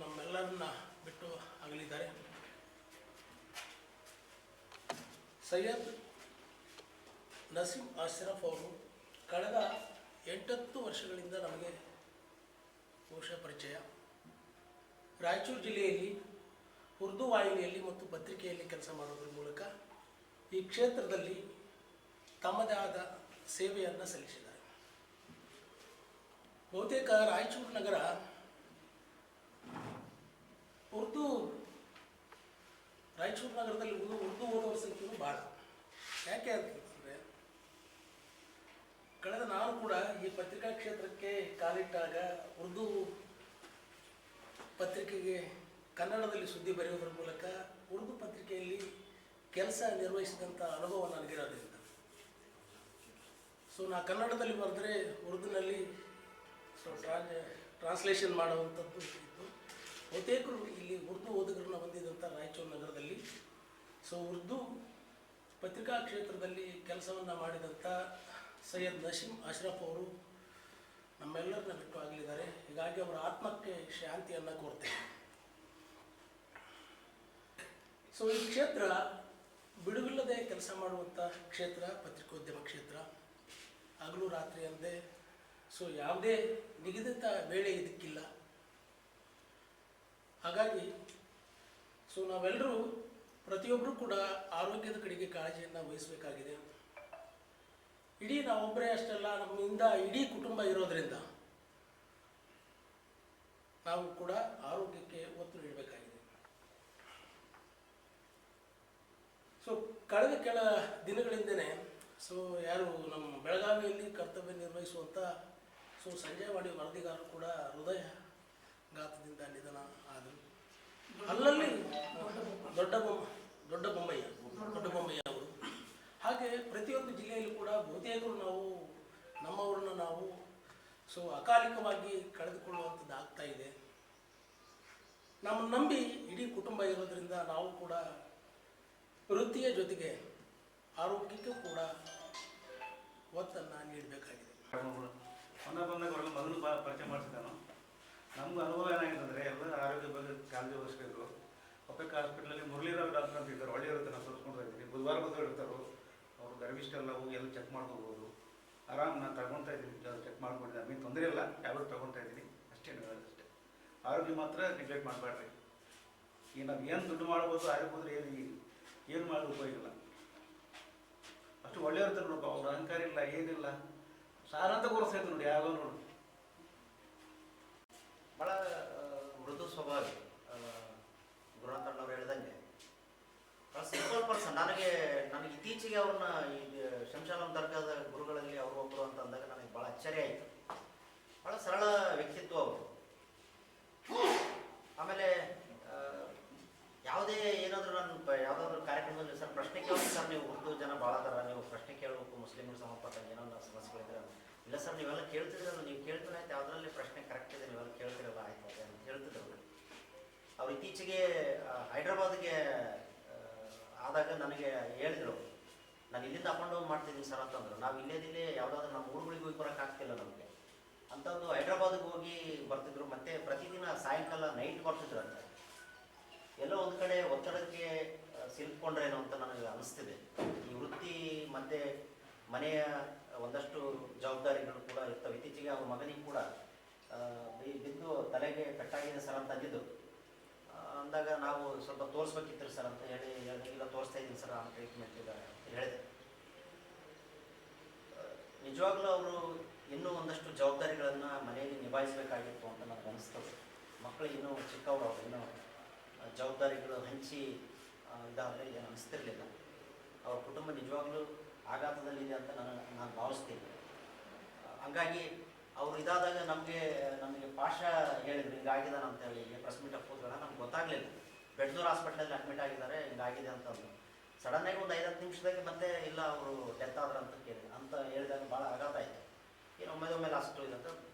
ನಮ್ಮೆಲ್ಲರನ್ನ ಬಿಟ್ಟು ಅಗಲಿದ್ದಾರೆ. ಸೈಯದ್ ನಸೀಮ್ ಅಶ್ರಫ್ ಅವರು ಕಳೆದ 8 ವರ್ಷಗಳಿಂದ ನಮಗೆ ಬಹುಶಃ ಪರಿಚಯ. ರಾಯಚೂರು ಜಿಲ್ಲೆಯಲ್ಲಿ ಉರ್ದು ವಾಹಿನಿಯಲ್ಲಿ ಮತ್ತು ಪತ್ರಿಕೆಯಲ್ಲಿ ಕೆಲಸ ಮಾಡೋದ್ರ ಮೂಲಕ ಈ ಕ್ಷೇತ್ರದಲ್ಲಿ ತಮ್ಮದೇ ಆದ ಸೇವೆಯನ್ನು ಸಲ್ಲಿಸಿದ್ದಾರೆ. ಬಹುತೇಕ ರಾಯಚೂರು ನಗರ ರಾಯಚೂರು ನಗರದಲ್ಲಿ ಉರ್ದು ಓದುವ ಸಂಖ್ಯೆಯೂ ಭಾಳ. ಯಾಕೆ ಅಂತಂದರೆ, ಕಳೆದ ನಾನು ಕೂಡ ಈ ಪತ್ರಿಕಾ ಕ್ಷೇತ್ರಕ್ಕೆ ಕಾಲಿಟ್ಟಾಗ ಉರ್ದು ಪತ್ರಿಕೆಗೆ ಕನ್ನಡದಲ್ಲಿ ಸುದ್ದಿ ಬರೆಯೋದ್ರ ಮೂಲಕ ಉರ್ದು ಪತ್ರಿಕೆಯಲ್ಲಿ ಕೆಲಸ ನಿರ್ವಹಿಸಿದಂಥ ಅನುಭವ ನನಗಿರೋದ್ರಿಂದ ನಾ ಕನ್ನಡದಲ್ಲಿ ಬರೆದ್ರೆ ಉರ್ದುನಲ್ಲಿ ಟ್ರಾನ್ಸ್ಲೇಷನ್ ಮಾಡುವಂಥದ್ದು ಇತ್ತು. ಬಹುತೇಕರು ಇಲ್ಲಿ ಉರ್ದು ಓದುಗರನ್ನ ಹೊಂದಿದಂಥ ರಾಯಚೂರು ನಗರದಲ್ಲಿ ಉರ್ದು ಪತ್ರಿಕಾ ಕ್ಷೇತ್ರದಲ್ಲಿ ಕೆಲಸವನ್ನು ಮಾಡಿದಂಥ ಸೈಯದ್ ನಸೀಮ್ ಅಶ್ರಫ್ ಅವರು ನಮ್ಮೆಲ್ಲರನ್ನ ಬಿಟ್ಟು ಆಗಲಿದ್ದಾರೆ. ಹೀಗಾಗಿ ಅವರ ಆತ್ಮಕ್ಕೆ ಶಾಂತಿಯನ್ನು ಕೋರ್ತೇವೆ. ಈ ಕ್ಷೇತ್ರ ಬಿಡುವಿಲ್ಲದೆ ಕೆಲಸ ಮಾಡುವಂಥ ಕ್ಷೇತ್ರ, ಪತ್ರಿಕೋದ್ಯಮ ಕ್ಷೇತ್ರ. ಹಗಲು ರಾತ್ರಿ ಅಂದೇ ಯಾವುದೇ ನಿಗದಿತ ವೇಳೆ ಇದಕ್ಕಿಲ್ಲ. ಹಾಗಾಗಿ ನಾವೆಲ್ಲರೂ ಪ್ರತಿಯೊಬ್ಬರೂ ಕೂಡ ಆರೋಗ್ಯದ ಕಡೆಗೆ ಕಾಳಜಿಯನ್ನು ವಹಿಸಬೇಕಾಗಿದೆ. ಇಡೀ ನಾವೊಬ್ಬರೇ ಅಷ್ಟೆಲ್ಲ, ನಮ್ಮಿಂದ ಇಡೀ ಕುಟುಂಬ ಇರೋದರಿಂದ ನಾವು ಕೂಡ ಆರೋಗ್ಯಕ್ಕೆ ಒತ್ತು ನೀಡಬೇಕಾಗಿದೆ. ಕಳೆದ ಕೆಲ ದಿನಗಳಿಂದನೇ ಯಾರು ನಮ್ಮ ಬೆಳಗಾವಿಯಲ್ಲಿ ಕರ್ತವ್ಯ ನಿರ್ವಹಿಸುವಂಥ ಸಂಜಯವಾಡಿ ವರದಿಗಾರರು ಕೂಡ ಹೃದಯಘಾತದಿಂದ ನಿಧನ ಆದರು. ಅಲ್ಲಲ್ಲಿ ದೊಡ್ಡ ಬೊಮ್ಮಯ್ಯ ಅವರು. ಹಾಗೆ ಪ್ರತಿಯೊಂದು ಜಿಲ್ಲೆಯಲ್ಲೂ ಕೂಡ ಬಹುತೇಕರು ನಮ್ಮವ್ರನ್ನ ನಾವು ಅಕಾಲಿಕವಾಗಿ ಕಳೆದುಕೊಳ್ಳುವಂಥದ್ದು ಆಗ್ತಾ ಇದೆ. ನಮ್ಮನ್ನು ನಂಬಿ ಇಡೀ ಕುಟುಂಬ ಇರೋದ್ರಿಂದ ನಾವು ಕೂಡ ವೃತ್ತಿಯ ಜೊತೆಗೆ ಆರೋಗ್ಯಕ್ಕೂ ಕೂಡ ಒತ್ತನ್ನು ನೀಡಬೇಕಾಗಿದೆ. ಬಂದಾಗ ಅವ್ರಿಗೆ ಮೊದಲು ಪರಿಚಯ ಮಾಡಿಸಿದ್ದಾನು. ನಮ್ಗೆ ಅನುಭವ ಏನಾಗಿದೆ ಅಂದರೆ ಎಲ್ಲ ಆರೋಗ್ಯ ಬಗ್ಗೆ ಕಾಳಜಿ ವಹಿಸಬೇಕು. ಒಪ್ಪೆಕ್ ಹಾಸ್ಪಿಟ್ಲಲ್ಲಿ ಮುರಳೀರಾವ್ ಡಾಕ್ಟರ್ ಅಂತ ಇದ್ದಾರೆ, ಒಳ್ಳೆಯ ಇರುತ್ತೆ. ನಾನು ತೋರಿಸ್ಕೊಂಡು ಇದ್ದೀನಿ. ಬುಧವಾರ ಇರ್ತಾರೋ ಅವರು ಗರ್ಭಿಷ್ಠ ಎಲ್ಲ ಹೋಗಿ ಎಲ್ಲ ಚೆಕ್ ಮಾಡ್ಕೋಬೋದು. ಆರಾಮ್ ನಾನು ತಗೊತಾ ಇದ್ದೀನಿ, ಚೆಕ್ ಮಾಡ್ಕೊಂಡಿದ್ದೆ, ನಮಗೆ ತೊಂದರೆ ಇಲ್ಲ, ಟ್ಯಾಬ್ಲೆಟ್ ತೊಗೊತಾ ಇದ್ದೀನಿ ಅಷ್ಟೇ. ಅಷ್ಟೇ ಆರೋಗ್ಯ ಮಾತ್ರ ನೆಗ್ಲೆಕ್ಟ್ ಮಾಡಬೇಡ್ರಿ. ಈಗ ನಾವು ಏನು ದುಡ್ಡು ಮಾಡ್ಬೋದು ಆರೋಗ್ಯ ಏನು ಮಾಡೋದು ಉಪಯೋಗ ಇಲ್ಲ. ಅಷ್ಟು ಒಳ್ಳೆಯ ಇರ್ತಾರೆ ನೋಡಪ್ಪ, ಅವ್ರ ಅಹಂಕಾರ ಇಲ್ಲ, ಏನಿಲ್ಲ, ಸಾರ ಅಂತ ಕೊಡಿಸ್ತಾಯಿದ್ರು ನೋಡಿ. ಯಾವ ನೋಡಿ ಭಾಳ ಮೃದು ಸ್ವಭಾವಿ ಗುರುನಾಥ್ ಅವ್ರು ಹೇಳ್ದಂಗೆ ಭಾಳ ಸಿಂಪಲ್ ಪರ್ಸನ್. ನನಗೆ ಇತ್ತೀಚೆಗೆ ಅವ್ರನ್ನ ಈ ಶಂಶಾಲಂ ದರ್ಗಾದ ಗುರುಗಳಲ್ಲಿ ಅವರು ಒಬ್ಬರು ಅಂತ ಅಂದಾಗ ನನಗೆ ಭಾಳ ಆಶ್ಚರ್ಯ ಆಯಿತು. ಭಾಳ ಸರಳ ವ್ಯಕ್ತಿತ್ವ ಅವರು. ಆಮೇಲೆ ಯಾವುದೇ ಏನಾದರೂ ನಾನು ಯಾವುದಾದ್ರೂ ಕಾರ್ಯಕ್ರಮದಲ್ಲಿ ಸರ್ ಪ್ರಶ್ನೆ ಕೇಳೋದು, ಸರ್ ನೀವು ಉರ್ದು ಜನ ಭಾಳ ಅದಾರ, ನೀವು ಪ್ರಶ್ನೆ ಕೇಳಬೇಕು, ಮುಸ್ಲಿಮರು ಸಂಬಂಧಪಟ್ಟಂಗೆ ಏನೋ ಸಮಸ್ಯೆಗಳಿದ್ರೆ, ಇಲ್ಲ ಸರ್ ನೀವೆಲ್ಲ ಕೇಳ್ತಿದ್ರಲ್ಲ, ನೀವು ಕೇಳ್ತೀರ ಆಯ್ತು, ಯಾವುದರಲ್ಲಿ ಪ್ರಶ್ನೆ ಕರೆಕ್ಟ್ ಇದೆ, ನೀವೆಲ್ಲ ಕೇಳ್ತಿರಲ್ಲ ಆಯ್ತು ಅದೇ ಅಂತ ಹೇಳ್ತಿದ್ರು. ಅವ್ರು ಇತ್ತೀಚೆಗೆ ಹೈದ್ರಾಬಾದ್ಗೆ ಆದಾಗ ನನಗೆ ಹೇಳಿದರು, ನಾನು ಇಲ್ಲಿಂದ ಅಪ್ ಆ್ಯಂಡ್ ಡೌನ್ ಮಾಡ್ತಿದ್ದೀನಿ ಸರ್ ಅಂತಂದರು. ನಾವು ಇಲ್ಲೇದಿಲ್ಲೇ ಯಾವುದಾದ್ರೂ ನಮ್ಮ ಊರುಗಳಿಗೆ ಹೋಗಿ ಬರೋಕ್ಕಾಗ್ತಿಲ್ಲ ನಮಗೆ ಅಂಥದ್ದು. ಹೈದ್ರಾಬಾದ್ಗೆ ಹೋಗಿ ಬರ್ತಿದ್ರು, ಮತ್ತು ಪ್ರತಿದಿನ ಸಾಯಂಕಾಲ ನೈಟ್ ಬರ್ತಿದ್ರು ಅಂತ. ಎಲ್ಲೋ ಒಂದು ಕಡೆ ಒತ್ತಡಕ್ಕೆ ಸಿಲುಕೊಂಡ್ರೇನೋ ಅಂತ ನನಗೆ ಅನಿಸ್ತಿದೆ. ಈ ವೃತ್ತಿ ಮತ್ತು ಮನೆಯ ಒಂದಷ್ಟು ಜವಾಬ್ದಾರಿಗಳು ಕೂಡ ಇರ್ತವೆ. ಇತ್ತೀಚೆಗೆ ಅವ್ರ ಮಗನಿಗೆ ಕೂಡ ಬಿದ್ದು ತಲೆಗೆ ಪೆಟ್ಟಾಗಿದೆ ಸರ್ ಅಂತ ಅಂದಿದ್ದು. ಅಂದಾಗ ನಾವು ಸ್ವಲ್ಪ ತೋರಿಸ್ಬೇಕಿತ್ತು ಸರ್ ಅಂತ ಹೇಳಿ ಈಗ ತೋರಿಸ್ತಾ ಇದ್ದೀನಿ ಸರ್, ಆ ಟ್ರೀಟ್ಮೆಂಟ್ ಈಗ ಹೇಳಿದೆ. ನಿಜವಾಗ್ಲೂ ಅವರು ಇನ್ನೂ ಒಂದಷ್ಟು ಜವಾಬ್ದಾರಿಗಳನ್ನು ಮನೆಯಲ್ಲಿ ನಿಭಾಯಿಸಬೇಕಾಗಿತ್ತು ಅಂತ ನನಗೆ ಅನಿಸ್ತದೆ. ಮಕ್ಕಳು ಇನ್ನೂ ಚಿಕ್ಕವರು, ಅವರು ಇನ್ನೂ ಜವಾಬ್ದಾರಿಗಳು ಹಂಚಿ ಇದಾದರೆ ಏನು ಅನಿಸ್ತಿರಲಿಲ್ಲ. ಅವ್ರ ಕುಟುಂಬ ನಿಜವಾಗ್ಲೂ ಆಘಾತದಲ್ಲಿದೆ ಅಂತ ನಾನು ಭಾವಿಸ್ತೀನಿ. ಹಂಗಾಗಿ ಅವರು ಇದಾದಾಗ ನಮಗೆ ಪಾಶ ಹೇಳಿದ್ರು ಹಿಂಗಾಗಿದ್ದಾನೆ ಅಂತೇಳಿ. ಪ್ರೆಸ್ ಮೀಟಪ್ ಹೋದಾಗ ನಮ್ಗೆ ಗೊತ್ತಾಗಲಿಲ್ಲ. ಬೆಡ್ನೂರು ಹಾಸ್ಪಿಟ್ಲಲ್ಲಿ ಅಡ್ಮಿಟ್ ಆಗಿದ್ದಾರೆ, ಹಿಂಗಾಗಿದೆ ಅಂತಂದು. ಸಡನ್ನಾಗಿ ಒಂದು 5-10 ನಿಮಿಷದಾಗ ಮತ್ತೆ ಇಲ್ಲ ಅವರು ಡೆತ್ ಆದ್ರೆ ಅಂತ ಹೇಳಿದಾಗ ಭಾಳ ಆಘಾತ ಆಯಿತು. ಏನು ಒಮ್ಮೆಲೆ ಅಷ್ಟು ಇದಂತ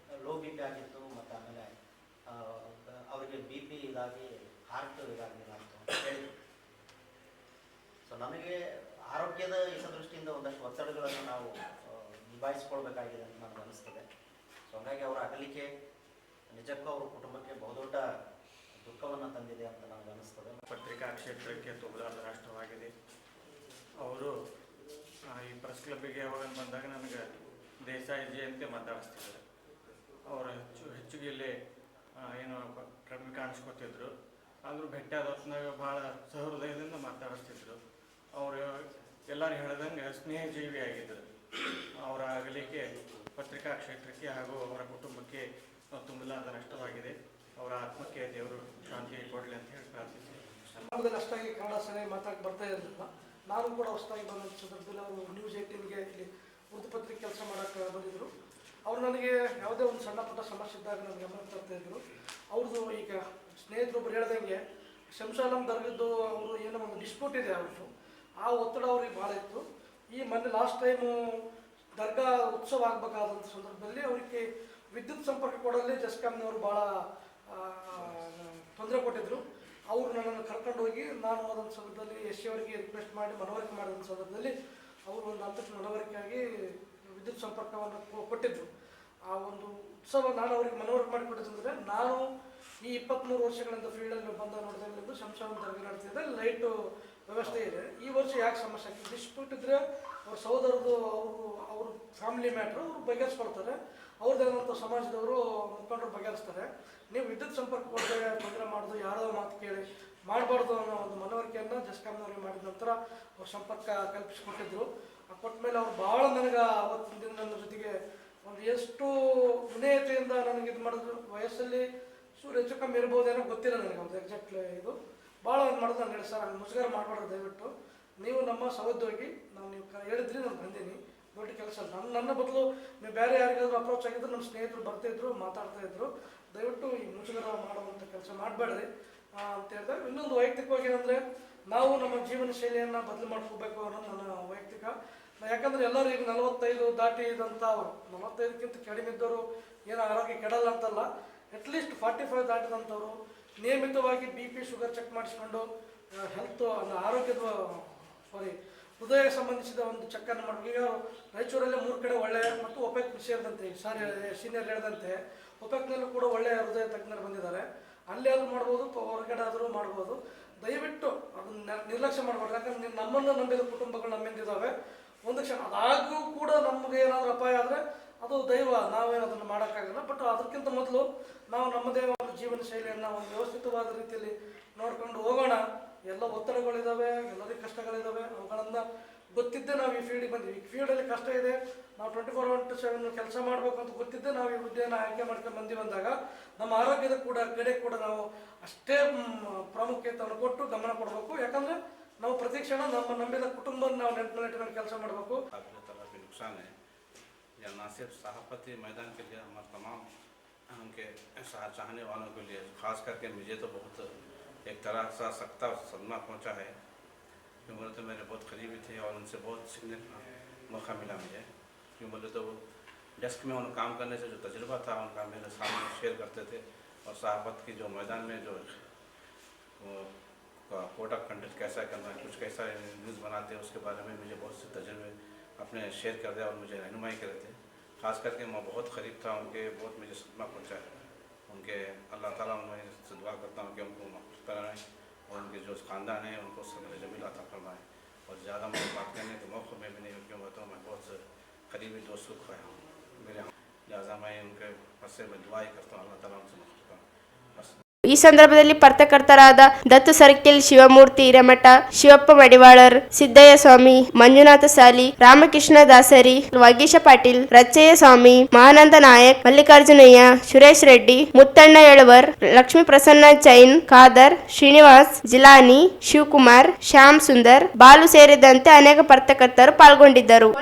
ಲೋ ಬಿ ಪಿ ಆಗಿತ್ತು, ಮತ್ತು ಆಮೇಲೆ ಅವರಿಗೆ ಬಿ ಪಿ ಇದಾಗಿ ಹಾರ್ಟ್ ಇದಾಗಿಲ್ಲ ಅಂತ ಹೇಳಿದ್ರು. ಸೊ ನನಗೆ ಆರೋಗ್ಯದ ಹಿತದೃಷ್ಟಿಯಿಂದ ಒಂದಷ್ಟು ಒತ್ತಡಗಳನ್ನು ನಾವು ನಿಭಾಯಿಸ್ಕೊಳ್ಬೇಕಾಗಿದೆ ಅಂತ ನನಗೆ ಅನಿಸ್ತದೆ. ಸೊ ಹಾಗಾಗಿ ಅವರ ಅಗಲಿಕೆ ನಿಜಕ್ಕೂ ಅವ್ರ ಕುಟುಂಬಕ್ಕೆ ಬಹುದೊಡ್ಡ ದುಃಖವನ್ನು ತಂದಿದೆ ಅಂತ ನನಗೆ ಅನಿಸ್ತದೆ. ಪತ್ರಿಕಾ ಕ್ಷೇತ್ರಕ್ಕೆ ತುಂಬಲಾರದ ರಾಷ್ಟ್ರವಾಗಿದೆ. ಅವರು ಈ ಪ್ರೆಸ್ ಕ್ಲಬ್ಬಿಗೆ ಯಾವಾಗ ಬಂದಾಗ ನನಗೆ ದೇಸಾಯಿಜಿ ಅಂತ ಮಾತಾಡಿಸ್ತಿದ್ದಾರೆ. ಅವರು ಹೆಚ್ಚಿಗೆ ಇಲ್ಲಿ ಏನು ಕಮ್ಮಿ ಕಾಣಿಸ್ಕೊತಿದ್ರು, ಆದರೂ ಭೇಟಿಯಾದ ಹೊತ್ತಿನಾಗ ಭಾಳ ಸಹೃದಯದಿಂದ ಮಾತಾಡಿಸ್ತಿದ್ರು. ಅವರು ಎಲ್ಲರೂ ಹೇಳ್ದಂಗೆ ಸ್ನೇಹಜೀವಿ ಆಗಿದ್ದರು. ಅವರ ಅಗಲಿಕೆ ಪತ್ರಿಕಾ ಕ್ಷೇತ್ರಕ್ಕೆ ಹಾಗೂ ಅವರ ಕುಟುಂಬಕ್ಕೆ ತುಂಬಲಾರದ ನಷ್ಟವಾಗಿದೆ. ಅವರ ಆತ್ಮಕ್ಕೆ ದೇವರು ಶಾಂತಿ ಕೊಡಲಿ ಅಂತ ಹೇಳಿ ಪ್ರಾರ್ಥಿಸಿ. ಸಮಾಜದಲ್ಲಿ ಅಷ್ಟಾಗಿ ಕನ್ನಡ ಸರಿಯಾಗಿ ಮಾತಾಡಕ್ಕೆ ಬರ್ತಾ ಇರಲಿಲ್ಲ. ನಾನು ಕೂಡ ಹೊಸದಾಗಿ ಬಂದ ಸಂದರ್ಭದಲ್ಲಿ ಅವರು ನ್ಯೂಸ್ 18ಗೆ ಇಲ್ಲಿ ಉರ್ದು ಪತ್ರಿಕೆ ಕೆಲಸ ಮಾಡೋಕ್ಕೆ ಬಂದಿದ್ದರು. ಅವರು ನನಗೆ ಯಾವುದೇ ಒಂದು ಸಣ್ಣ ಪುಟ್ಟ ಸಮಸ್ಯೆ ಇದ್ದಾಗ ನನಗೆ ಗಮನ ತರ್ತಾ ಇದ್ದರು. ಅವ್ರದ್ದು ಈಗ ಸ್ನೇಹಿತರೊಬ್ಬರು ಹೇಳ್ದಂಗೆ ಶಂಶಾಲಂ ದರ್ಗದ್ದು ಅವರು ಏನೋ ಒಂದು ಡಿಸ್ಪ್ಯೂಟ್ ಇದೆ ಅವ್ರದ್ದು, ಆ ಒತ್ತಡ ಅವ್ರಿಗೆ ಭಾಳ ಇತ್ತು. ಈ ಮೊನ್ನೆ ಲಾಸ್ಟ್ ಟೈಮು ದರ್ಗಾ ಉತ್ಸವ ಆಗಬೇಕಾದಂಥ ಸಂದರ್ಭದಲ್ಲಿ ಅವರಿಗೆ ವಿದ್ಯುತ್ ಸಂಪರ್ಕ ಕೊಡಲ್ಲಿ ಜಸ್ಕಾಮ್ನವರು ಭಾಳ ತೊಂದರೆ ಕೊಟ್ಟಿದ್ದರು. ಅವರು ನನ್ನನ್ನು ಕರ್ಕೊಂಡು ಹೋಗಿ ನಾನು ಅದೊಂದು ಸಂದರ್ಭದಲ್ಲಿ ಎಸ್ ಅವರಿಗೆ ರಿಕ್ವೆಸ್ಟ್ ಮಾಡಿ ಮನವರಿಕೆ ಮಾಡಿದ ಸಂದರ್ಭದಲ್ಲಿ ಅವರು ಒಂದು ಹಂತಕ್ಕೆ ಮನವರಿಕೆಯಾಗಿ ವಿದ್ಯುತ್ ಸಂಪರ್ಕವನ್ನು ಕೊಟ್ಟಿದ್ದರು. ಆ ಒಂದು ಉತ್ಸವ ನಾನು ಅವ್ರಿಗೆ ಮನವರಿಕೆ ಮಾಡಿಕೊಟ್ಟಿದ್ದಂದರೆ, ನಾನು ಈ 23 ವರ್ಷಗಳಿಂದ ಫೀಲ್ಡಲ್ಲಿ ಬಂದ ನೋಡಿದಾಗಲಿಂದ ಶಂಶಾಲಂ ದರ್ಗಾ ನಡ್ತಿದೆ, ಲೈಟು ವ್ಯವಸ್ಥೆ ಇದೆ. ಈ ವರ್ಷ ಯಾಕೆ ಸಮಸ್ಯೆ ಆಗ್ತದೆ, ಡಿಸ್ಪ್ಯೂಟ್ ಇದ್ದರೆ ಅವ್ರ ಸಹೋದರದು ಅವ್ರ ಫ್ಯಾಮಿಲಿ ಮ್ಯಾಟ್ರು ಅವ್ರು ಬಗೆಹರಿಸ್ಕೊಳ್ತಾರೆ, ಅವ್ರದ್ದೇನಂತ ಸಮಾಜದವರು ಮುಖಂಡರು ಬಗೆಹರಿಸ್ತಾರೆ. ನೀವು ವಿದ್ಯುತ್ ಸಂಪರ್ಕ ಕೊಡದೆ ತೊಂದರೆ ಮಾಡೋದು, ಯಾರೋ ಮಾತು ಕೇಳಿ ಮಾಡಬಾರ್ದು ಅನ್ನೋ ಒಂದು ಮನವರಿಕೆಯನ್ನು ಜಸ್ಕಾಮ್ನವ್ರಿಗೆ ಮಾಡಿದ ನಂತರ ಅವ್ರು ಸಂಪರ್ಕ ಕಲ್ಪಿಸಿಕೊಟ್ಟಿದ್ರು. ಕೊಟ್ಟ ಮೇಲೆ ಅವ್ರು ಭಾಳ ನನಗೆ ಆವತ್ತಿನ ದಿನ ನನ್ನ ಜೊತೆಗೆ ಒಂದು ಎಷ್ಟು ವಿನಯತೆಯಿಂದ ನನಗೆ ಇದು ಮಾಡಿದ್ರು. ವಯಸ್ಸಲ್ಲಿ ಹೆಚ್ಚು ಕಮ್ಮಿ ಇರ್ಬೋದೇನೋ ಗೊತ್ತಿಲ್ಲ ನನಗೆ, ಒಂದು ಎಕ್ಸಾಕ್ಟ್ಲಿ ಇದು ಭಾಳ ಇದು ಮಾಡೋದು. ನಾನು ಹೇಳಿ ಸರ್ ಮುಜುಗರ ಮಾಡಬಾರ್ದು, ದಯವಿಟ್ಟು ನೀವು ನಮ್ಮ ಸಹೋದ್ಯೋಗಿ, ನೀವು ಹೇಳಿದ್ರಿ ನಾನು ಬಂದೀನಿ, ದೊಡ್ಡ ಕೆಲಸ ನನ್ನ ಬದಲು ನೀವು ಬೇರೆ ಯಾರಿಗಾದ್ರೂ ಅಪ್ರೋಚ್ ಆಗಿದ್ರು ನಮ್ಮ ಸ್ನೇಹಿತರು ಬರ್ತಾಯಿದ್ರು, ಮಾತಾಡ್ತಾಯಿದ್ರು, ದಯವಿಟ್ಟು ಈ ಮುಜುಗರ ಮಾಡುವಂಥ ಕೆಲಸ ಮಾಡಬೇಡ್ರಿ ಅಂತ ಹೇಳಿದಾಗ. ಇನ್ನೊಂದು ವೈಯಕ್ತಿಕವಾಗಿ ಏನಂದರೆ, ನಾವು ನಮ್ಮ ಜೀವನ ಶೈಲಿಯನ್ನು ಬದಲು ಮಾಡ್ಕೋಬೇಕು ಅನ್ನೋದು ನನ್ನ ವೈಯಕ್ತಿಕ. ಯಾಕಂದರೆ ಎಲ್ಲರೂ ಈಗ 45 ದಾಟಿದಂಥ ಅವರು, 45ಕ್ಕಿಂತ ಕಡಿಮೆ ಇದ್ದವರು ಏನೋ ಆರೋಗ್ಯ ಕೆಡಲ್ಲ ಅಂತಲ್ಲ, ಅಟ್ಲೀಸ್ಟ್ 45 ದಾಟಿದಂಥವ್ರು ನಿಯಮಿತವಾಗಿ BP ಶುಗರ್ ಚೆಕ್ ಮಾಡಿಸ್ಕೊಂಡು ಆರೋಗ್ಯದ ಹೃದಯ ಸಂಬಂಧಿಸಿದ ಒಂದು ಚೆಕ್ಕನ್ನು ಮಾಡಬೇಕು. ಈಗ ರಾಯಚೂರಲ್ಲೇ 3 ಕಡೆ ಒಳ್ಳೆಯ ಮತ್ತು ಒಪೆಕ್ ಸೇರಿದಂತೆ ಸೀನಿಯರ್ ಹೇಳಿದಂತೆ ಒಪೆಕ್ನಲ್ಲೂ ಕೂಡ ಒಳ್ಳೆಯ ಹೃದಯ ತಜ್ಞರು ಬಂದಿದ್ದಾರೆ. ಅಲ್ಲಿ ಅದು ಮಾಡ್ಬೋದು, ಹೊರಗಡೆ ಆದರೂ ಮಾಡ್ಬೋದು. ದಯವಿಟ್ಟು ಅದನ್ನ ನಿರ್ಲಕ್ಷ್ಯ ಮಾಡಬಾರ್ದು. ಯಾಕಂದ್ರೆ ನಮ್ಮನ್ನು ನಂಬಿದ ಕುಟುಂಬಗಳು ನಮ್ಮಿಂದಿದ್ದಾವೆ. ಒಂದು ಕ್ಷಣ ಅದಾಗೂ ಕೂಡ ನಮಗೆ ಏನಾದರೂ ಅಪಾಯ ಆದರೆ ಅದು ದೈವ, ನಾವೇನು ಅದನ್ನು ಮಾಡೋಕ್ಕಾಗಲ್ಲ. ಬಟ್ ಅದಕ್ಕಿಂತ ಮೊದಲು ನಾವು ನಮ್ಮದೇ ಒಂದು ಜೀವನ ಶೈಲಿಯನ್ನು ಒಂದು ವ್ಯವಸ್ಥಿತವಾದ ರೀತಿಯಲ್ಲಿ ನೋಡ್ಕೊಂಡು ಹೋಗೋಣ. ಎಲ್ಲ ಒತ್ತಡಗಳಿದ್ದಾವೆ, ಎಲ್ಲರಿಗೂ ಕಷ್ಟಗಳಿದ್ದಾವೆ. ಅವುಗಳನ್ನು ಗೊತ್ತಿದ್ದೇ ನಾವು ಈ ಫೀಲ್ಡಿಗೆ ಬಂದ್ವಿ. ಈ ಫೀಲ್ಡಲ್ಲಿ ಕಷ್ಟ ಇದೆ, ನಾವು 24/7 ಕೆಲಸ ಮಾಡಬೇಕು ಅಂತ ಗೊತ್ತಿದ್ದೇ ನಾವು ಈ ಹುದ್ದೆಯನ್ನು ಆಯ್ಕೆ ಮಾಡ್ಕೊಂಡು ಬಂದಾಗ ನಮ್ಮ ಆರೋಗ್ಯದ ಕಡೆ ಕೂಡ ನಾವು ಅಷ್ಟೇ ಪ್ರಾಮುಖ್ಯತೆಯನ್ನು ಕೊಟ್ಟು ಗಮನ ಕೊಡಬೇಕು. ಯಾಕಂದರೆ ನಾವು ಪ್ರತಿ ಕ್ಷಣ ನಮ್ಮ ನಂಬಿದ ಕುಟುಂಬವನ್ನು ನಾವು ನೆನಪಿನಲ್ಲಿ ಇಟ್ಕೊಂಡು ಕೆಲಸ ಮಾಡಬೇಕು. नुकसान है या ना सिर्फ सहाफती मैदान के लिए, हमारे तमाम उनके चाहने वालों के लिए, ख़ास करके मुझे तो बहुत एक तरह सा सख्ता सदमा पहुंचा है, क्यों बोले तो मेरे बहुत करीबी थे और उनसे बहुत सीखने का मौका मिला मुझे। क्यों बोले तो वो डेस्क में उन काम करने से जो तजुर्बा था उनका मेरे सामने शेयर करते थे, और सहाफत की जो मैदान में जो कोड ऑफ कंडक्ट कैसा करना है, कुछ कैसा न्यूज़ बनाते हैं, उसके बारे में मुझे बहुत से तजुर्बे अपने शेयर कर दिया और मुझे रहनुमाई करे थे। ख़ास करके मैं बहुत करीब था उनके, बहुत मुझे सदमा पहुँचा है उनके। अल्लाह ताला मैं दुआ करता हूँ कि उनको महफूज कराएँ और उनके जो ख़ानदान है उनको सब्र जमील अता फरमाएँ। और ज़्यादा मुझे बात करने के मौक़े में भी नहीं, क्यों बताऊँ मैं बहुत करीबी दोस्त को खोया हूँ मेरे, लिहाजा मैं उनके से मैं दुआ ही करता हूँ, अल्लाह ताला उनसे महफूज करें बस। ಈ ಸಂದರ್ಭದಲ್ಲಿ ಪತ್ರಕರ್ತರಾದ ದತ್ತು ಸರ್ಕಿಲ್, ಶಿವಮೂರ್ತಿ ಹಿರೇಮಠ, ಶಿವಪ್ಪ ಮಡಿವಾಳರ್, ಸಿದ್ದಯ್ಯ ಸ್ವಾಮಿ, ಮಂಜುನಾಥ ಸಾಲಿ, ರಾಮಕೃಷ್ಣ ದಾಸರಿ, ವಾಗೀಶ ಪಾಟೀಲ್, ರಚ್ಚಯ್ಯ ಸ್ವಾಮಿ, ಮಹಾನಂದ ನಾಯಕ್, ಮಲ್ಲಿಕಾರ್ಜುನಯ್ಯ, ಸುರೇಶ್ ರೆಡ್ಡಿ, ಮುತ್ತಣ್ಣ ಯಳವರ್, ಲಕ್ಷ್ಮೀ ಪ್ರಸನ್ನ ಚೈನ್, ಖಾದರ್, ಶ್ರೀನಿವಾಸ್, ಜಿಲಾನಿ, ಶಿವಕುಮಾರ್, ಶ್ಯಾಮ್ ಸುಂದರ್, ಬಾಲು ಸೇರಿದಂತೆ ಅನೇಕ ಪತ್ರಕರ್ತರು ಪಾಲ್ಗೊಂಡಿದ್ದರು.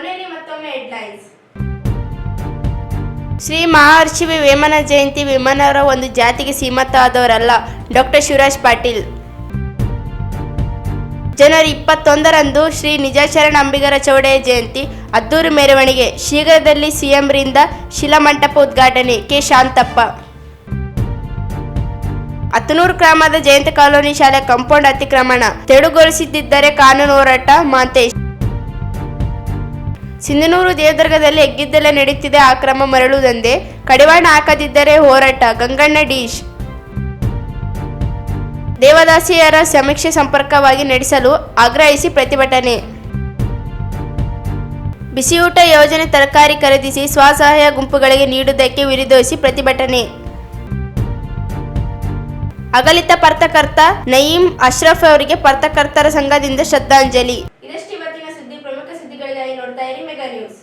ಶ್ರೀ ಮಹರ್ಷಿ ವೇಮನ ಜಯಂತಿ ವೇಮನವರ ಒಂದು ಜಾತಿಗೆ ಸೀಮಿತ ಆದವರಲ್ಲ. ಡಾಕ್ಟರ್ ಶಿವರಾಜ್ ಪಾಟೀಲ್. ಜನವರಿ 21ರಂದು ಶ್ರೀ ನಿಜಾಚರಣ ಅಂಬಿಗರ ಚೌಡೆಯ ಜಯಂತಿ ಅದ್ದೂರಿ ಮೆರವಣಿಗೆ. ಶೀಘ್ರದಲ್ಲಿ ಸಿಎಂರಿಂದ ಶಿಲಾಮಂಟಪ ಉದ್ಘಾಟನೆ. ಕೆ ಶಾಂತಪ್ಪ. ಅತ್ತನೂರು ಗ್ರಾಮದ ಜಯಂತ ಕಾಲೋನಿ ಶಾಲೆ ಕಾಂಪೌಂಡ್ ಅತಿಕ್ರಮಣ ತೆರವುಗೊಳಿಸದಿದ್ದರೆ ಕಾನೂನು ಹೋರಾಟ. ಮಾಂತೇಶ್. ಸಿಂಧನೂರು ದೇವದುರ್ಗದಲ್ಲಿ ಹೆಗ್ಗಿದ್ದಲೇ ನಡೆಯುತ್ತಿದೆ ಅಕ್ರಮ ಮರಳು ದಂಧೆ, ಕಡಿವಾಣ ಹಾಕದಿದ್ದರೆ ಹೋರಾಟ. ಗಂಗಣ್ಣ ಡೀಶ್. ದೇವದಾಸಿಯರ ಸಮೀಕ್ಷೆ ಸಂಪರ್ಕವಾಗಿ ನಡೆಸಲು ಆಗ್ರಹಿಸಿ ಪ್ರತಿಭಟನೆ. ಬಿಸಿಯೂಟ ಯೋಜನೆ ತರಕಾರಿ ಖರೀದಿಸಿ ಸ್ವಸಹಾಯ ಗುಂಪುಗಳಿಗೆ ನೀಡುವುದಕ್ಕೆ ವಿರೋಧಿಸಿ ಪ್ರತಿಭಟನೆ. ಅಗಲಿದ ಪತ್ರಕರ್ತ ನಯೀಂ ಅಶ್ರಫ್ ಅವರಿಗೆ ಪತ್ರಕರ್ತರ ಸಂಘದಿಂದ ಶ್ರದ್ಧಾಂಜಲಿ. ಇದಷ್ಟು ಇವತ್ತಿನ ಸುದ್ದಿ. ಪ್ರಮುಖ ಸುದ್ದಿಗಳಿಗಾಗಿ ನೋಡ್ತಾ ಇರಿ ಮೆಗಾ ನ್ಯೂಸ್.